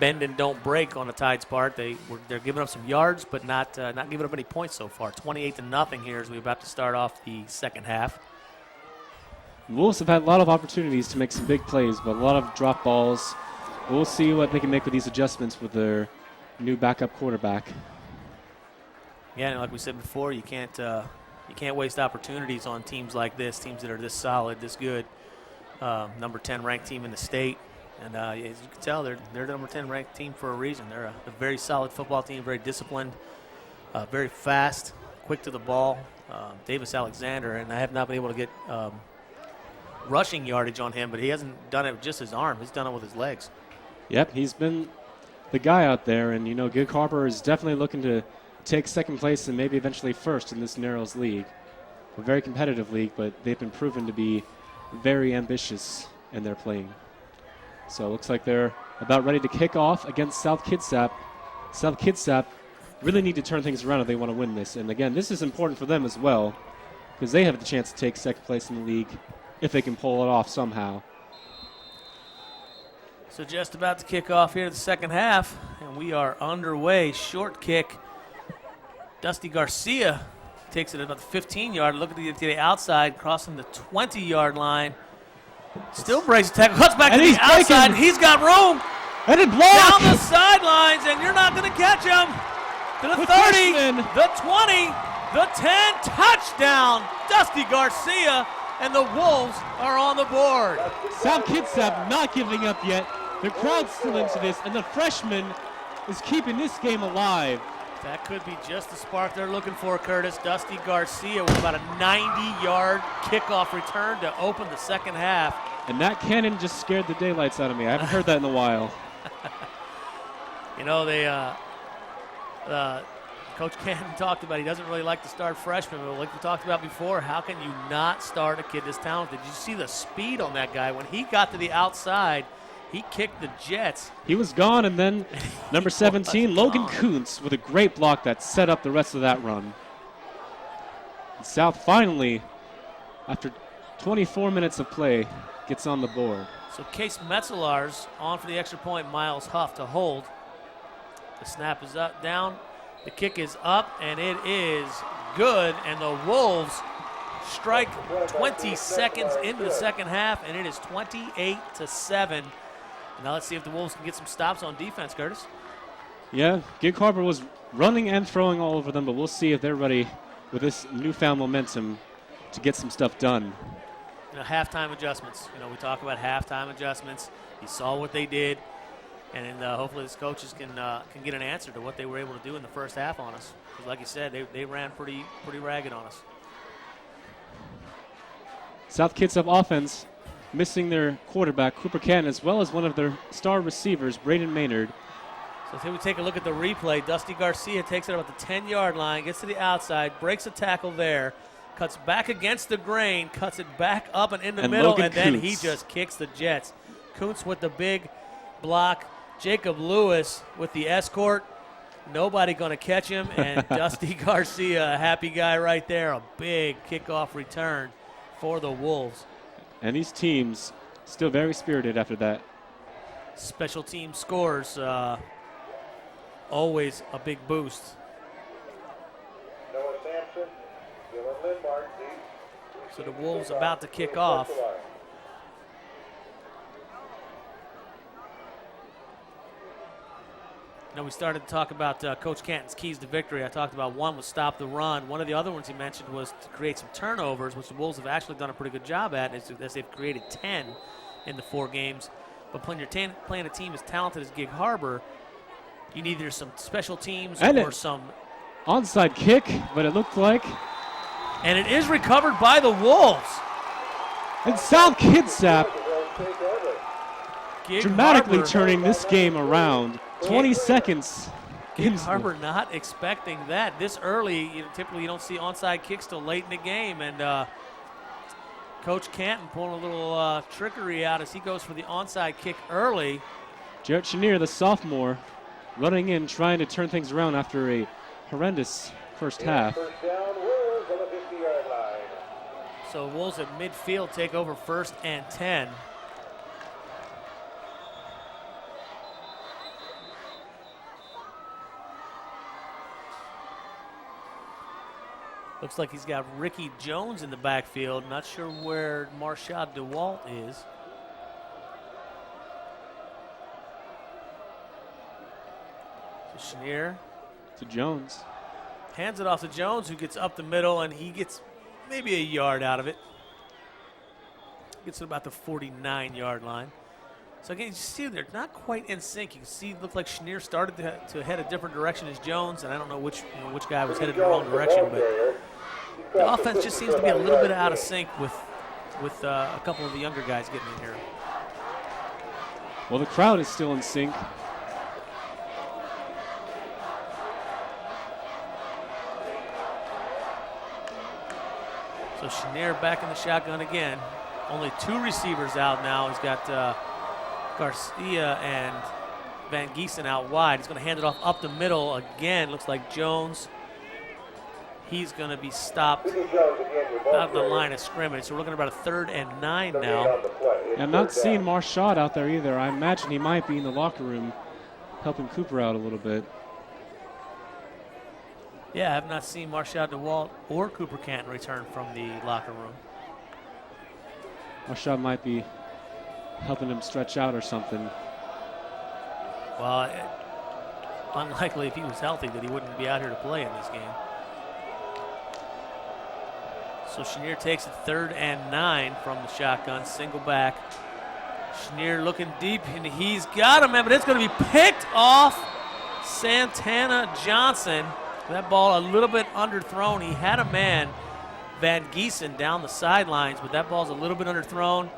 bend and don't break on the Tides part. They're giving up some yards, but not giving up any points so far. 28-0 here as we're about to start off the second half. Wolves have had a lot of opportunities to make some big plays, but a lot of drop balls. We'll see what they can make with these adjustments with their new backup quarterback. Yeah, and like we said before, you can't waste opportunities on teams like this, teams that are this solid, this good. Number 10 ranked team in the state. And as you can tell, they're the number 10 ranked team for a reason. They're a very solid football team, very disciplined, very fast, quick to the ball. Davis Alexander, and I have not been able to get rushing yardage on him, but he hasn't done it with just his arm. He's done it with his legs. Yep, he's been the guy out there, and Gig Harbor is definitely looking to take second place and maybe eventually first in this Narrows League. A very competitive league, but they've been proven to be very ambitious in their playing. So it looks like they're about ready to kick off against South Kitsap. South Kitsap really need to turn things around if they want to win this. And again, this is important for them as well, because they have the chance to take second place in the league if they can pull it off somehow. So just about to kick off here the second half, and we are underway. Short kick. Dusty Garcia takes it about the 15-yard, looking to the outside, crossing the 20-yard line. Still breaks the tackle, cuts back to the outside, and he's got room. And it blocks. Down the sidelines, and you're not going to catch him. To the 30, the 20, the 10, touchdown. Dusty Garcia, and the Wolves are on the board. South Kitsap not giving up yet. The crowd's still into this, and the freshman is keeping this game alive. That could be just the spark they're looking for, Curtis. Dusty Garcia with about a 90-yard kickoff return to open the second half. And that cannon just scared the daylights out of me. I haven't heard that in a while. Coach Cannon talked about he doesn't really like to start freshmen, but like we talked about before, how can you not start a kid this talented? Did you see the speed on that guy? When he got to the outside, he kicked the jets. He was gone, and then number 17, Logan Kuntz, with a great block that set up the rest of that run. And South finally, after 24 minutes of play, gets on the board. So Case Metzelar's on for the extra point. Miles Huff to hold. The snap is up, down. The kick is up, and it is good. And the Wolves strike 20 seconds into the second half, and it is 28-7. Now let's see if the Wolves can get some stops on defense, Curtis. Yeah, Gig Harbor was running and throwing all over them, but we'll see if they're ready with this newfound momentum to get some stuff done. Halftime adjustments. We talk about halftime adjustments. You saw what they did, and hopefully these coaches can get an answer to what they were able to do in the first half on us. Because like you said, they ran pretty ragged on us. South Kitsap offense missing their quarterback, Cooper Cannon, as well as one of their star receivers, Braden Maynard. So here we take a look at the replay. Dusty Garcia takes it about the 10-yard line, gets to the outside, breaks a tackle there, cuts back against the grain, cuts it back up and in the middle, Logan and then Kuntz. he just kicks the Jets. Kuntz with the big block. Jacob Lewis with the escort. Nobody going to catch him, and Dusty Garcia, a happy guy right there. A big kickoff return for the Wolves. And these teams still very spirited after that. Special team scores, always a big boost. Noah Sampson, Dylan Lindmark, So the Wolves about to kick off. We started to talk about Coach Canton's keys to victory. I talked about one was stop the run. One of the other ones he mentioned was to create some turnovers, which the Wolves have actually done a pretty good job at, as they've created 10 in the 4 games. But playing a team as talented as Gig Harbor, you need either some special teams or some onside kick, but it looked like. And it is recovered by the Wolves. And South Kitsap Gig dramatically Harbor turning this game around. 20 seconds. Gig Harbor not expecting that this early. Typically you don't see onside kicks till late in the game, and Coach Canton pulling a little trickery out as he goes for the onside kick early. Jarrett Chenier, the sophomore, running in, trying to turn things around after a horrendous first half. First down, Wolves on the 50-yard line. So Wolves at midfield take over 1st and 10. Looks like he's got Ricky Jones in the backfield. Not sure where Marshad DeWalt is. So Chenier to Jones. Hands it off to Jones, who gets up the middle, and he gets maybe a yard out of it. Gets to about the 49-yard line. So again, you see they're not quite in sync. You can see it looked like Chenier started to head a different direction as Jones, and I don't know which guy was headed in the wrong direction, but the offense just seems to be a little bit out of sync with a couple of the younger guys getting in here. Well, the crowd is still in sync. So Chenier back in the shotgun again. Only 2 receivers out now. He's got Garcia and Van Giesen out wide. He's going to hand it off up the middle again. Looks like Jones. He's going to be stopped about the line of scrimmage. So we're looking at about a 3rd and 9 now. I'm not seeing Marshad out there either. I imagine he might be in the locker room helping Cooper out a little bit. Yeah, I have not seen Marshad DeWalt or Cooper Canton return from the locker room. Marshad might be helping him stretch out or something. Well, unlikely if he was healthy that he wouldn't be out here to play in this game. So Chenier takes it 3rd and 9 from the shotgun, single back. Chenier looking deep, and he's got him, but it's going to be picked off Santana Johnson. That ball a little bit underthrown. He had a man, Van Giesen, down the sidelines, but that ball's a little bit underthrown.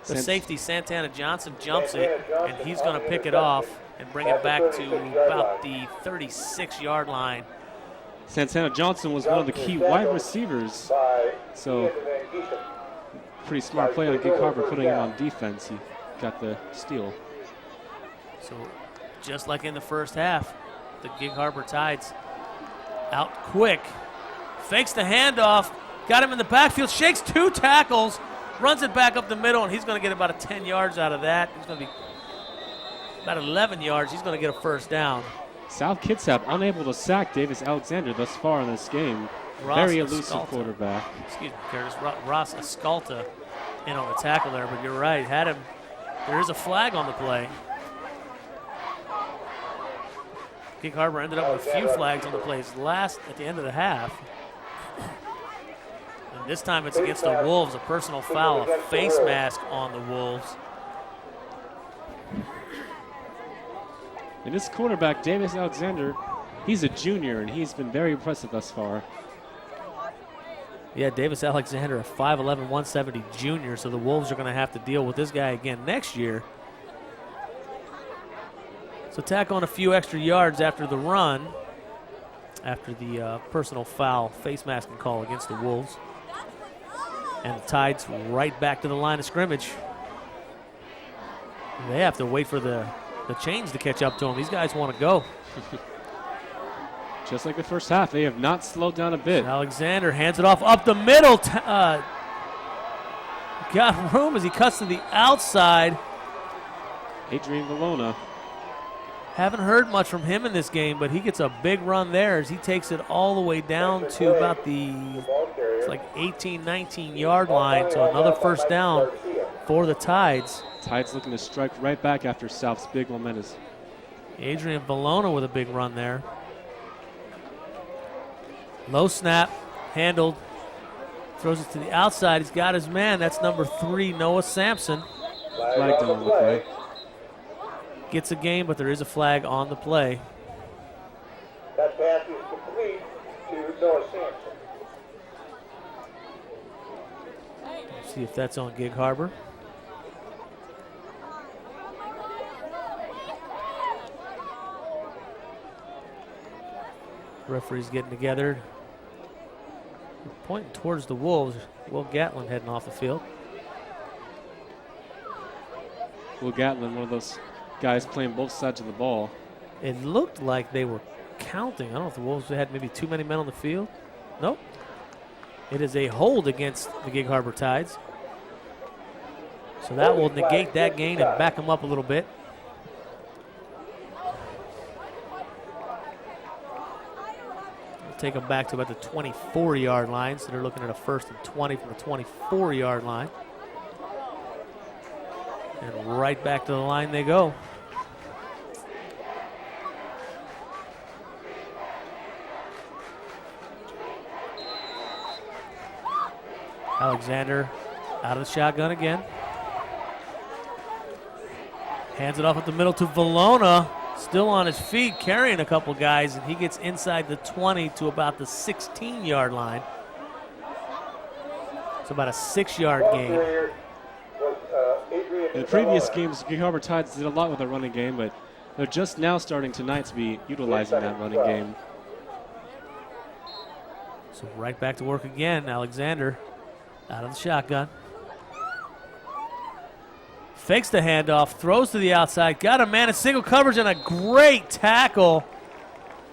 The safety, Santana Johnson, jumps it, and he's going to pick it off and bring it back to about the 36-yard line. Santana Johnson was one of the key wide receivers, so pretty smart play on Gig Harbor, putting him on defense. He got the steal. So just like in the first half, the Gig Harbor Tides out quick. Fakes the handoff, got him in the backfield, shakes 2 tackles, runs it back up the middle, and he's going to get about 10 yards out of that. He's going to be about 11 yards. He's going to get a 1st down. South Kitsap unable to sack Davis Alexander thus far in this game. Very elusive quarterback. Excuse me, Curtis. Ross Escalta in on the tackle there, but you're right. Had him. There is a flag on the play. Gig Harbor ended up with a few flags on the plays at the end of the half. And this time it's against the Wolves, a personal foul, a face mask on the Wolves. And this quarterback, Davis Alexander, he's a junior, and he's been very impressive thus far. Yeah, Davis Alexander, a 5'11", 170 junior, so the Wolves are going to have to deal with this guy again next year. So tack on a few extra yards after the run, after the personal foul face masking call against the Wolves. And the Tides right back to the line of scrimmage. They have to wait for the chains to catch up to them. These guys want to go. Just like the first half, they have not slowed down a bit. Alexander hands it off up the middle. Got room as he cuts to the outside. Adrian Valona. Haven't heard much from him in this game, but he gets a big run there as he takes it all the way down to about the 18, 19 yard line. So another first down for the Tides. Tides looking to strike right back after South's big momentum. Adrian Valona with a big run there. Low snap, handled, throws it to the outside. He's got his man. That's number 3, Noah Sampson. Flag down on the play. Gets a game, but there is a flag on the play. That pass is complete to Noah Sampson. Let's see if that's on Gig Harbor. Referees getting together. Pointing towards the Wolves. Will Gatlin heading off the field. Will Gatlin, one of those guys playing both sides of the ball. It looked like they were counting. I don't know if the Wolves had maybe too many men on the field. Nope. It is a hold against the Gig Harbor Tides. So that will negate that gain and back them up a little bit. Take them back to about the 24-yard line, so they're looking at a 1st and 20 from the 24-yard line. And right back to the line they go. Alexander out of the shotgun again. Hands it off at the middle to Valona. Still on his feet, carrying a couple guys, and he gets inside the 20 to about the 16-yard line. It's about a 6-yard gain. In the previous games, Gig Harbor Tides did a lot with their running game, but they're just now starting tonight to be utilizing that running game. So right back to work again. Alexander out of the shotgun. Fakes the handoff, throws to the outside, got a man in single coverage and a great tackle.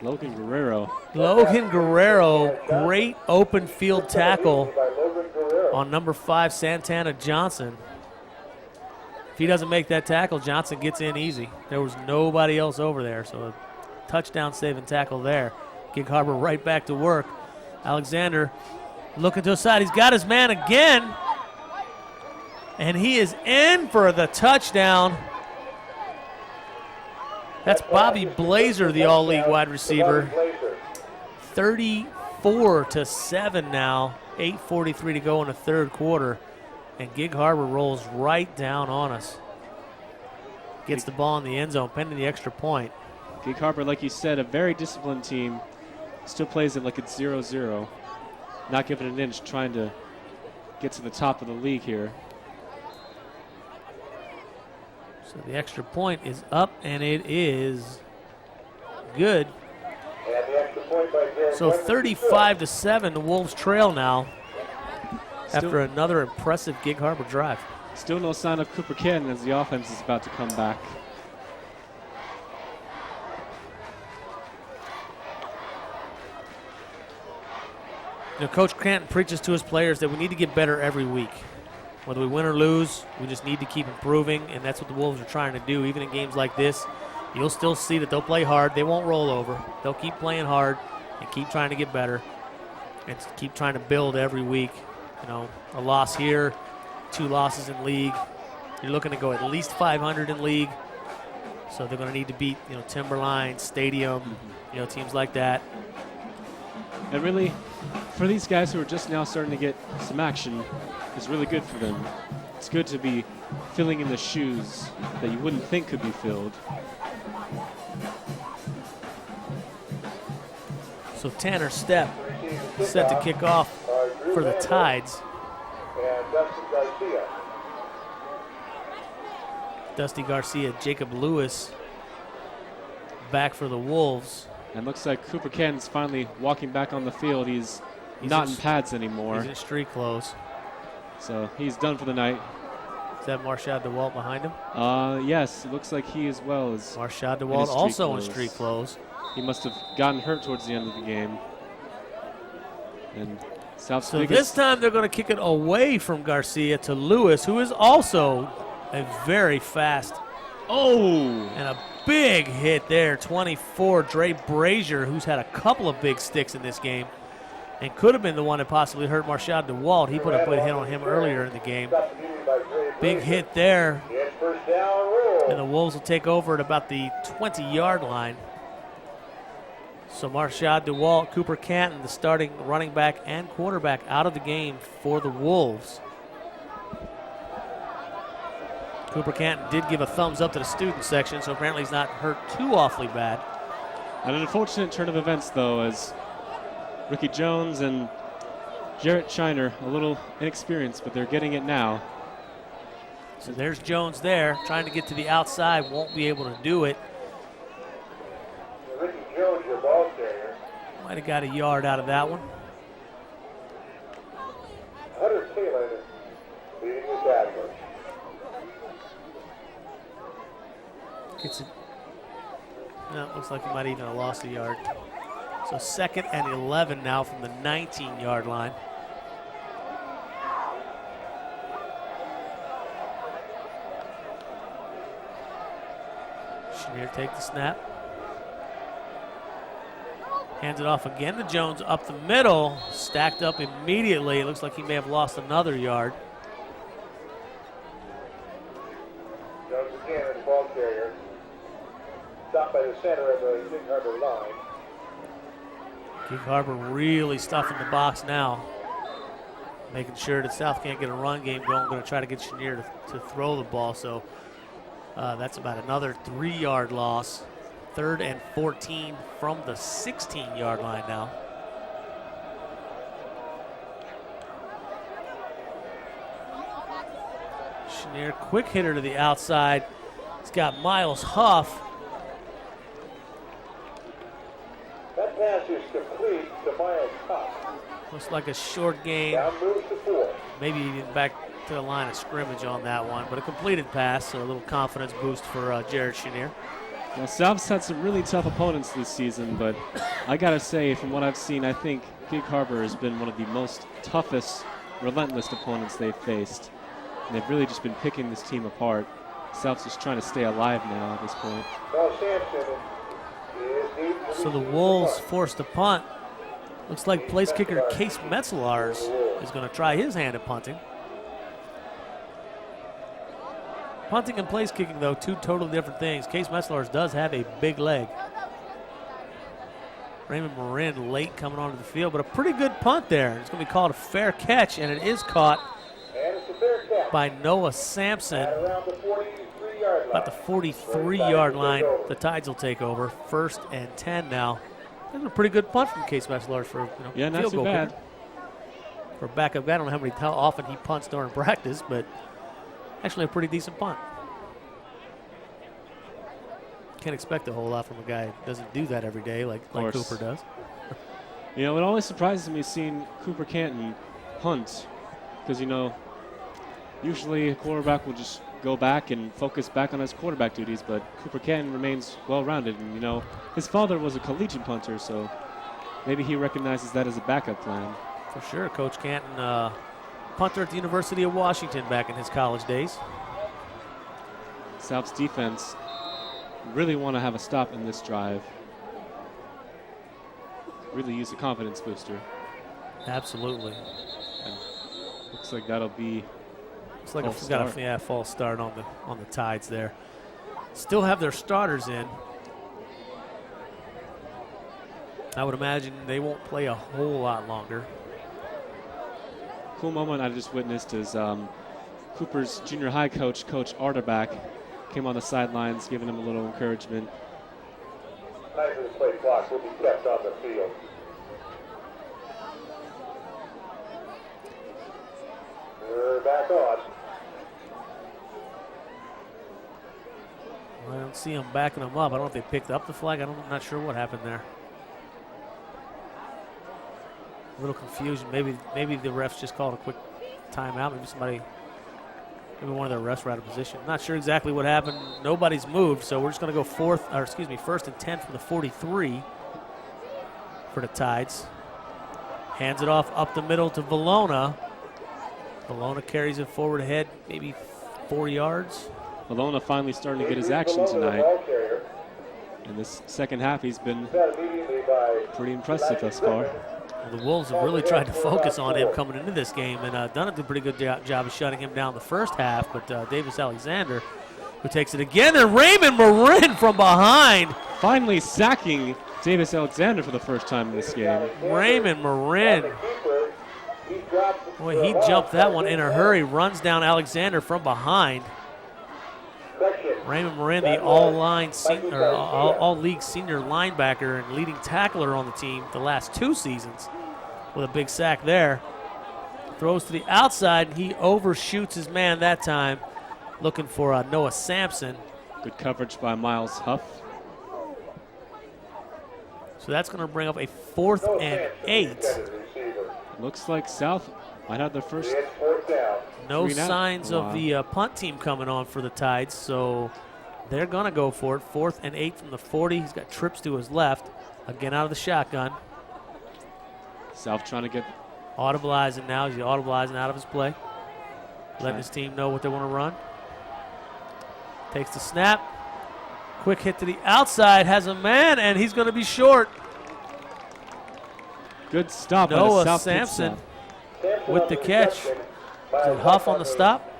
Logan Guerrero, great open field tackle on number 5, Santana Johnson. If he doesn't make that tackle, Johnson gets in easy. There was nobody else over there, so a touchdown saving tackle there. Gig Harbor right back to work. Alexander looking to the side. He's got his man again. And he is in for the touchdown. That's Bobby Blazer, the all-league wide receiver. 34-7 now. 8:43 to go in the third quarter. And Gig Harbor rolls right down on us. Gets the ball in the end zone, pending the extra point. Gig Harbor, like you said, a very disciplined team. Still plays it like it's 0-0. Not giving an inch, trying to get to the top of the league here. So the extra point is up, and it is good. So 35-7, the Wolves trail now after another impressive Gig Harbor drive. Still no sign of Cooper Cannon as the offense is about to come back. You know, Coach Canton preaches to his players that we need to get better every week. Whether we win or lose, we just need to keep improving, and that's what the Wolves are trying to do. Even in games like this, you'll still see that they'll play hard. They won't roll over. They'll keep playing hard and keep trying to get better and keep trying to build every week. You know, a loss here, 2 losses in league. You're looking to go at least 500 in league. So they're going to need to beat, you know, Timberline, Stadium, you know, teams like that. And really, for these guys who are just now starting to get some action, is really good for them. It's good to be filling in the shoes that you wouldn't think could be filled. So Tanner Stepp set to kick off for the Tides. And Dusty Garcia. Dusty Garcia, Jacob Lewis back for the Wolves. And looks like Cooper Canton's finally walking back on the field. He's not in pads anymore. He's in street clothes. So he's done for the night. Is that Marshad DeWalt behind him? Yes, it looks like he as well is. Marshad DeWalt also in street clothes. He must have gotten hurt towards the end of the game. And South's so this time they're going to kick it away from Garcia to Lewis, who is also a very fast. And a big hit there, 24, Dre Brazier, who's had a couple of big sticks in this game and could have been the one that possibly hurt Marshad DeWalt. He put a good hit on him earlier in the game. Big hit there. And the Wolves will take over at about the 20-yard line. So Marshad DeWalt, Cooper Canton, the starting running back and quarterback, out of the game for the Wolves. Cooper Canton did give a thumbs up to the student section, so apparently he's not hurt too awfully bad. An unfortunate turn of events, though, as Ricky Jones and Jarrett Shiner, a little inexperienced, but they're getting it now. So there's Jones there, trying to get to the outside, won't be able to do it. Ricky Jones, your ball carrier. Might have got a yard out of that one. Hunter Thielen leading the tacklers. Gets it. No, looks like he might even have lost a yard. So 2nd and 11 now from the 19-yard line. Chenier take the snap. Hands it off again to Jones up the middle. Stacked up immediately. It looks like he may have lost another yard. Jones again as ball carrier. Stopped by the center of the Gig Harbor line. Gig Harbor really stuffing the box now. Making sure that South can't get a run game going. Going to try to get Chenier to throw the ball. So that's about another 3-yard loss. 3rd and 14 from the 16-yard line now. Chenier, quick hitter to the outside. He's got Miles Huff. That pass is complete to Miles Huff. Looks like a short game. Down moves to 4. Maybe even back to the line of scrimmage on that one, but a completed pass, so a little confidence boost for Jared Chenier. Well, South's had some really tough opponents this season, but I gotta say, from what I've seen, I think Gig Harbor has been one of the most toughest, relentless opponents they've faced. And they've really just been picking this team apart. South's just trying to stay alive now at this point. So the Wolves forced a punt. Looks like place kicker Case Metzlars is going to try his hand at punting. Punting and place kicking, though, two totally different things. Case Metzlars does have a big leg. Raymond Marin late coming onto the field, but a pretty good punt there. It's going to be called a fair catch, and it is caught by Noah Sampson. About the 43-yard line, the Tides will take over. 1st and 10 now. That's a pretty good punt from Case Metzlars for not field too goal bad. kicker. For a backup guy, I don't know how often he punts during practice, but actually a pretty decent punt. Can't expect a whole lot from a guy who doesn't do that every day like Cooper does. It always surprises me seeing Cooper Canton punt because, usually a quarterback will just go back and focus back on his quarterback duties, but Cooper Canton remains well-rounded. And, his father was a collegiate punter, so maybe he recognizes that as a backup plan. For sure, Coach Canton, punter at the University of Washington back in his college days. South's defense really want to have a stop in this drive. Really use a confidence booster. Absolutely. And looks like that'll be Looks like a false start on the Tides there. Still have their starters in. I would imagine they won't play a whole lot longer. cool moment I just witnessed is Cooper's junior high coach, Coach Arterback, came on the sidelines giving him a little encouragement. 9-minute play clock will be kept on the field. We're back on. I don't see them backing them up. I don't know if they picked up the flag. I'm not sure what happened there. A little confusion. Maybe the refs just called a quick timeout. Maybe one of their refs were out of position. Not sure exactly what happened. Nobody's moved, so we're just going to go first and 10 from the 43 for the Tides. Hands it off up the middle to Valona. Valona carries it forward ahead, maybe 4 yards. Valona finally starting to get his action tonight. In this second half, he's been pretty impressive thus far. Well, the Wolves have really tried to focus on him coming into this game and done a pretty good job of shutting him down the first half, but Davis Alexander, who takes it again, and Raymond Marin from behind. Finally sacking Davis Alexander for the first time in this game. Raymond Marin. Boy, he jumped that one in a hurry, runs down Alexander from behind. Raymond Marin, the all-league senior linebacker and leading tackler on the team the last 2 seasons, with a big sack there. Throws to the outside, and he overshoots his man that time, looking for Noah Sampson. Good coverage by Miles Huff. So that's going to bring up a 4th and 8. Looks like South might have their first. No signs of the punt team coming on for the Tides, so they're going to go for it. 4th and 8 from the 40. He's got trips to his left. Again out of the shotgun. South trying to get. Audibleizing now. He's audibleizing out of his play. Letting his team know what they want to run. Takes the snap. Quick hit to the outside. Has a man, and he's going to be short. Good stop. Noah South Sampson with the catch. Huff on the stop.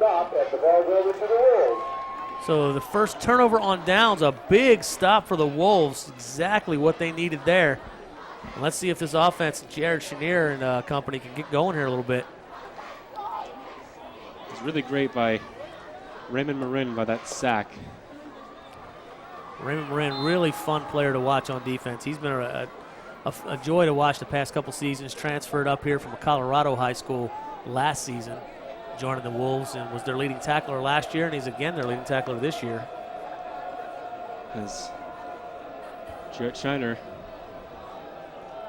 So the first turnover on downs, a big stop for the Wolves. Exactly what they needed there. And let's see if this offense, Jared Chenier and company, can get going here a little bit. It's really great by Raymond Marin by that sack. Raymond Marin, really fun player to watch on defense. He's been a joy to watch the past couple seasons. Transferred up here from a Colorado high school last season, joining the Wolves, and was their leading tackler last year, and he's again their leading tackler this year. As Jarrett Shiner.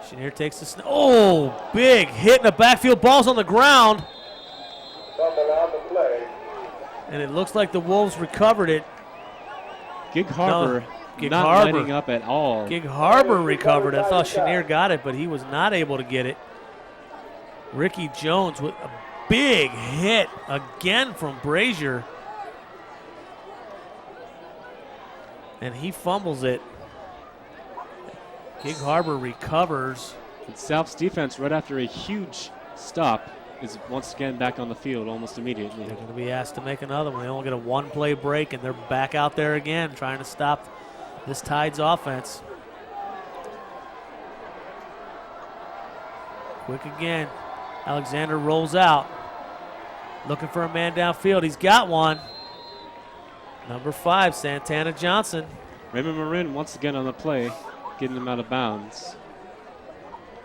Chenier takes the big hit in the backfield. Ball's on the ground. And it looks like the Wolves recovered it. Gig Harbor not lining up at all. Gig Harbor recovered. I thought Chenier got it, but he was not able to get it. Ricky Jones with a big hit again from Brazier. And he fumbles it. Gig Harbor recovers. And South's defense, right after a huge stop, is once again back on the field almost immediately. They're going to be asked to make another one. They only get a 1-play break, and they're back out there again trying to stop this Tides offense. Quick again. Alexander rolls out. Looking for a man downfield. He's got one. Number 5, Santana Johnson. Raymond Marin once again on the play, getting him out of bounds.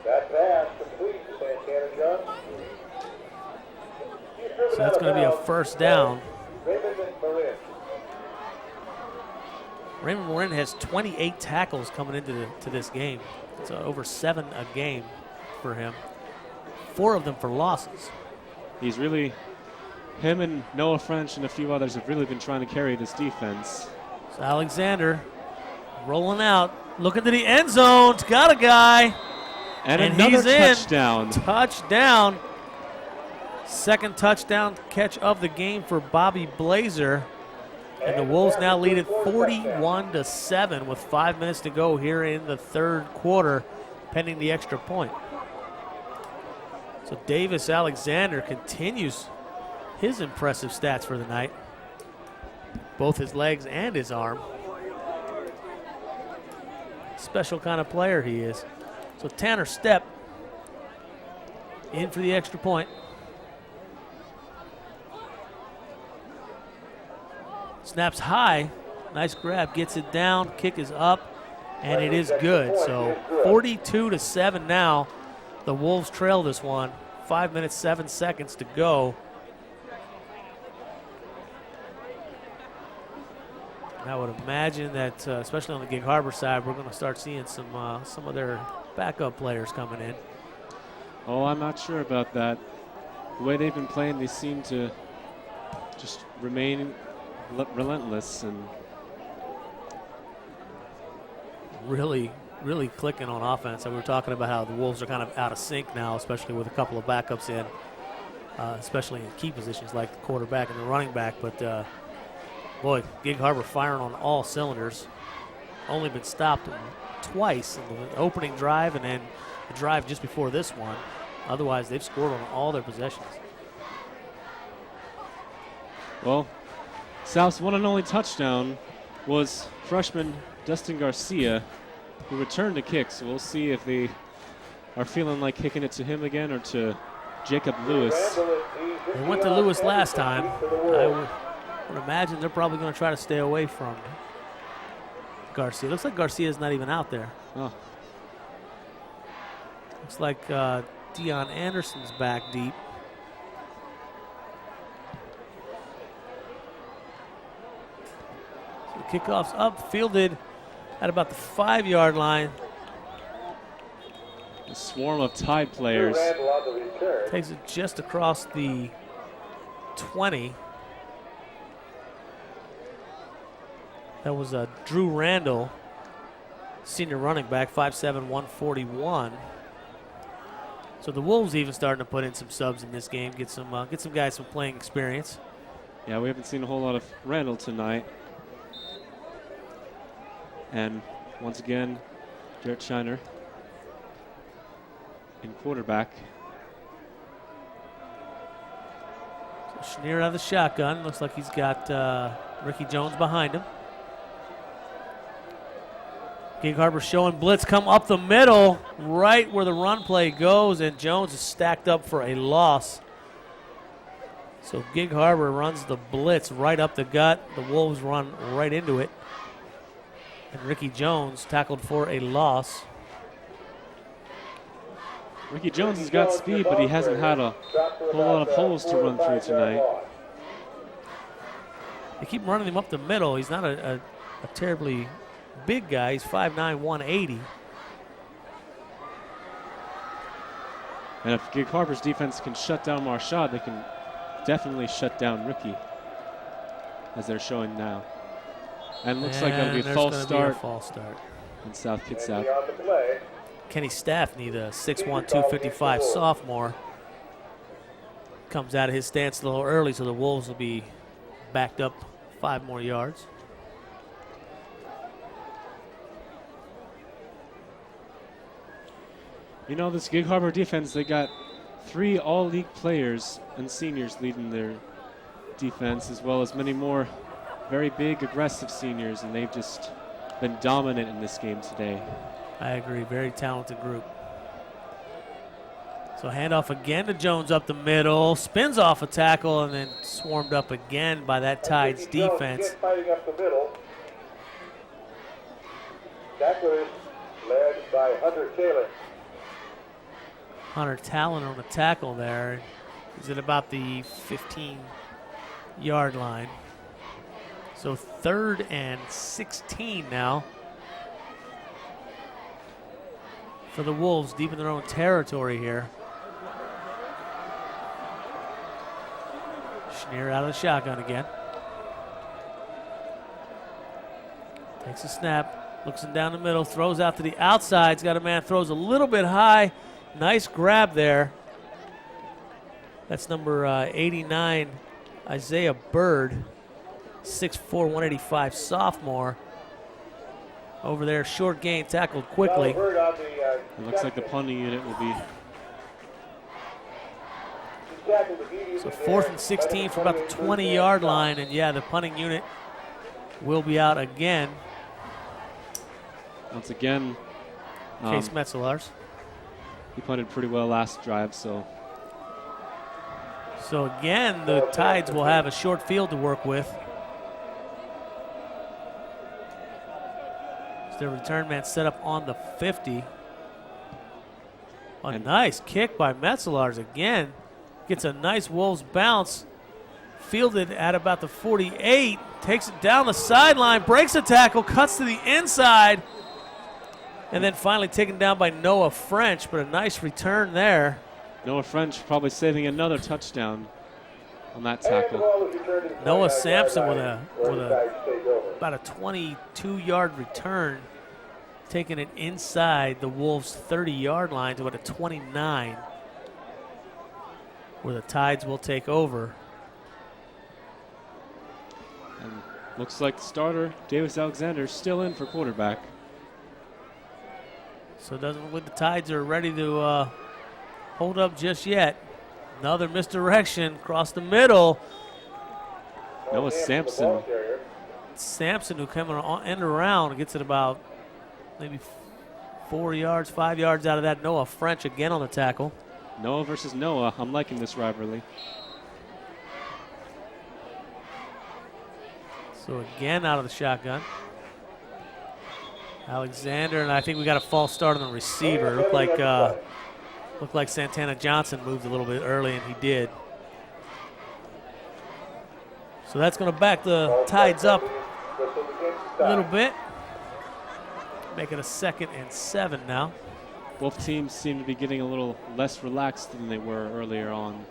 That pass complete to Santana Johnson. So that's going to be a first down. Raymond Marin has 28 tackles coming into this game. It's over 7 a game for him. 4 of them for losses. He's really, him and Noah French and a few others have really been trying to carry this defense. So Alexander rolling out, looking to the end zone. Got a guy. And another touchdown. Touchdown. Second touchdown catch of the game for Bobby Blazer. And the Wolves now lead it 41-7 with 5 minutes to go here in the third quarter, pending the extra point. So Davis Alexander continues his impressive stats for the night. Both his legs and his arm. Special kind of player he is. So Tanner Stepp in for the extra point. Snaps high. Nice grab. Gets it down. Kick is up. And it is good. So 42-7 now. The Wolves trail this one. 5 minutes, 7 seconds to go. And I would imagine that, especially on the Gig Harbor side, we're going to start seeing some of their backup players coming in. Oh, I'm not sure about that. The way they've been playing, they seem to just remain relentless and really clicking on offense. And we were talking about how the Wolves are kind of out of sync now, especially with a couple of backups in, especially in key positions like the quarterback and the running back. But boy, Gig Harbor firing on all cylinders. Only been stopped twice in the opening drive and then the drive just before this one. Otherwise, they've scored on all their possessions. Well, South's one and only touchdown was freshman Dustin Garcia, who returned the kick. So we'll see if they are feeling like kicking it to him again or to Jacob Lewis. They went to Lewis last time. I would imagine they're probably going to try to stay away from Garcia. Looks like Garcia's not even out there. Oh. Looks like Deion Anderson's back deep. So the kickoff's up, fielded at about the 5-yard line. A swarm of Tide players. Takes it just across the 20. That was Drew Randall, senior running back, 5'7", 141. So the Wolves even starting to put in some subs in this game, get some guys some playing experience. Yeah, we haven't seen a whole lot of Randall tonight. And once again, Jarrett Shiner in quarterback. So Schneer out of the shotgun. Looks like he's got Ricky Jones behind him. Gig Harbor showing blitz come up the middle, right where the run play goes, and Jones is stacked up for a loss. So Gig Harbor runs the blitz right up the gut. The Wolves run right into it. And Ricky Jones tackled for a loss. Ricky Jones has got speed, but he hasn't had a whole lot of holes to run through tonight. They keep running him up the middle. He's not a terribly big guy. He's 5'9", 180. And if Gig Harbor's defense can shut down Marshad, they can definitely shut down Ricky, as they're showing now. And looks like that'll be a false start. In South Kitsap. Kenny Staffney, the 6'1", 255 sophomore, comes out of his stance a little early, so the Wolves will be backed up 5 more yards. You know, this Gig Harbor defense, they got 3 all-league players and seniors leading their defense, as well as many more very big, aggressive seniors, and they've just been dominant in this game today. I agree. Very talented group. So handoff again to Jones up the middle. Spins off a tackle and then swarmed up again by that Tides defense. Fighting up the middle. Tacklers led by Hunter Taylor. Hunter Talon on the tackle there. He's at about the 15-yard line. So 3rd and 16 now for the Wolves, deep in their own territory here. Schneer out of the shotgun again. Takes a snap, looks him down the middle, throws out to the outside. He's got a man, throws a little bit high. Nice grab there. That's number 89, Isaiah Bird. 6'4", 185 sophomore. Over there, short gain, tackled quickly. It looks like the punting unit will be. So 4th and 16 from about the 20-yard line, and yeah, the punting unit will be out again. Once again, Case Metzelars. He punted pretty well last drive, so. So again, the Tides will have a short field to work with. Their return man set up on the 50. A nice kick by Metzelars again. Gets a nice Wolves bounce. Fielded at about the 48. Takes it down the sideline. Breaks a tackle. Cuts to the inside. And then finally taken down by Noah French. But a nice return there. Noah French probably saving another touchdown on that tackle. Noah Sampson with about a 22-yard return, taking it inside the Wolves' 30-yard line to at a 29, where the Tides will take over. And looks like starter Davis Alexander still in for quarterback. So it doesn't look like the Tides are ready to hold up just yet. Another misdirection across the middle. Noah Sampson. Sampson, who came on end around, gets it about maybe 5 yards out of that. Noah French again on the tackle. Noah versus Noah. I'm liking this rivalry. So again out of the shotgun. Alexander, and I think we got a false start on the receiver. Looked like Santana Johnson moved a little bit early, and he did. So that's going to back the Tides up a little bit. Make it a 2nd and 7 now. Both teams seem to be getting a little less relaxed than they were earlier on.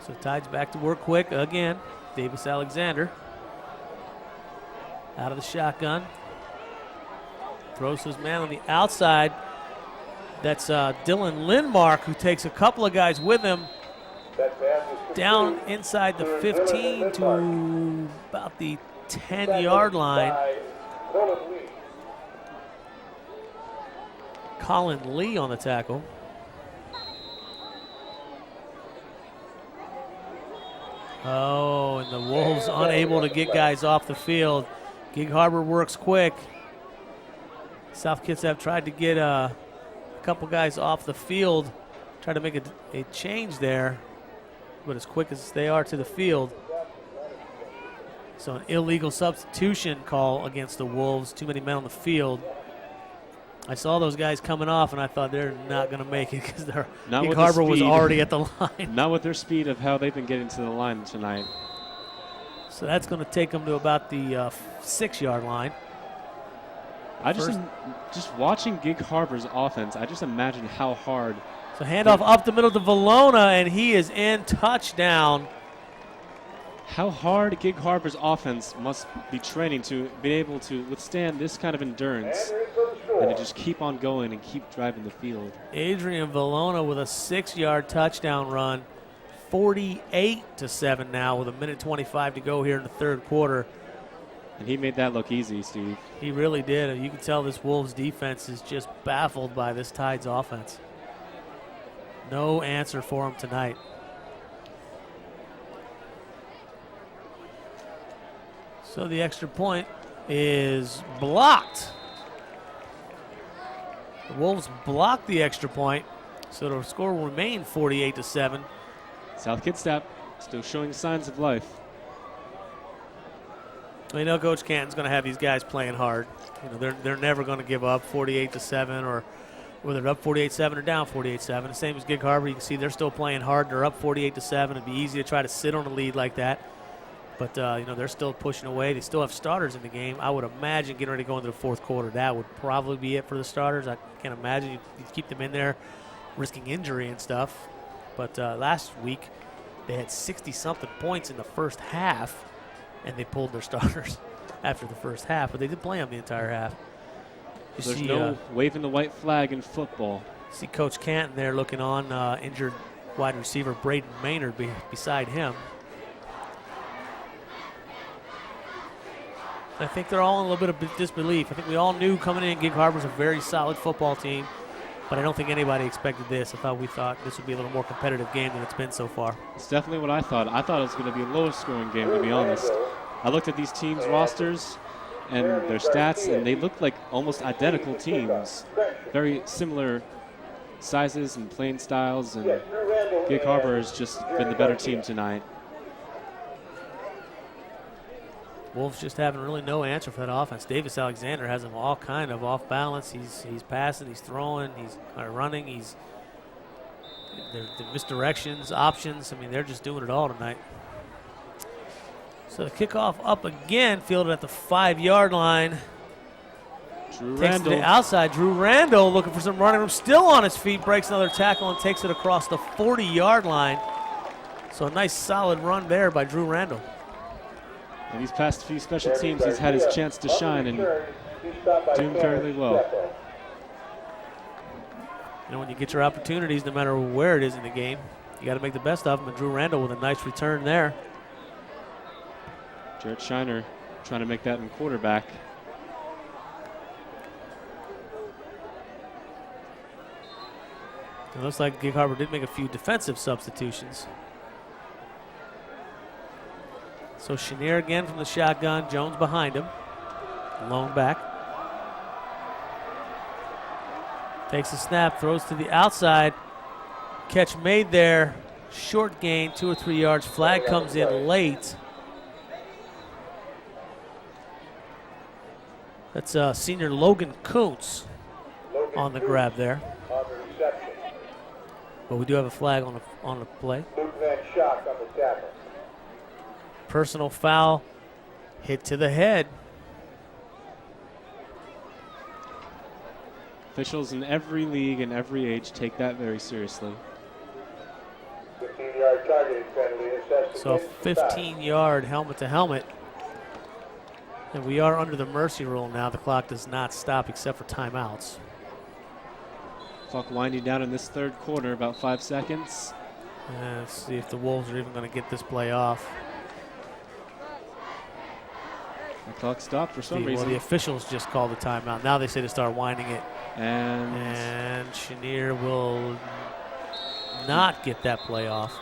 So Tides back to work quick again. Davis Alexander out of the shotgun. Throws his man on the outside. That's Dylan Lindmark, who takes a couple of guys with him down inside the 15 to about the 10-yard line. Colin Lee on the tackle. Oh, and the Wolves unable to get guys off the field. Gig Harbor works quick. South Kitsap tried to get a couple guys off the field, tried to make a change there, but as quick as they are to the field. So an illegal substitution call against the Wolves. Too many men on the field. I saw those guys coming off, and I thought they're not going to make it because Gig Harbor was already at the line. Not with their speed of how they've been getting to the line tonight. So that's going to take them to about the 6-yard line. I just watching Gig Harbor's offense, I just imagine how hard. So handoff up the middle to Valona, and he is in. Touchdown. How hard Gig Harbor's offense must be training to be able to withstand this kind of endurance and to just keep on going and keep driving the field. Adrian Valona with a 6-yard touchdown run. 48-7 now with 1:25 to go here in the third quarter. And he made that look easy, Steve. He really did. You can tell this Wolves defense is just baffled by this Tides offense. No answer for him tonight. So the extra point is blocked. The Wolves blocked the extra point, so the score will remain 48-7. South Kitsap still showing signs of life. We know Coach Canton's going to have these guys playing hard. You know, they're never going to give up 48-7, or whether they're up 48-7 or down 48-7. The same as Gig Harbor. You can see they're still playing hard. They're up 48-7. It'd be easy to try to sit on a lead like that. But, you know, they're still pushing away. They still have starters in the game. I would imagine getting ready to go into the fourth quarter, that would probably be it for the starters. I can't imagine you keep them in there risking injury and stuff. But last week they had 60-something points in the first half, and they pulled their starters after the first half. But they did play them the entire half. There's no waving the white flag in football. See Coach Canton there looking on, injured wide receiver Braden Maynard beside him. I think they're all in a little bit of disbelief. I think we all knew coming in Gig Harbor's a very solid football team, but I don't think anybody expected this. We thought this would be a little more competitive game than it's been so far. It's definitely what I thought. I thought it was going to be a lower scoring game, to be honest. I looked at these teams' rosters and their stats, and they looked like almost identical teams. Very similar sizes and playing styles, and Gig Harbor has just been the better team tonight. Wolves just having really no answer for that offense. Davis Alexander has them all kind of off balance. He's passing, he's throwing, he's running, the misdirections, options. I mean, they're just doing it all tonight. So the kickoff up again, fielded at the 5-yard line. Drew Takes it Randall. to the outside. Drew Randall looking for some running room. Still on his feet. Breaks another tackle and takes it across the 40-yard line. So a nice solid run there by Drew Randall. And these past few special teams, he's had his chance to shine and doing fairly well. You know, when you get your opportunities, no matter where it is in the game, you got to make the best of them. And Drew Randall with a nice return there. Jarrett Shiner trying to make that in quarterback. It looks like Gig Harbor did make a few defensive substitutions. So Chenier again from the shotgun. Jones behind him. Lone back. Takes a snap, throws to the outside. Catch made there. Short gain, 2 or 3 yards. Flag comes in late. That's senior Logan Kuntz on the grab there. But we do have a flag on the play. Personal foul, hit to the head. Officials in every league and every age take that very seriously. 15-yard targeting penalty assessed. So 15-yard helmet to helmet. And we are under the mercy rule now. The clock does not stop except for timeouts. Clock winding down in this third quarter, about 5 seconds. Let's see if the Wolves are even going to get this play off. The clock stopped for some Well, reason. the officials just called the timeout. Now they say to start winding it. And Chenier will not get that play off.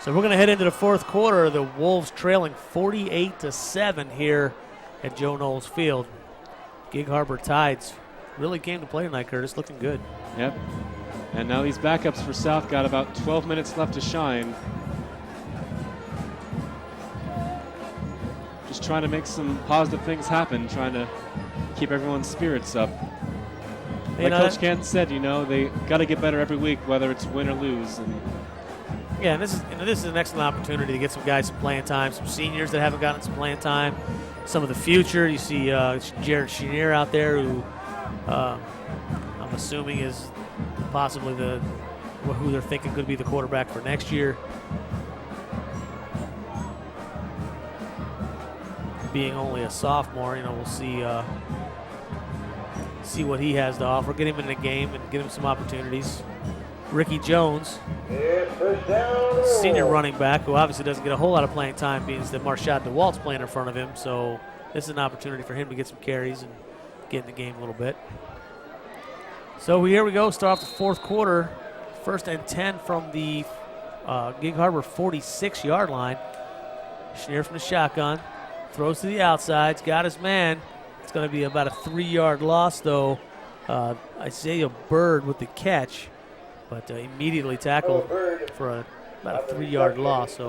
So we're going to head into the fourth quarter. The Wolves trailing 48-7 here at Joe Knowles Field. Gig Harbor Tides really came to play tonight, Curtis. Looking good. Yep. And now these backups for South got about 12 minutes left to shine. Just trying to make some positive things happen, trying to keep everyone's spirits up. Like Coach Canton said, they got to get better every week, whether it's win or lose. And yeah, and this is an excellent opportunity to get some guys some playing time, some seniors that haven't gotten some playing time, some of the future. You see Jared Chenier out there, who I'm assuming is possibly who they're thinking could be the quarterback for next year. Being only a sophomore, we'll see what he has to offer. Get him in the game and get him some opportunities. Ricky Jones, senior running back, who obviously doesn't get a whole lot of playing time, being that Marshad DeWalt's playing in front of him. So this is an opportunity for him to get some carries and get in the game a little bit. So here we go. Start off the fourth quarter. 1st and 10 from the Gig Harbor 46-yard line. Chenier from the shotgun. Throws to the outsides. Got his man. It's going to be about a 3-yard loss, though. Isaiah Bird with the catch, but immediately tackled for about a 3-yard loss. So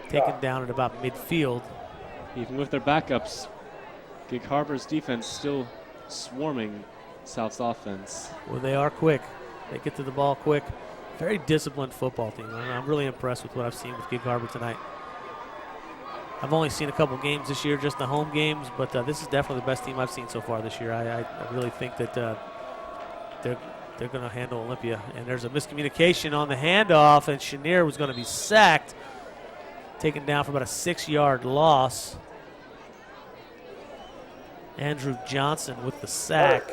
taken down at about midfield. even with their backups, Gig Harbor's defense still swarming South's offense. Well, they are quick. They get to the ball quick. Very disciplined football team. I'm really impressed with what I've seen with Gig Harbor tonight. I've only seen a couple games this year, just the home games, but this is definitely the best team I've seen so far this year. I really think that they're going to handle Olympia. And there's a miscommunication on the handoff, and Chenier was going to be sacked, taken down for about a 6-yard loss. Andrew Johnson with the sack.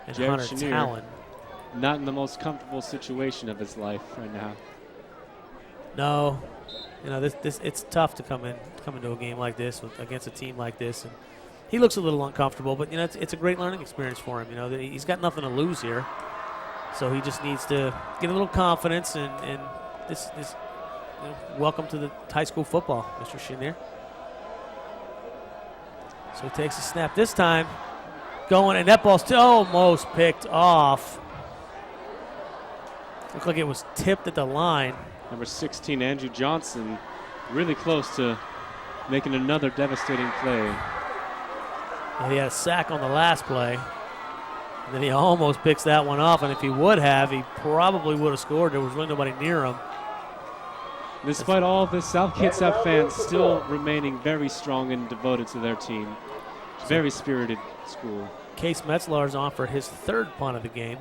And Jared Hunter Chenier, Talon. not in the most comfortable situation of his life right now. No, you know this it's tough to come into a game like this against a team like this, and he looks a little uncomfortable. But you know it's a great learning experience for him. You know he's got nothing to lose here, so he just needs to get a little confidence and this you know, welcome to the high school football, Mr. Chenier. So he takes a snap this time, going, and that ball still almost picked off. Looked like it was tipped at the line. Number 16, Andrew Johnson, really close to making another devastating play. And he had a sack on the last play. And then he almost picks that one off, and if he would have, he probably would have scored. There was really nobody near him. Despite all of this, South Kitsap fans still remaining very strong and devoted to their team. Very spirited school. Case Metzlar is on for his third punt of the game.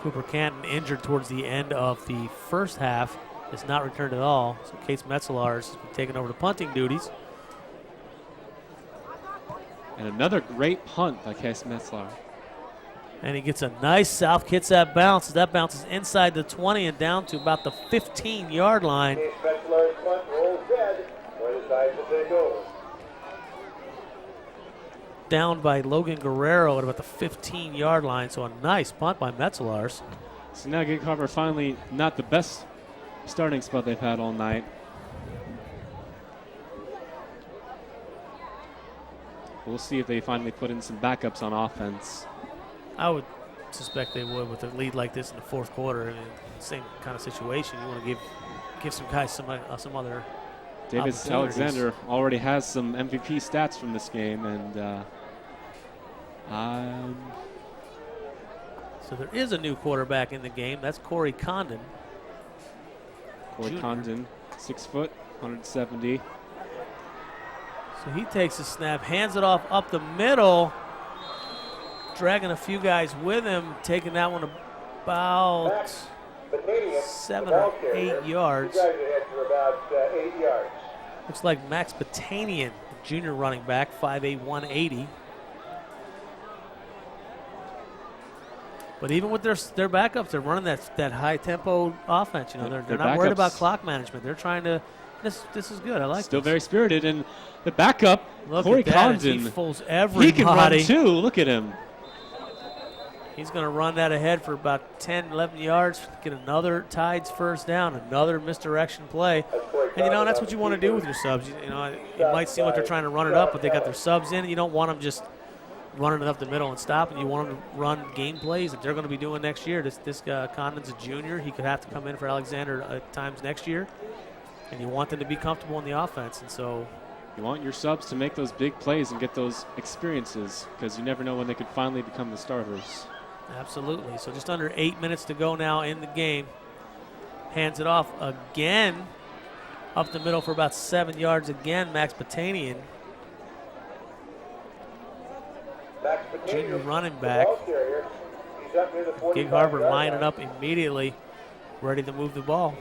Cooper Canton, injured towards the end of the first half, is not returned at all. So Case Metzlar is taking over the punting duties. And another great punt by Case Metzlar. And he gets a nice South Kitsap bounce. That bounces inside the 20 and down to about the 15-yard line. Case Metzlar's punt rolls dead. For the sides to take over. Down by Logan Guerrero at about the 15-yard line. So a nice punt by Metzlar's. So now Gig Harbor finally not the best starting spot they've had all night. We'll see if they finally put in some backups on offense. I would suspect they would with a lead like this in the fourth quarter. I mean, same kind of situation. You want to give some guys some other Davis Alexander already has some MVP stats from this game, and so there is a new quarterback in the game. That's Corey Condon. Corey Condon, 6 foot, 170. So he takes a snap, hands it off up the middle, dragging a few guys with him, taking that one about 7 or 8 yards. You guys are heading for about 8 yards. Looks like Max Batanian, junior running back, 5'8", 180. But even with their backups, they're running that high tempo offense. You know, they're not worried about clock management. They're trying to. This is good. I like. Still this. very spirited, and the backup, Look Corey at that, Condon. he fools everybody. He can run too. Look at him. He's going to run that ahead for about 10, 11 yards, get another Tides first down, another misdirection play. And, you know, that's what you want to do with your subs. You know, it might seem like they're trying to run it up, but they got their subs in. You don't want them just running it up the middle and stopping. You want them to run game plays that they're going to be doing next year. This Condon's a junior. He could have to come in for Alexander at times next year. And you want them to be comfortable in the offense. And so you want your subs to make those big plays and get those experiences, because you never know when they could finally become the starters. Absolutely. So just under 8 minutes to go now in the game. Hands it off again. Up the middle for about 7 yards again, Max Batanian. Junior running back. Gig Harbor lining up immediately, ready to move the ball.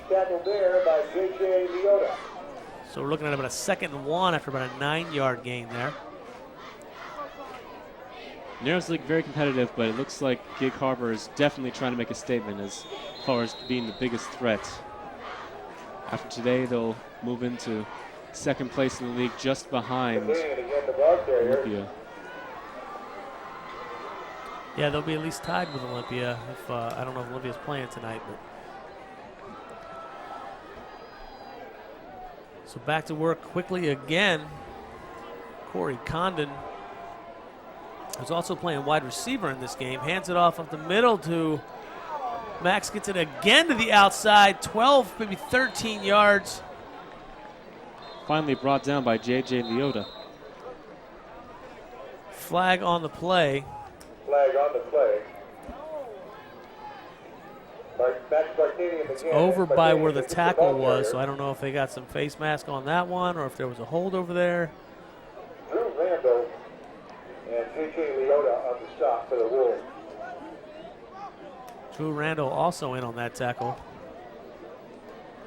So we're looking at about a 2nd and 1 after about a 9-yard gain there. Narrows League very competitive, but it looks like Gig Harbor is definitely trying to make a statement as far as being the biggest threat. After today, they'll move into 2nd place in the league, just behind Olympia. Yeah, they'll be at least tied with Olympia. If I don't know if Olympia's playing tonight, but so back to work quickly again. Corey Condon, who's also playing wide receiver in this game, hands it off up the middle to Max. Gets it again to the outside, 12, maybe 13 yards. Finally brought down by J.J. Leota. Flag on the play. Flag on the play. It's over by where the tackle was, so I don't know if they got some face mask on that one or if there was a hold over there. Drew Randall and J.J. Leota on the stop for the Wolves. Drew Randall also in on that tackle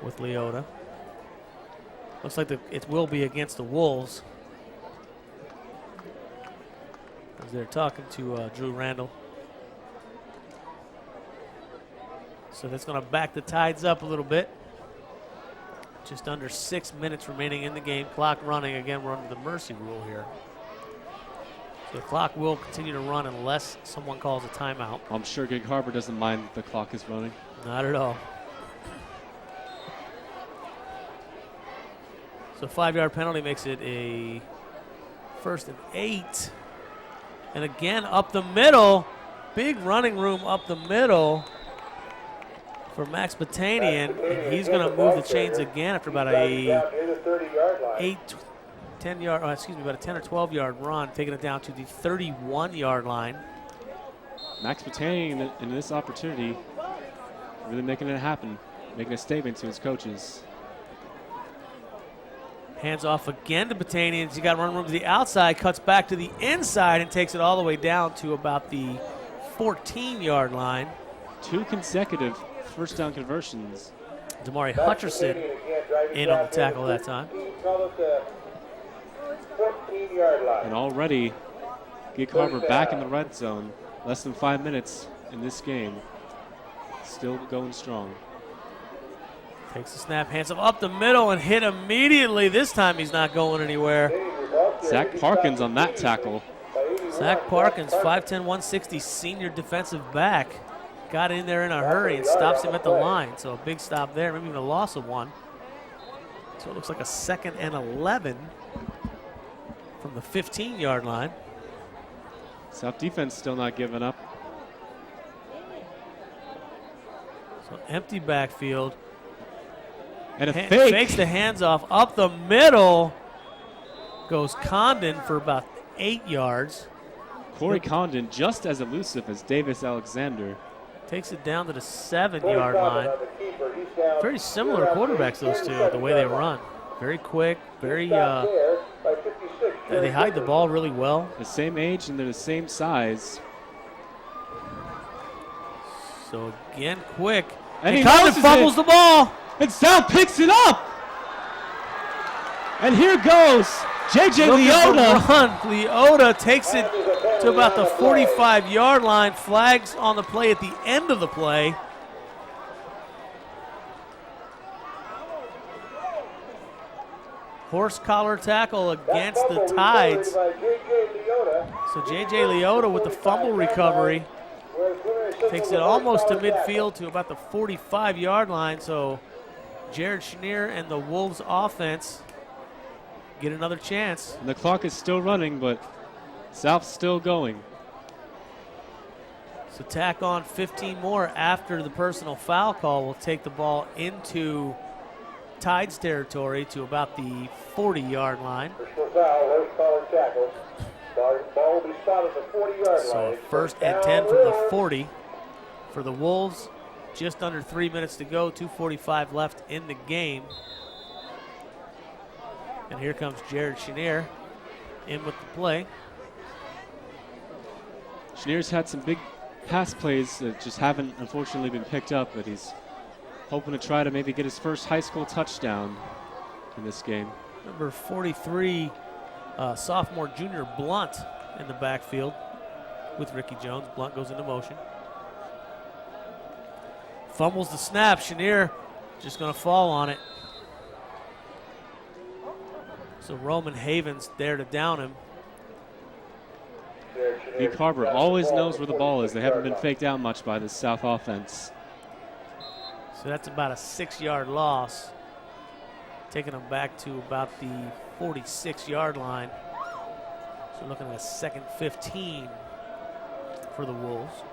with Leota. Looks like it will be against the Wolves, as they're talking to Drew Randall. So that's going to back the Tides up a little bit. Just under 6 minutes remaining in the game. Clock running. Again, we're under the mercy rule here. So the clock will continue to run unless someone calls a timeout. I'm sure Gig Harbor doesn't mind that the clock is running. Not at all. So 5-yard penalty makes it a 1st and 8. And again, up the middle. Big running room up the middle for Max Batanian, and he's going to move the chains again after about a 10 yard, about a 10 or 12 yard run, taking it down to the 31-yard line. Max Batanian in this opportunity, really making it happen, making a statement to his coaches. Hands off again to Batanian. He's got run room to the outside, cuts back to the inside, and takes it all the way down to about the 14-yard line. 2 consecutive first down conversions. Damari Hutcherson in on the tackle that time. And already, Gig Harbor back in the red zone. Less than 5 minutes in this game. Still going strong. Takes the snap, hands him up the middle, and hit immediately. This time he's not going anywhere. Zach Parkins on that tackle. Zach Parkins, 5'10", 160, senior defensive back. Got in there in a hurry and stops him at the line. So a big stop there, maybe even a loss of 1. So it looks like a 2nd and 11 from the 15-yard line. South defense still not giving up. So empty backfield. And a fake. Fakes the hands off up the middle. Goes Condon for about 8 yards. Corey Condon just as elusive as Davis Alexander. Takes it down to the 7-yard line. Very similar quarterbacks, those two, the way they run. Very quick, very, they hide the ball really well. The same age and they're the same size. So again, quick. And he Condon fumbles the ball. And South picks it up. And here goes J.J. Leota. Leota takes it to about the 45-yard line. Flags on the play at the end of the play. Horse collar tackle against the Tides. So J.J. Leota with the fumble recovery. Takes it almost to midfield to about the 45-yard line. So Jared Chenier and the Wolves offense get another chance. And the clock is still running, but South's still going. So tack on 15 more after the personal foul call. Will take the ball into Tides territory to about the 40-yard line. Personal foul, horse collar tackle. Ball will be spotted at the 40-yard line. So 1st and 10 from the 40 for the Wolves. Just under 3 minutes to go, 2:45 left in the game. And here comes Jared Chenier in with the play. Chenier's had some big pass plays that just haven't unfortunately been picked up, but he's hoping to try to maybe get his first high school touchdown in this game. Number 43, sophomore junior Blunt in the backfield with Ricky Jones. Blunt goes into motion. Fumbles the snap. Chenier just going to fall on it. So Roman Havens there to down him. Gig Harbor always knows where the ball is. They haven't been faked out much by this South offense. So that's about a 6-yard loss. Taking them back to about the 46-yard line. So looking at a 2nd 15 for the Wolves.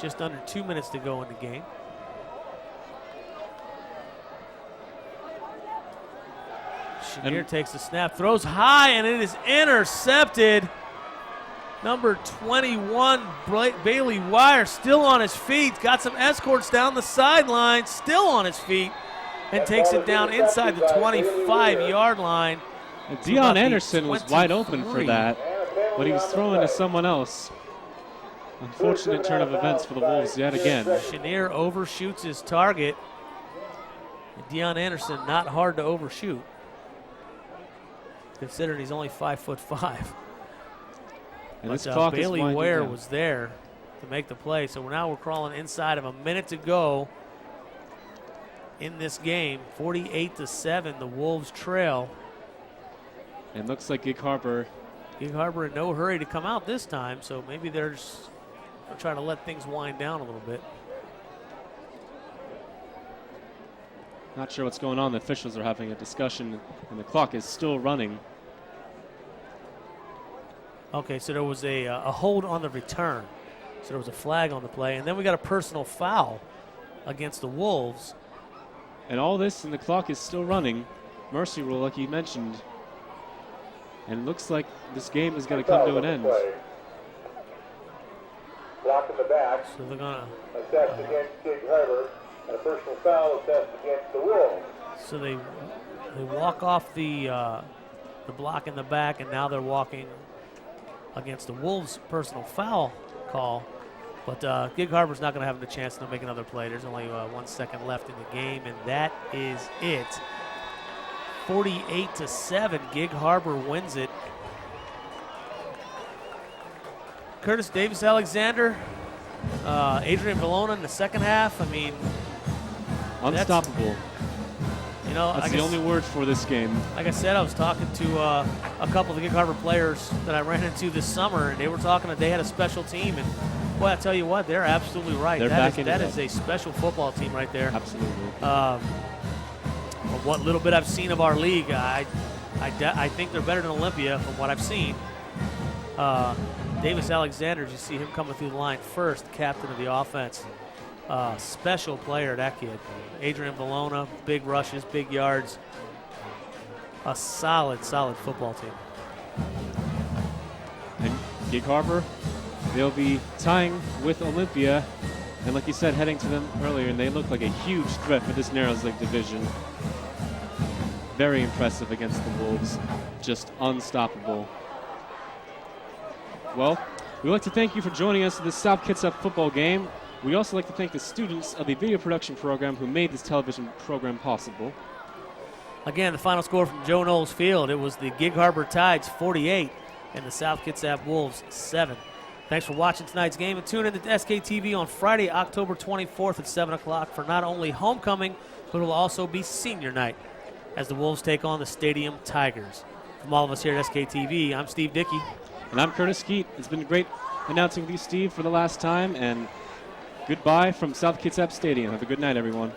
Just under 2 minutes to go in the game. Chenier takes the snap, throws high, and it is intercepted. Number 21, Bailey Wire, still on his feet. Got some escorts down the sideline, still on his feet, and takes it down inside the 25-yard line. And Deion Anderson was wide open for that, but he was throwing to someone else. Unfortunate turn of events for the Wolves yet again. Chenier overshoots his target. And Deion Anderson not hard to overshoot, considering he's only 5'5". And this clock Bailey is Ware down. was there to make the play. So now we're crawling inside of a minute to go in this game. 48-7, the Wolves trail. And looks like Gig Harbor in no hurry to come out this time, so maybe they're just trying to let things wind down a little bit. not sure what's going on. The officials are having a discussion, and the clock is still running. Okay, so there was a hold on the return. So there was a flag on the play, and then we got a personal foul against the Wolves. And all this, and the clock is still running. Mercy rule, like you mentioned. And it looks like this game is going to come to an end. Block in the back. So they're going to assessed against Gig Harbor, and a personal foul assessed against the Wolves. So they walk off the block in the back, and now they're walking against the Wolves' personal foul call. But Gig Harbor's not going to have the chance to make another play. There's only 1 second left in the game, and that is it. 48-7, Gig Harbor wins it. Curtis Davis Alexander, Adrian Bologna in the second half. I mean, unstoppable. That's the only word for this game. Like I said, I was talking to a couple of the Gig Harbor players that I ran into this summer, and they were talking that they had a special team. And boy, I tell you what, they're absolutely right. That is a special football team right there. Absolutely. From what little bit I've seen of our league, I think they're better than Olympia from what I've seen. Davis Alexander, you see him coming through the line first, captain of the offense. Special player, that kid. Adrian Bologna, big rushes, big yards. A solid football team. And Gig Harbor, they'll be tying with Olympia. And like you said, heading to them earlier, and they look like a huge threat for this Narrows League division. Very impressive against the Wolves. Just unstoppable. Well, we'd like to thank you for joining us for this South Kitsap football game. We'd also like to thank the students of the video production program who made this television program possible. Again, the final score from Joe Knowles Field, it was the Gig Harbor Tides 48 and the South Kitsap Wolves 7. Thanks for watching tonight's game, and tune in to SKTV on Friday, October 24th at 7 o'clock for not only homecoming, but it will also be senior night as the Wolves take on the Stadium Tigers. From all of us here at SKTV, I'm Steve Dickey. And I'm Curtis Skeet. It's been great announcing with you, Steve, for the last time, and goodbye from South Kitsap Stadium. Have a good night, everyone.